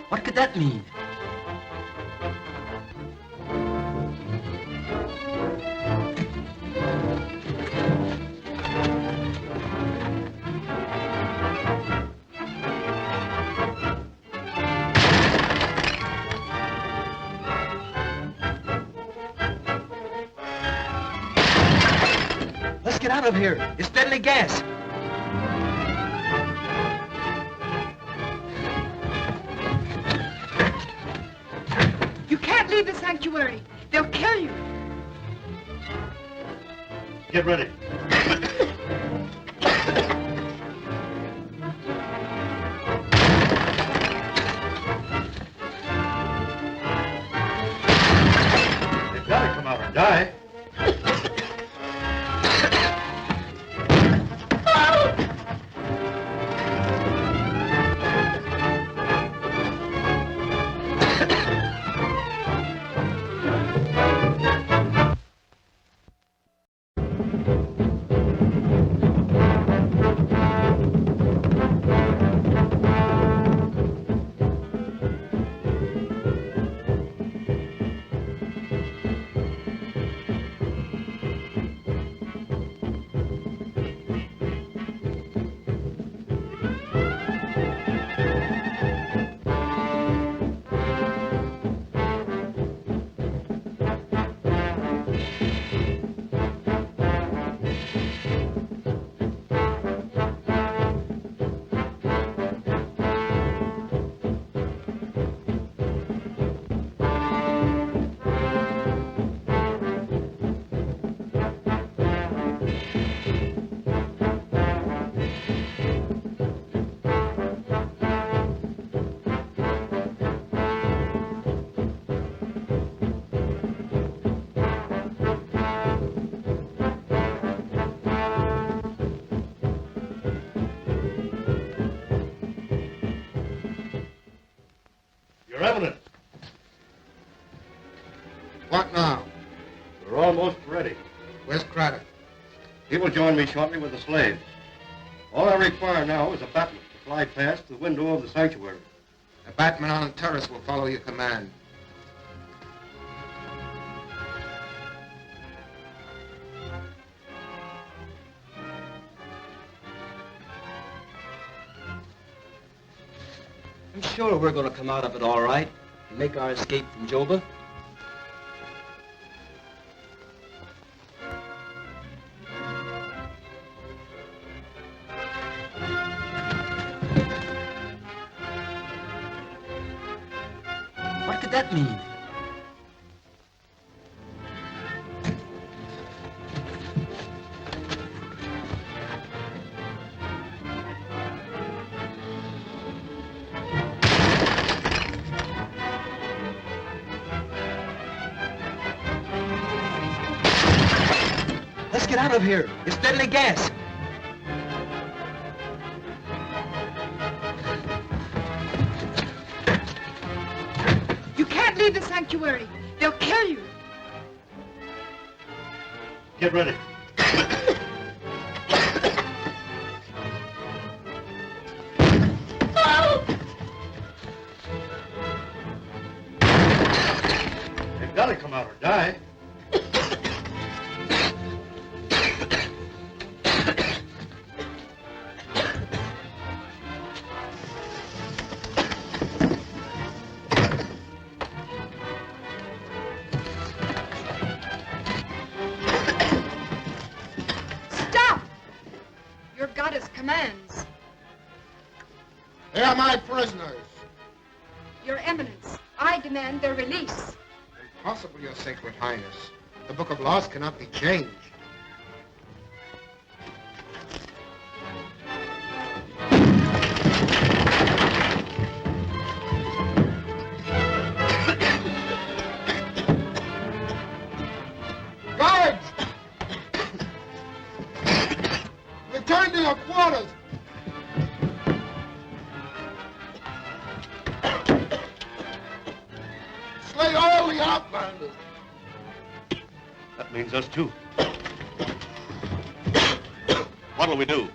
What could that mean? Let's get out of here. It's deadly gas. You can't leave the sanctuary. They'll kill you. Get ready. They've got to come out and die. He will join me shortly with the slaves. All I require now is a batman to fly past the window of the sanctuary. A batman on the terrace will follow your command. I'm sure we're going to come out of it all right and make our escape from Joba. What could that mean? Let's get out of here. It's deadly gas. You can't leave the sanctuary. They'll kill you. Get ready. They've got to come out or die. Stop! Your goddess commands. They are my prisoners. Your Eminence, I demand their release. Impossible, Your Sacred Highness. The Book of Laws cannot be changed. Guards! Return to your quarters! Slay all the outlanders! That means us too. What'll we do?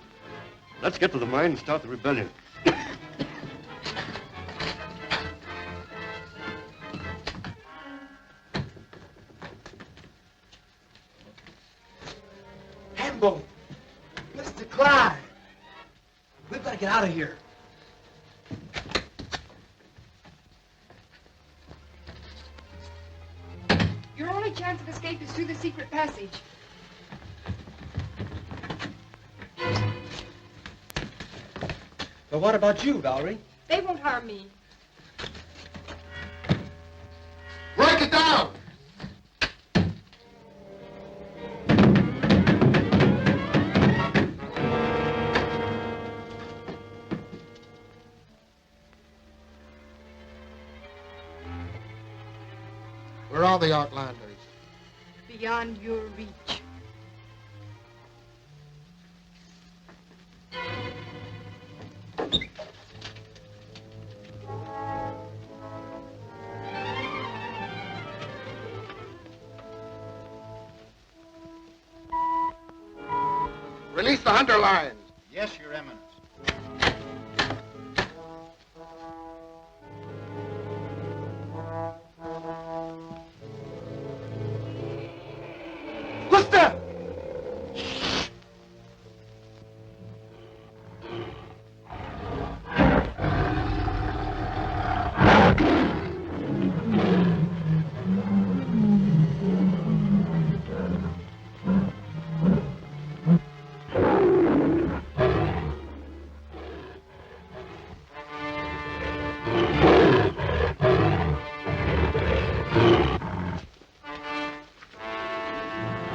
Let's get to the mine and start the rebellion. Hambo! Mr. Clyde! We've got to get out of here. Your only chance of escape is through the secret passage. But what about you, Valerie? They won't harm me. Break it down! Where are the outlanders? Beyond your reach. Release the hunter lions. Yes, Your Eminence. What's that?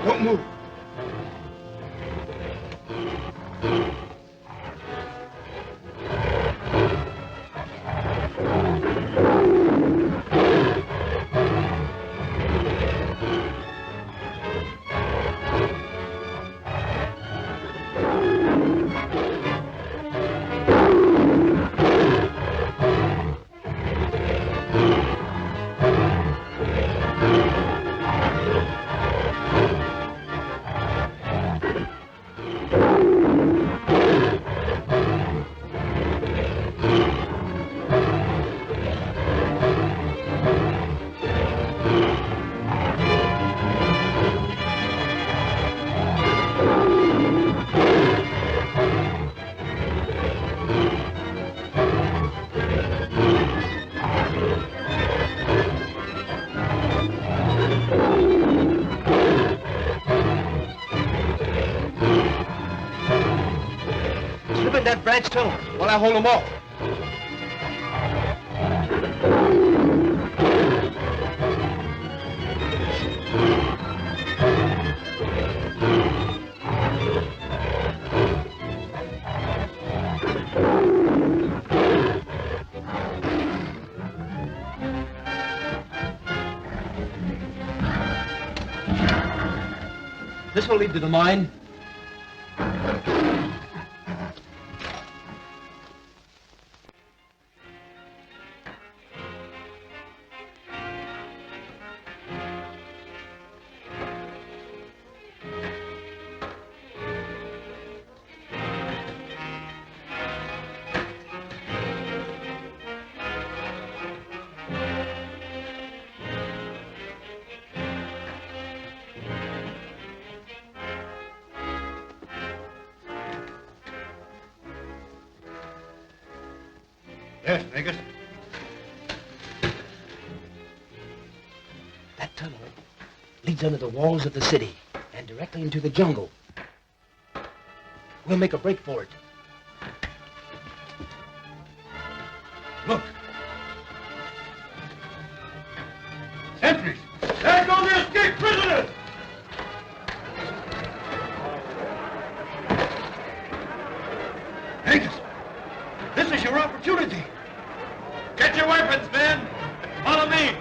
Don't move. that branch tunnel while I hold them off. This will lead to the mine. Yes, Vegas. That tunnel leads under the walls of the city and directly into the jungle. We'll make a break for it. Look. Sentries! There go the escaped prisoners! Vegas, this is your opportunity. Get your weapons, men. Follow me.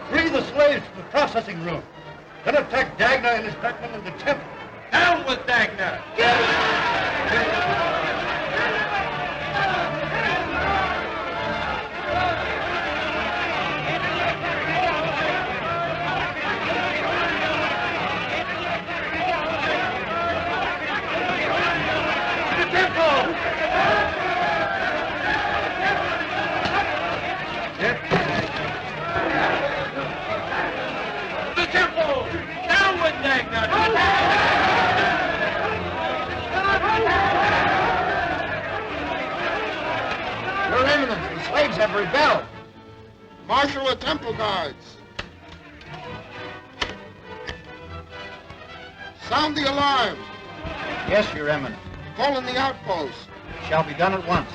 Free the slaves from the processing room. Then attack Dagna and his backmen in the temple. Down with Dagna! Your Eminence, the slaves have rebelled. Marshal the temple guards. Sound the alarm. Yes, Your Eminence. Call in the outpost. It shall be done at once.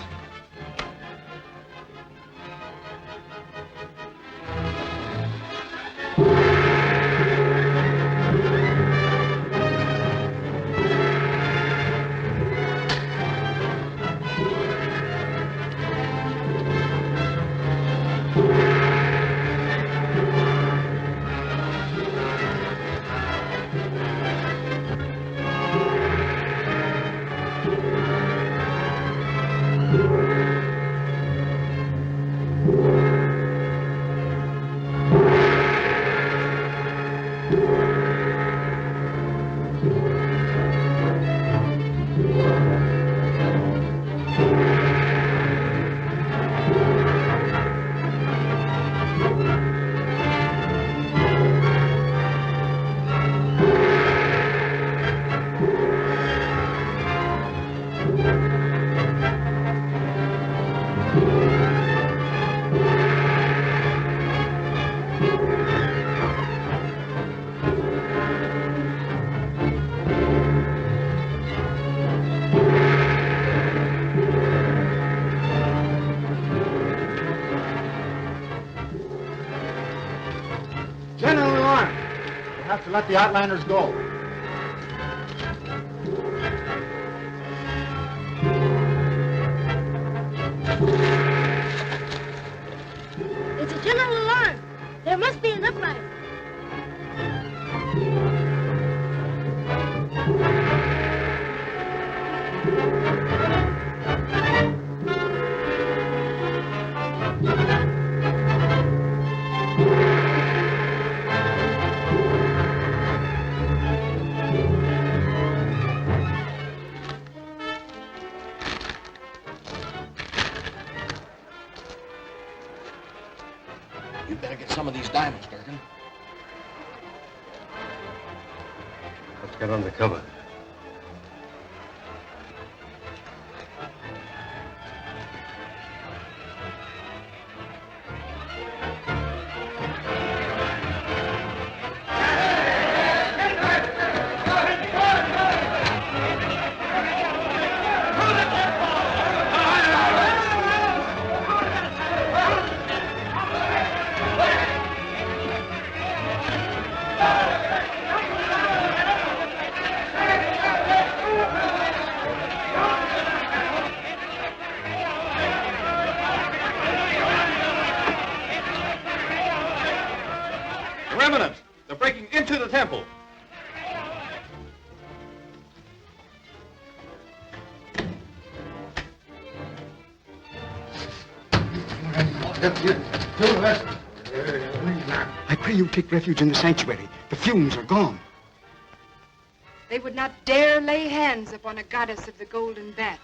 General alarm. We'll have to let the outlanders go. It's a general alarm. There must be an uprising. You better get some of these diamonds, Durkin. Let's get under cover. They're breaking into the temple. I pray you take refuge in the sanctuary. The fumes are gone. They would not dare lay hands upon a goddess of the golden bat.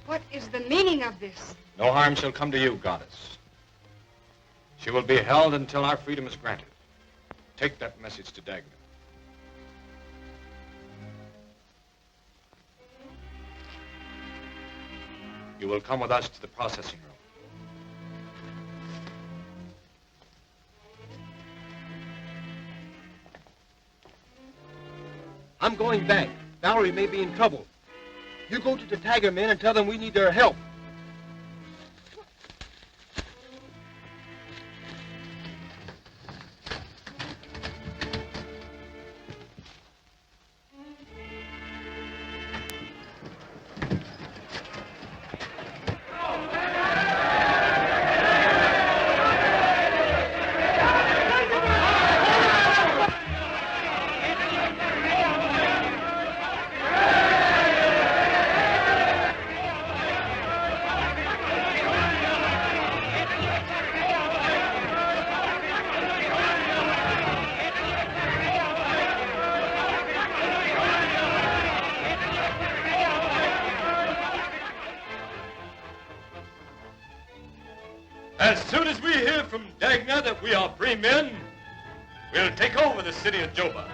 What is the meaning of this? No harm shall come to you, goddess. She will be held until our freedom is granted. Take that message to Dagna. You will come with us to the processing room. I'm going back. Valerie may be in trouble. You go to the Tiger men and tell them we need their help. As soon as we hear from Dagna that we are free men, we'll take over the city of Joba.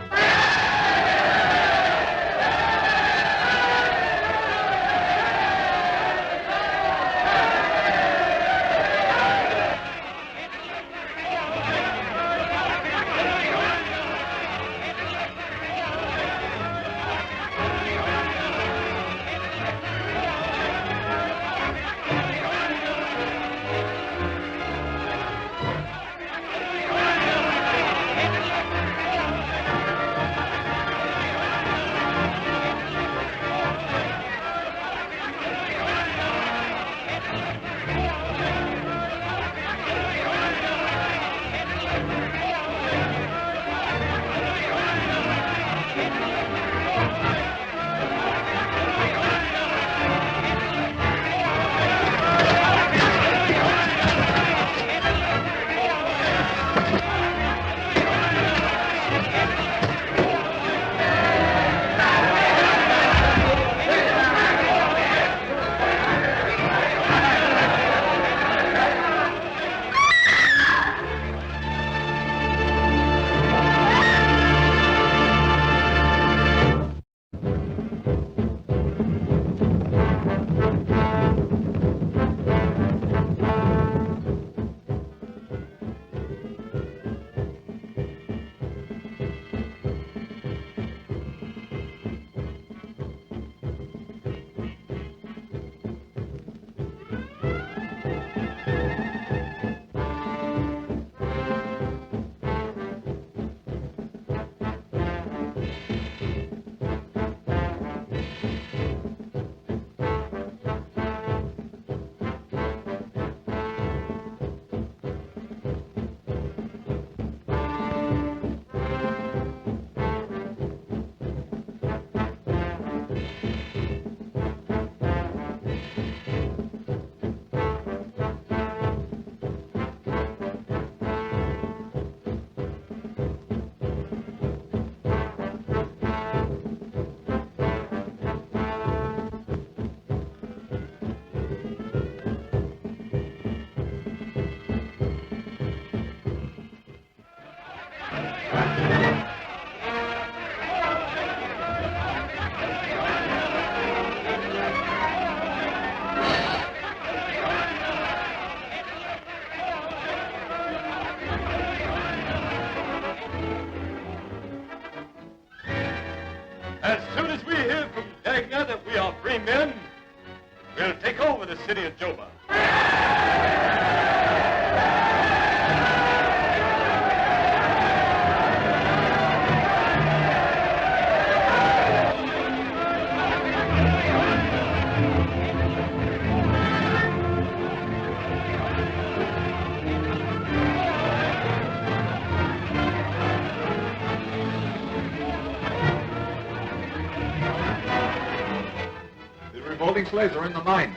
revolting slaves are in the mine.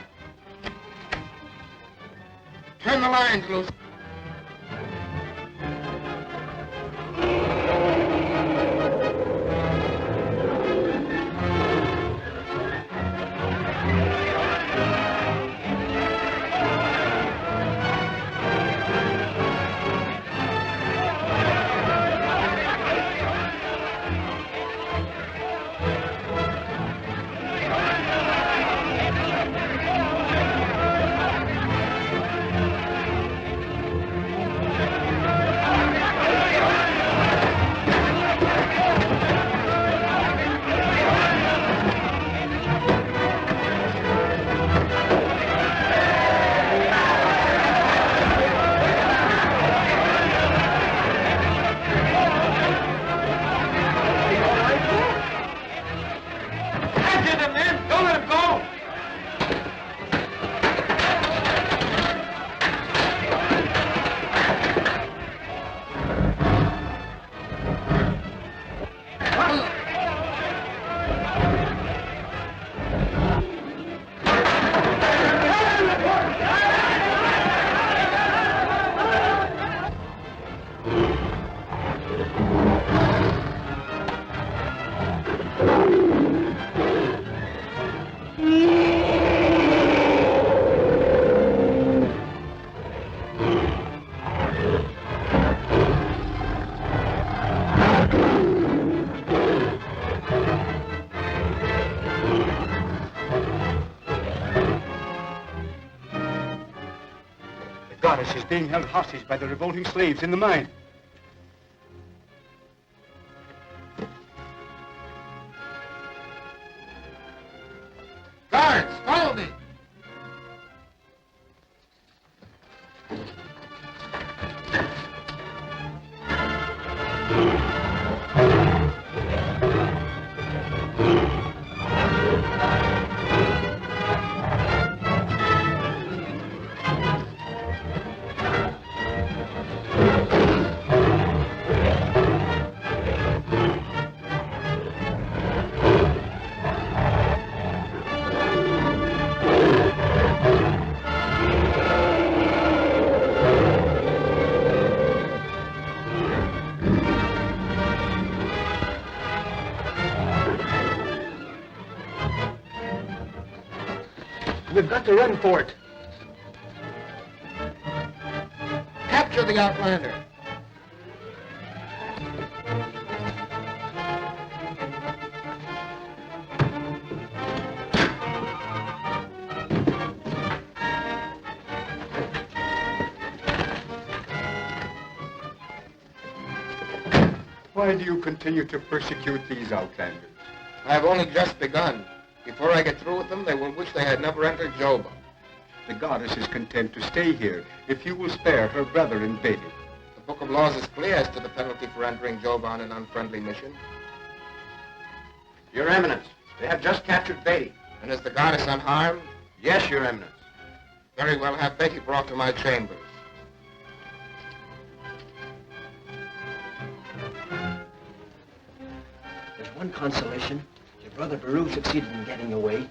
Turn the lines loose. Goddess is being held hostage by the revolting slaves in the mine. Guards, follow me. We've got to run for it. Capture the Outlander. Why do you continue to persecute these outlanders? I have only just begun. Before I get through with them, they will wish they had never entered Joba. The goddess is content to stay here if you will spare her brother and Beatty. The Book of Laws is clear as to the penalty for entering Joba on an unfriendly mission. Your Eminence, they have just captured Beatty. And is the goddess unharmed? Yes, Your Eminence. Very well, have Beatty brought to my chambers. There's one consolation. Your brother Baru succeeded in getting away.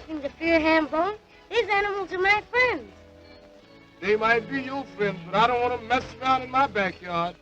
nothing to fear, Hambone. These animals are my friends. They might be your friends, but I don't want them messing around in my backyard.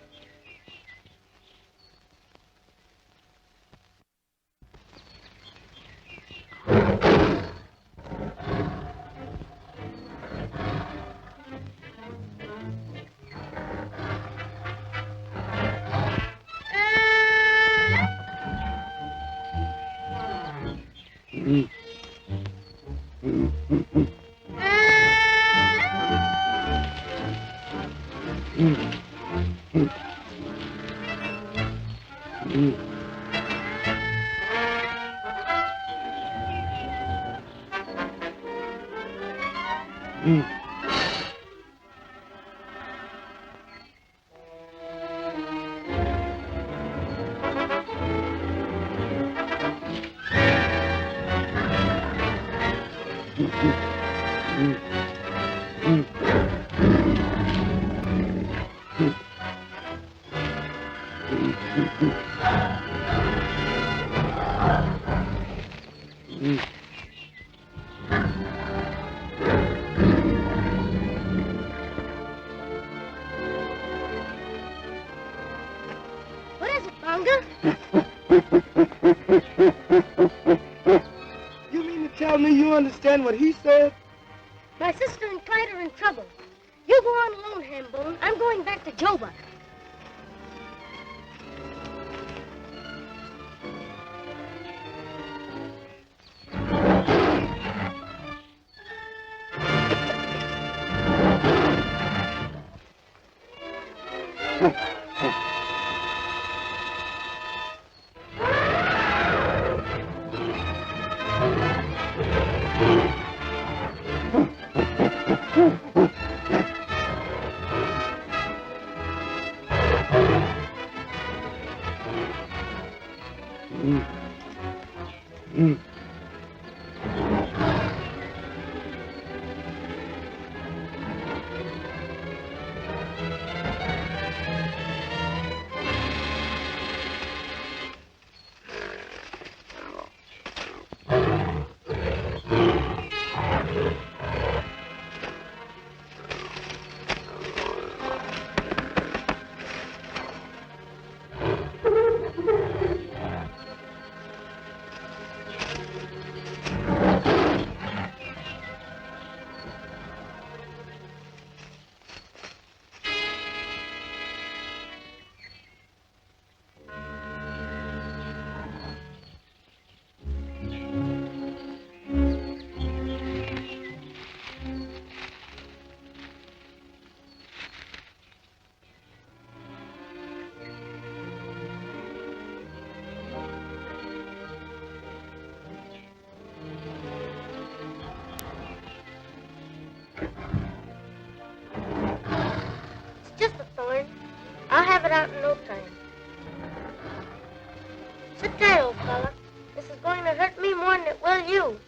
What is it, Bonga? You mean to tell me you understand what he said? My sister and Clyde are in trouble. You go on alone, Hambone. I'm going back to Joba. It's just a thorn. I'll have it out in no time. Sit tight, old fella. This is going to hurt me more than it will you.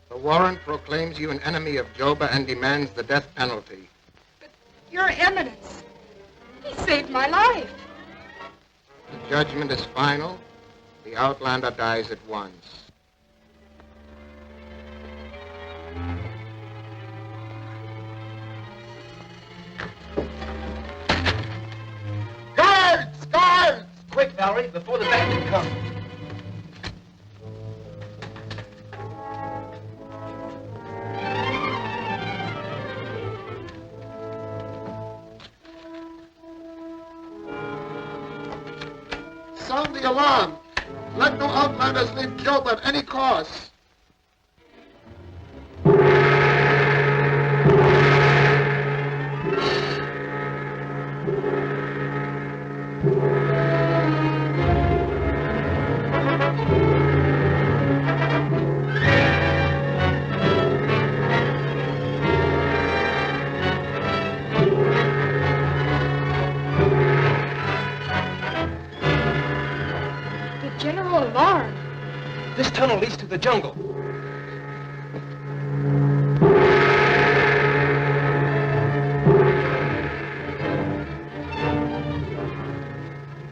The warrant proclaims you an enemy of Joba and demands the death penalty. Your Eminence, he saved my life. The judgment is final. The outlander dies at once. Guards! Guards! Quick, Valerie, before the bandit comes. Sound the alarm. Let no outlanders leave Joba at any cost. General alarm. This tunnel leads to the jungle.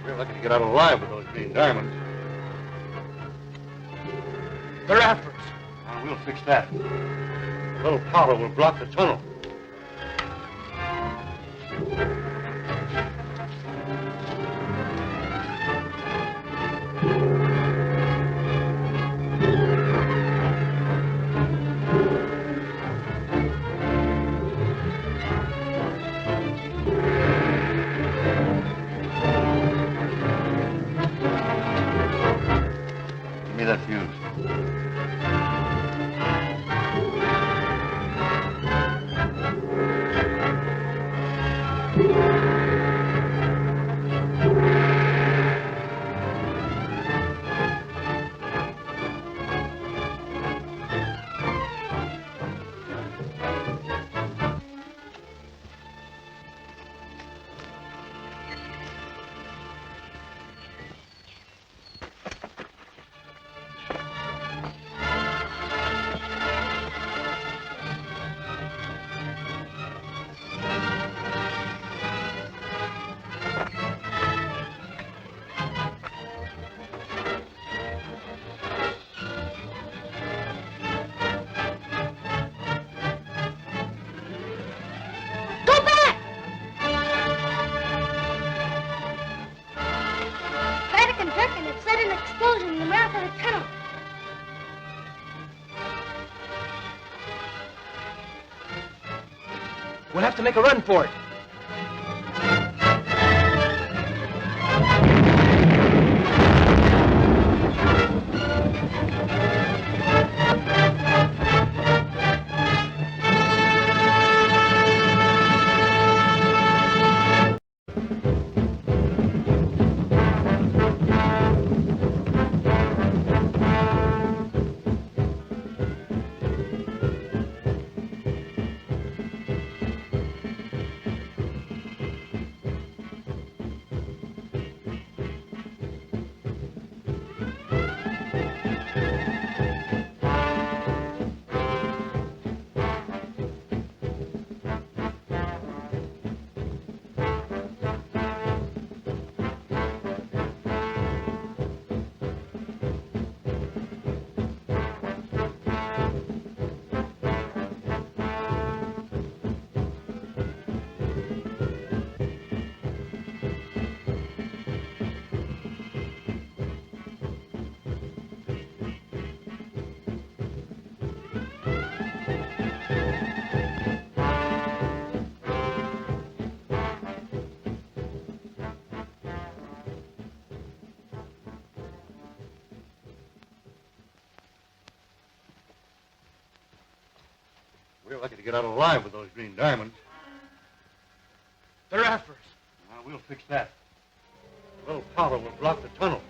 We're lucky to get out alive with those green diamonds. They're after us. Now, we'll fix that. A little powder will block the tunnel. Give me that fuse. We'll have to make a run for it. We're lucky to get out alive with those green diamonds. They're after us. Now, we'll fix that. A little powder will block the tunnel.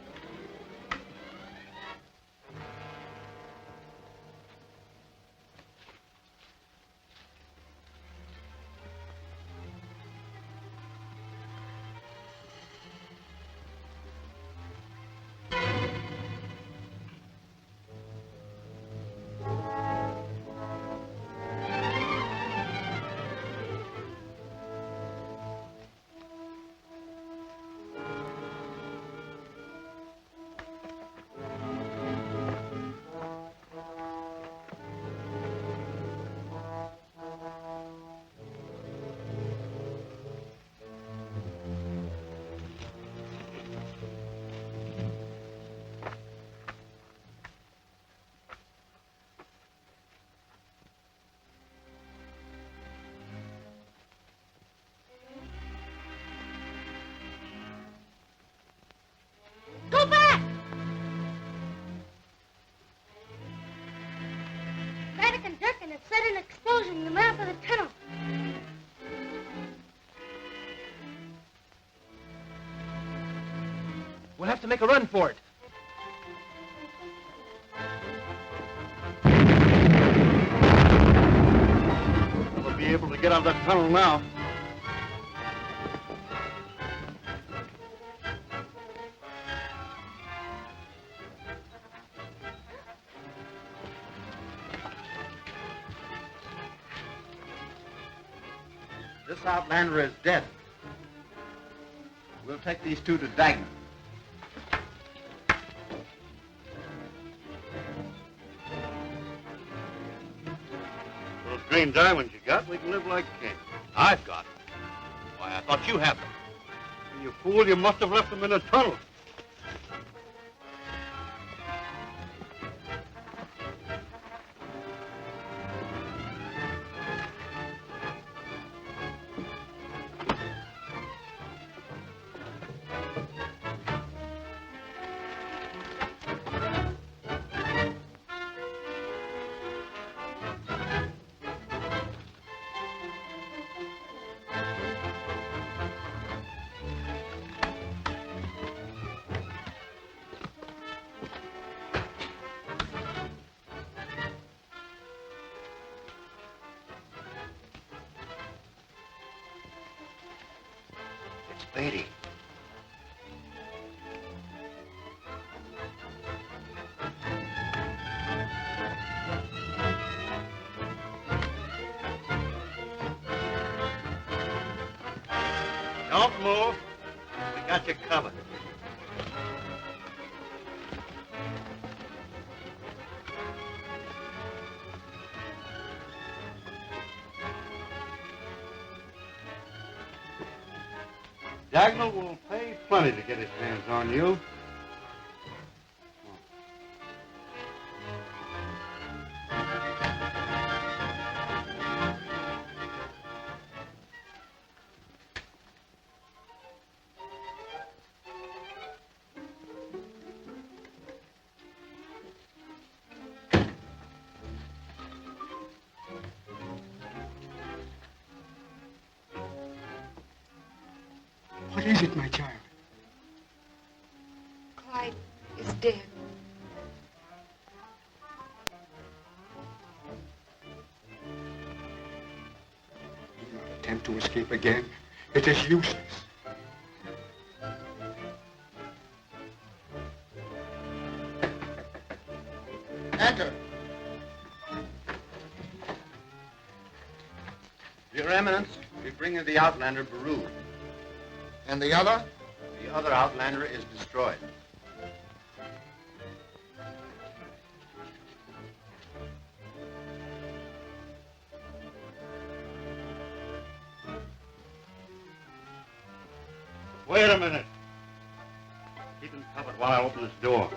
it set an explosion in the mouth of the tunnel. We'll have to make a run for it. We'll be able to get out of that tunnel now. This outlander is dead. We'll take these two to Dagna. Those green diamonds you got, we can live like kings. I've got them. Why, I thought you had them. You fool, you must have left them in a tunnel. Beatty. Don't move. We got you covered. Dagna will pay plenty to get his hands on you. What is it, my child? Clyde is dead. Do not attempt to escape again. It is useless. Enter. Your Eminence, we bring you the outlander Baru. And the other? The other outlander is destroyed. Wait a minute. Keep him covered while I open this door.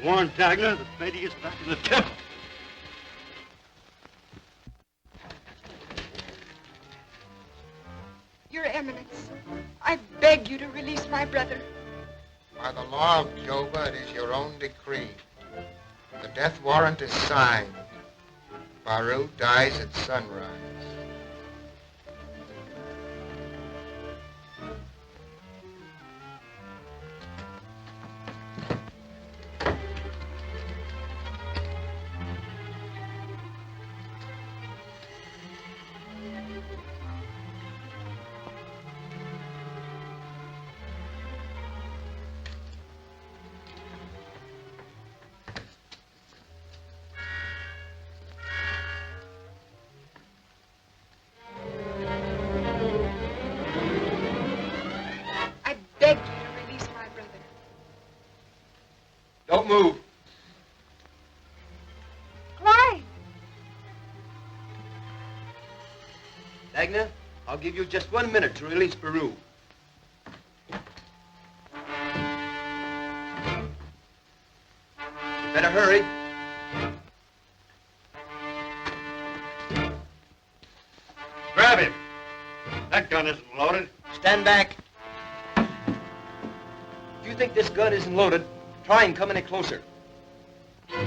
warn Dagna that Beatty is back in the temple. Your Eminence, I beg you to release my brother. By the law of Joba, it is your own decree. The death warrant is signed. Baru dies at sunrise. Beg you to release my brother. Don't move. Clyde! Dagna, I'll give you just 1 minute to release Baru. You better hurry. Grab him. That gun isn't loaded. Stand back. If you think this gun isn't loaded, try and come any closer. You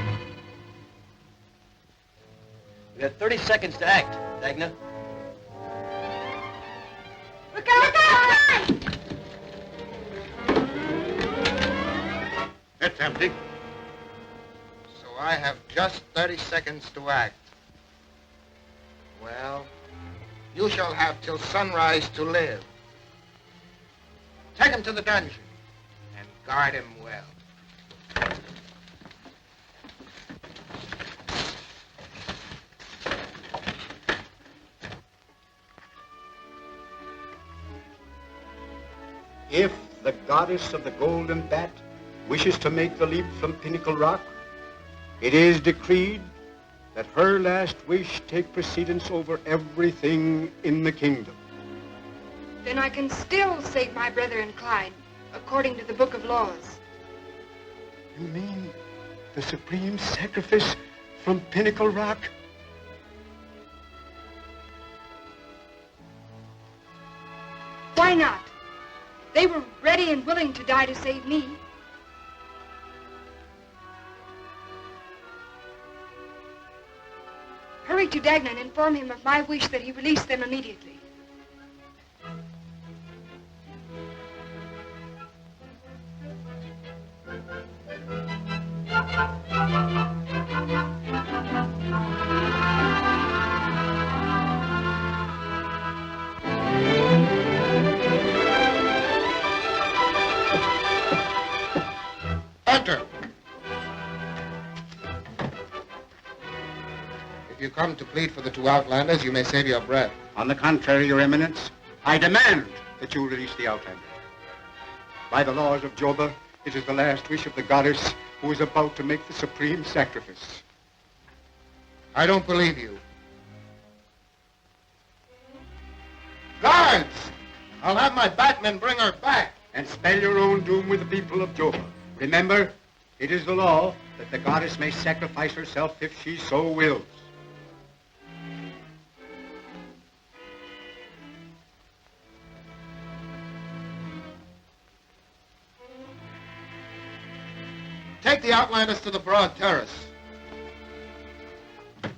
have 30 seconds to act, Dagna. Look out! It's empty. So I have just 30 seconds to act. Well, you shall have till sunrise to live. Take him to the dungeon and guard him well. If the goddess of the Golden Bat wishes to make the leap from Pinnacle Rock, it is decreed that her last wish take precedence over everything in the kingdom. Then I can still save my brother and Clyde, according to the Book of Laws. You mean the supreme sacrifice from Pinnacle Rock? Why not? They were ready and willing to die to save me. Hurry to Dagna and inform him of my wish that he release them immediately. Enter. If you come to plead for the two outlanders, you may save your breath. On the contrary, Your Eminence, I demand that you release the outlanders. By the laws of Joba, it is the last wish of the goddess who is about to make the supreme sacrifice. I don't believe you. Guards! I'll have my batmen bring her back. And spell your own doom with the people of Joba. Remember, it is the law that the goddess may sacrifice herself if she so wills. Take the outlanders to the broad terrace. Her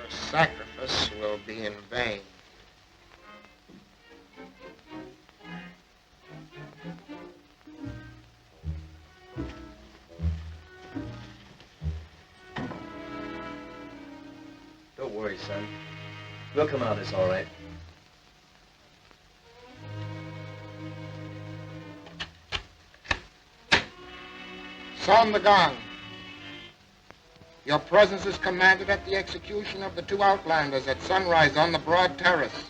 sacrifice will be in vain. Don't worry, son. We'll come out of this all right. Sound the gong. Your presence is commanded at the execution of the two outlanders at sunrise on the broad terrace.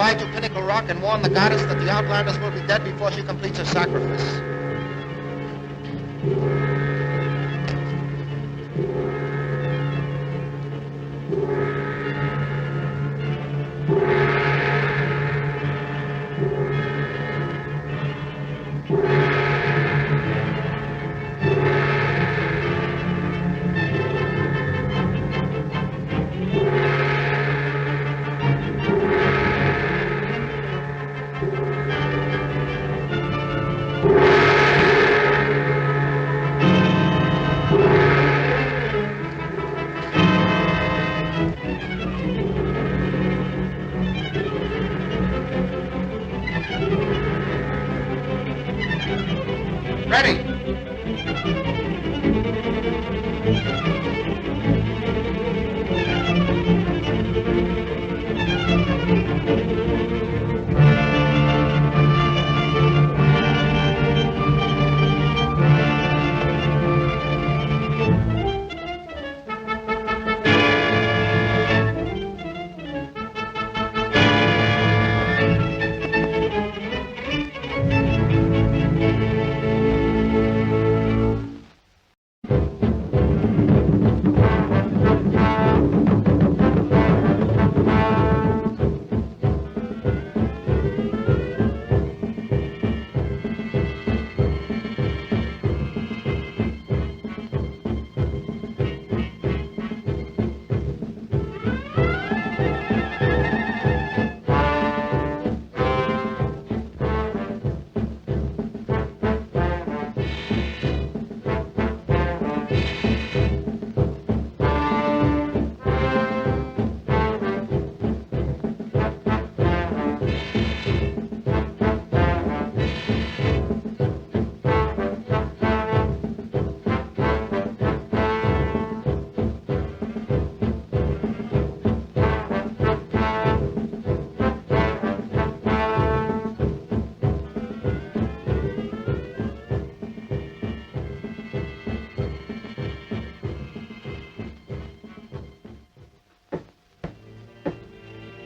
Fly to Pinnacle Rock and warn the goddess that the Outlanders will be dead before she completes her sacrifice. Ready.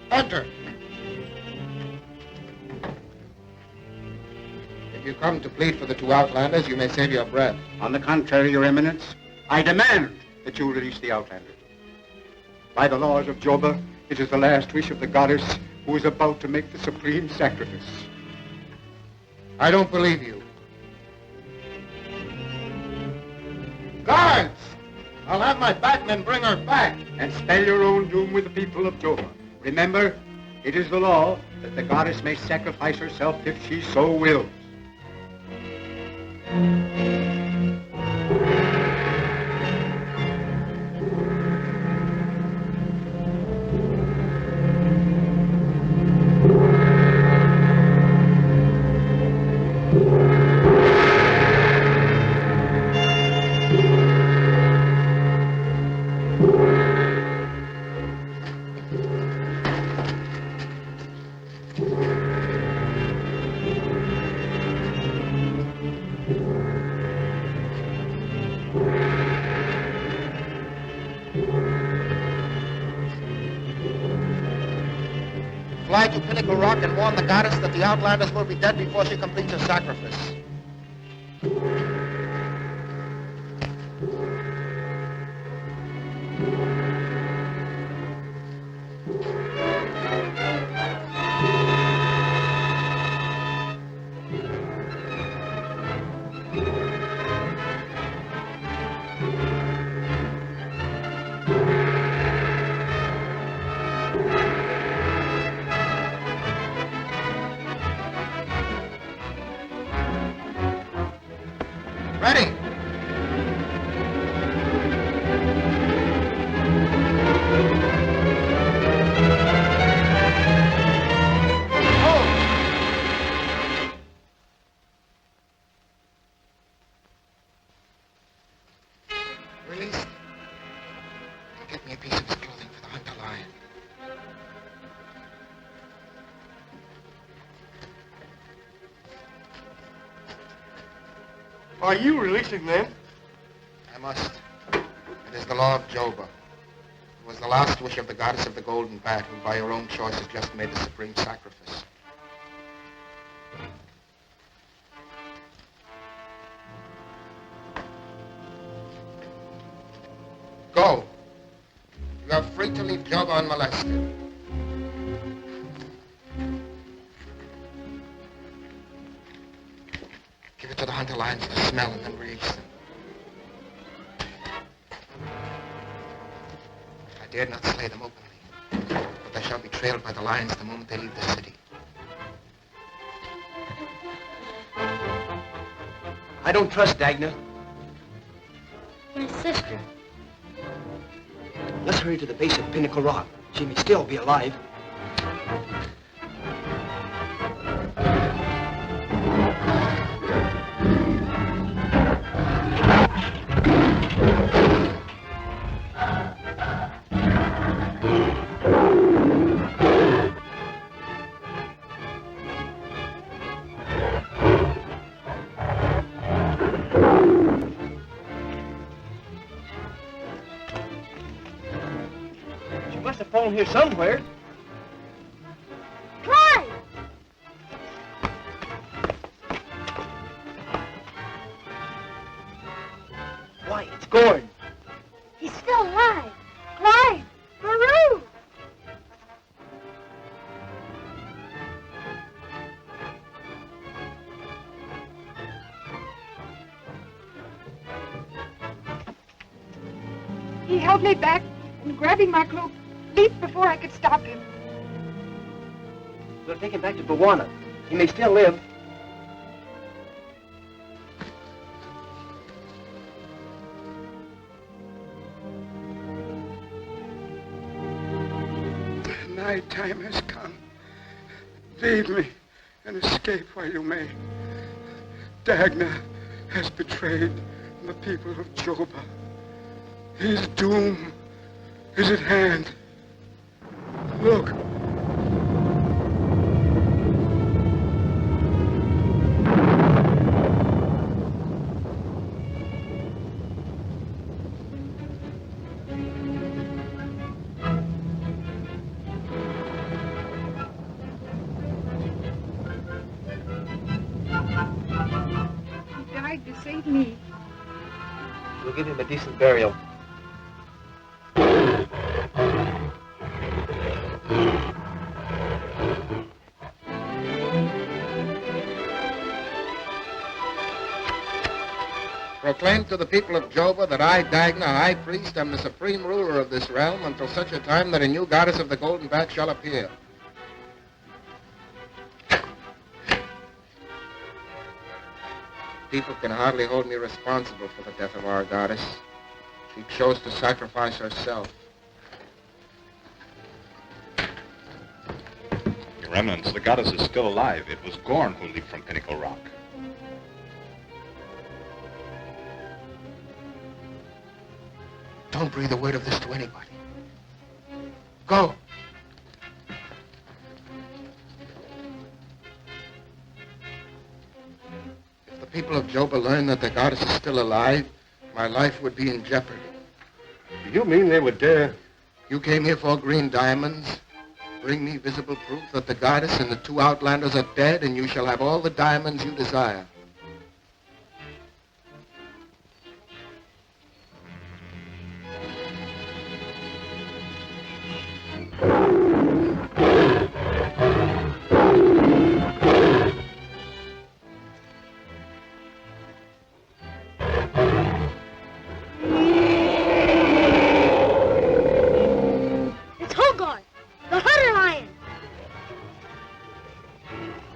Enter. If you come to plead for the two Outlanders, you may save your breath. On the contrary, Your Eminence, I demand that you release the Outlanders. By the laws of Joba, it is the last wish of the goddess who is about to make the supreme sacrifice. I don't believe you. Guards! I'll have my batmen bring her back. And spell your own doom with the people of Joba. Remember, it is the law that the goddess may sacrifice herself if she so wills. Fly to Pinnacle Rock and warn the goddess that the Outlanders will be dead before she completes her sacrifice. Ready. Released. Get me a piece of his clothing for the hunter lion. Are you releasing them? I must. It is the law of Joba. It was the last wish of the goddess of the Golden Bat, who by her own choice had just made the supreme sacrifice. Go. You are free to leave Joba unmolested. Give it to the hunter lions to smell and then release them. I dared not slay them openly, but they shall be trailed by the lions the moment they leave the city. I don't trust Dagna. My sister. Let's hurry to the base of Pinnacle Rock. She may still be alive. Here somewhere. Clyde! Why, it's Gordon. He's still alive. Clyde! Maroon! He held me back and grabbing my cloak, leaped before I could stop him. We'll take him back to Bawana. He may still live. The night time has come. Leave me and escape while you may. Dagna has betrayed the people of Joba. His doom is at hand. Look. He died to save me. We'll give him a decent burial. Proclaim to the people of Joba that I, Dagna, High Priest, am the supreme ruler of this realm until such a time that a new goddess of the Golden Bat shall appear. People can hardly hold me responsible for the death of our goddess. She chose to sacrifice herself. Your Eminence, the goddess is still alive. It was Gorn who leaped from Pinnacle Rock. Don't breathe a word of this to anybody. Go. If the people of Joba learn that the goddess is still alive, my life would be in jeopardy. Do you mean they would dare? You came here for green diamonds. Bring me visible proof that the goddess and the two outlanders are dead, and you shall have all the diamonds you desire.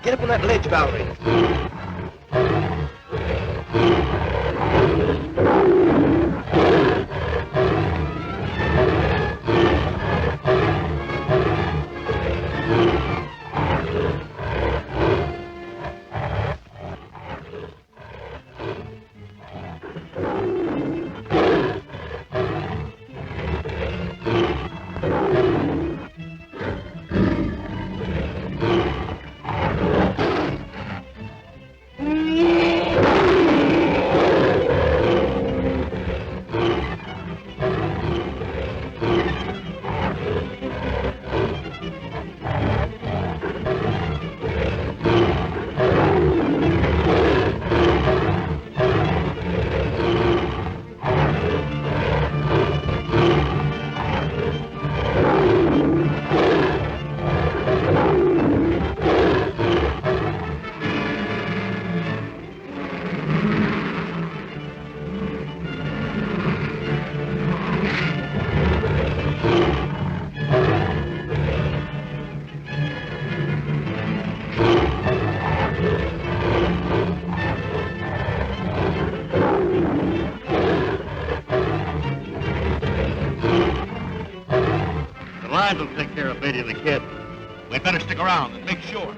Get up on that ledge, Valerie. Clyde will take care of Beatty and the kid. We'd better stick around and make sure.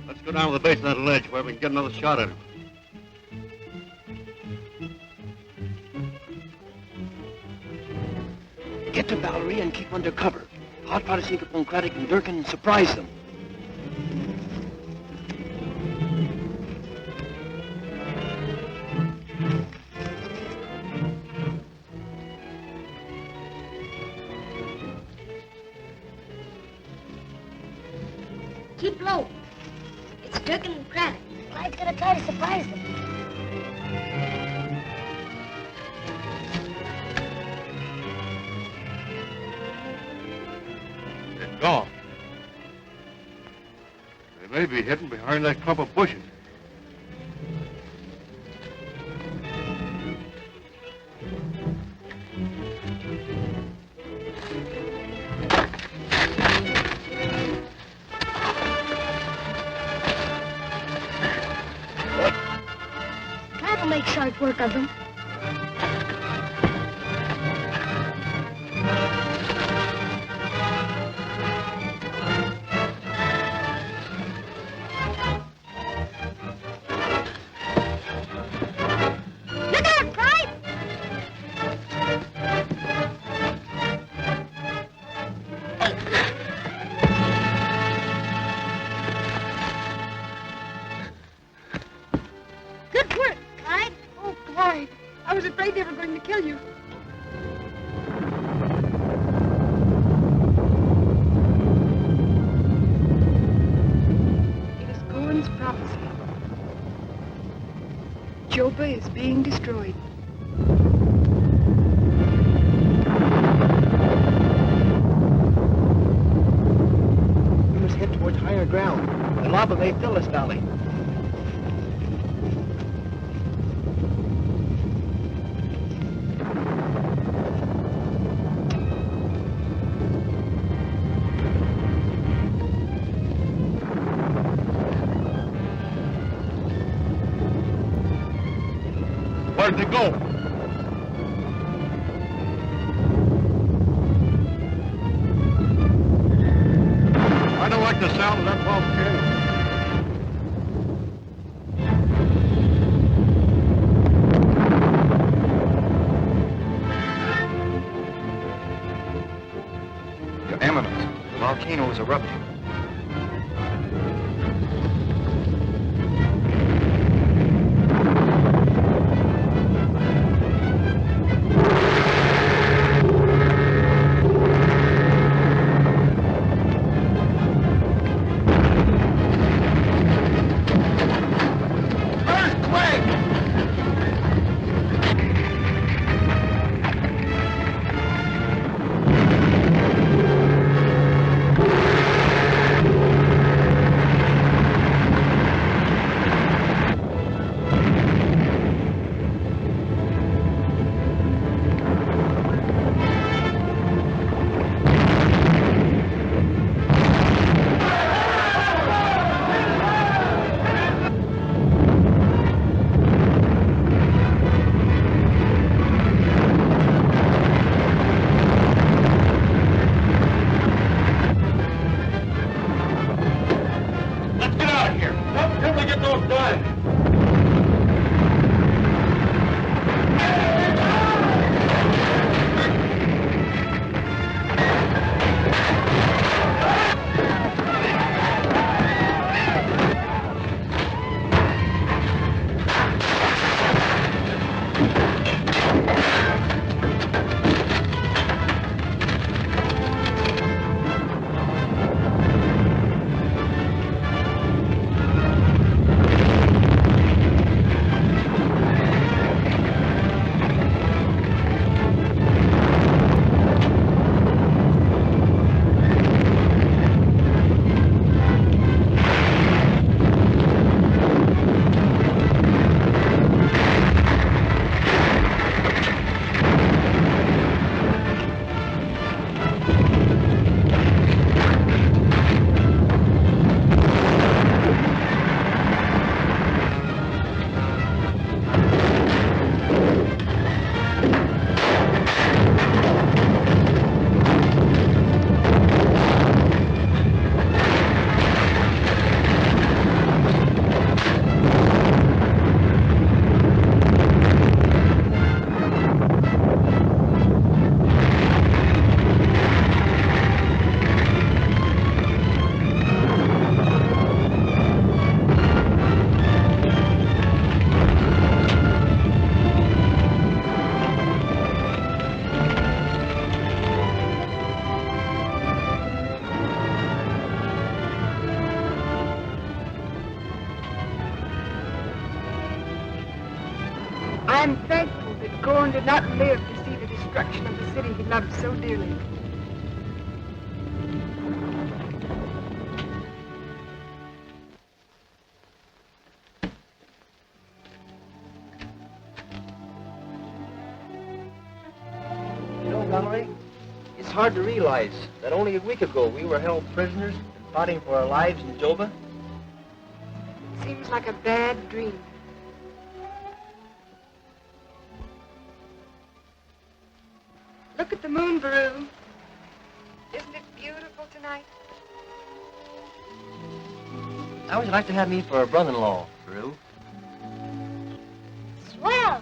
Let's go down to the base of that ledge where we can get another shot at him. Get to Valerie and keep under cover. I'll try to sneak up on Craddock and Durkin and surprise them. Keep low. It's Durkin and Craddock. Clyde's gonna try to surprise them. It's gone. They may be hidden behind that clump of bushes. Clyde will make short work of them. Look out, Clyde! Good work, Clyde. Oh, Clyde, I was afraid they were going to kill you. It is Gowan's prophecy. Joba is being destroyed. We must head towards higher ground. The lava may fill this valley. Where'd they go? I don't like the sound of that volcano. Your Eminence, the volcano is erupting. I'm thankful that Gorn did not live to see the destruction of the city he loved so dearly. You know, Valerie, it's hard to realize that only a week ago we were held prisoners and fighting for our lives in Joba. Seems like a bad dream. Look at the moon, Baru. Isn't it beautiful tonight? How would you like to have me for a brother-in-law, Peru? Swell!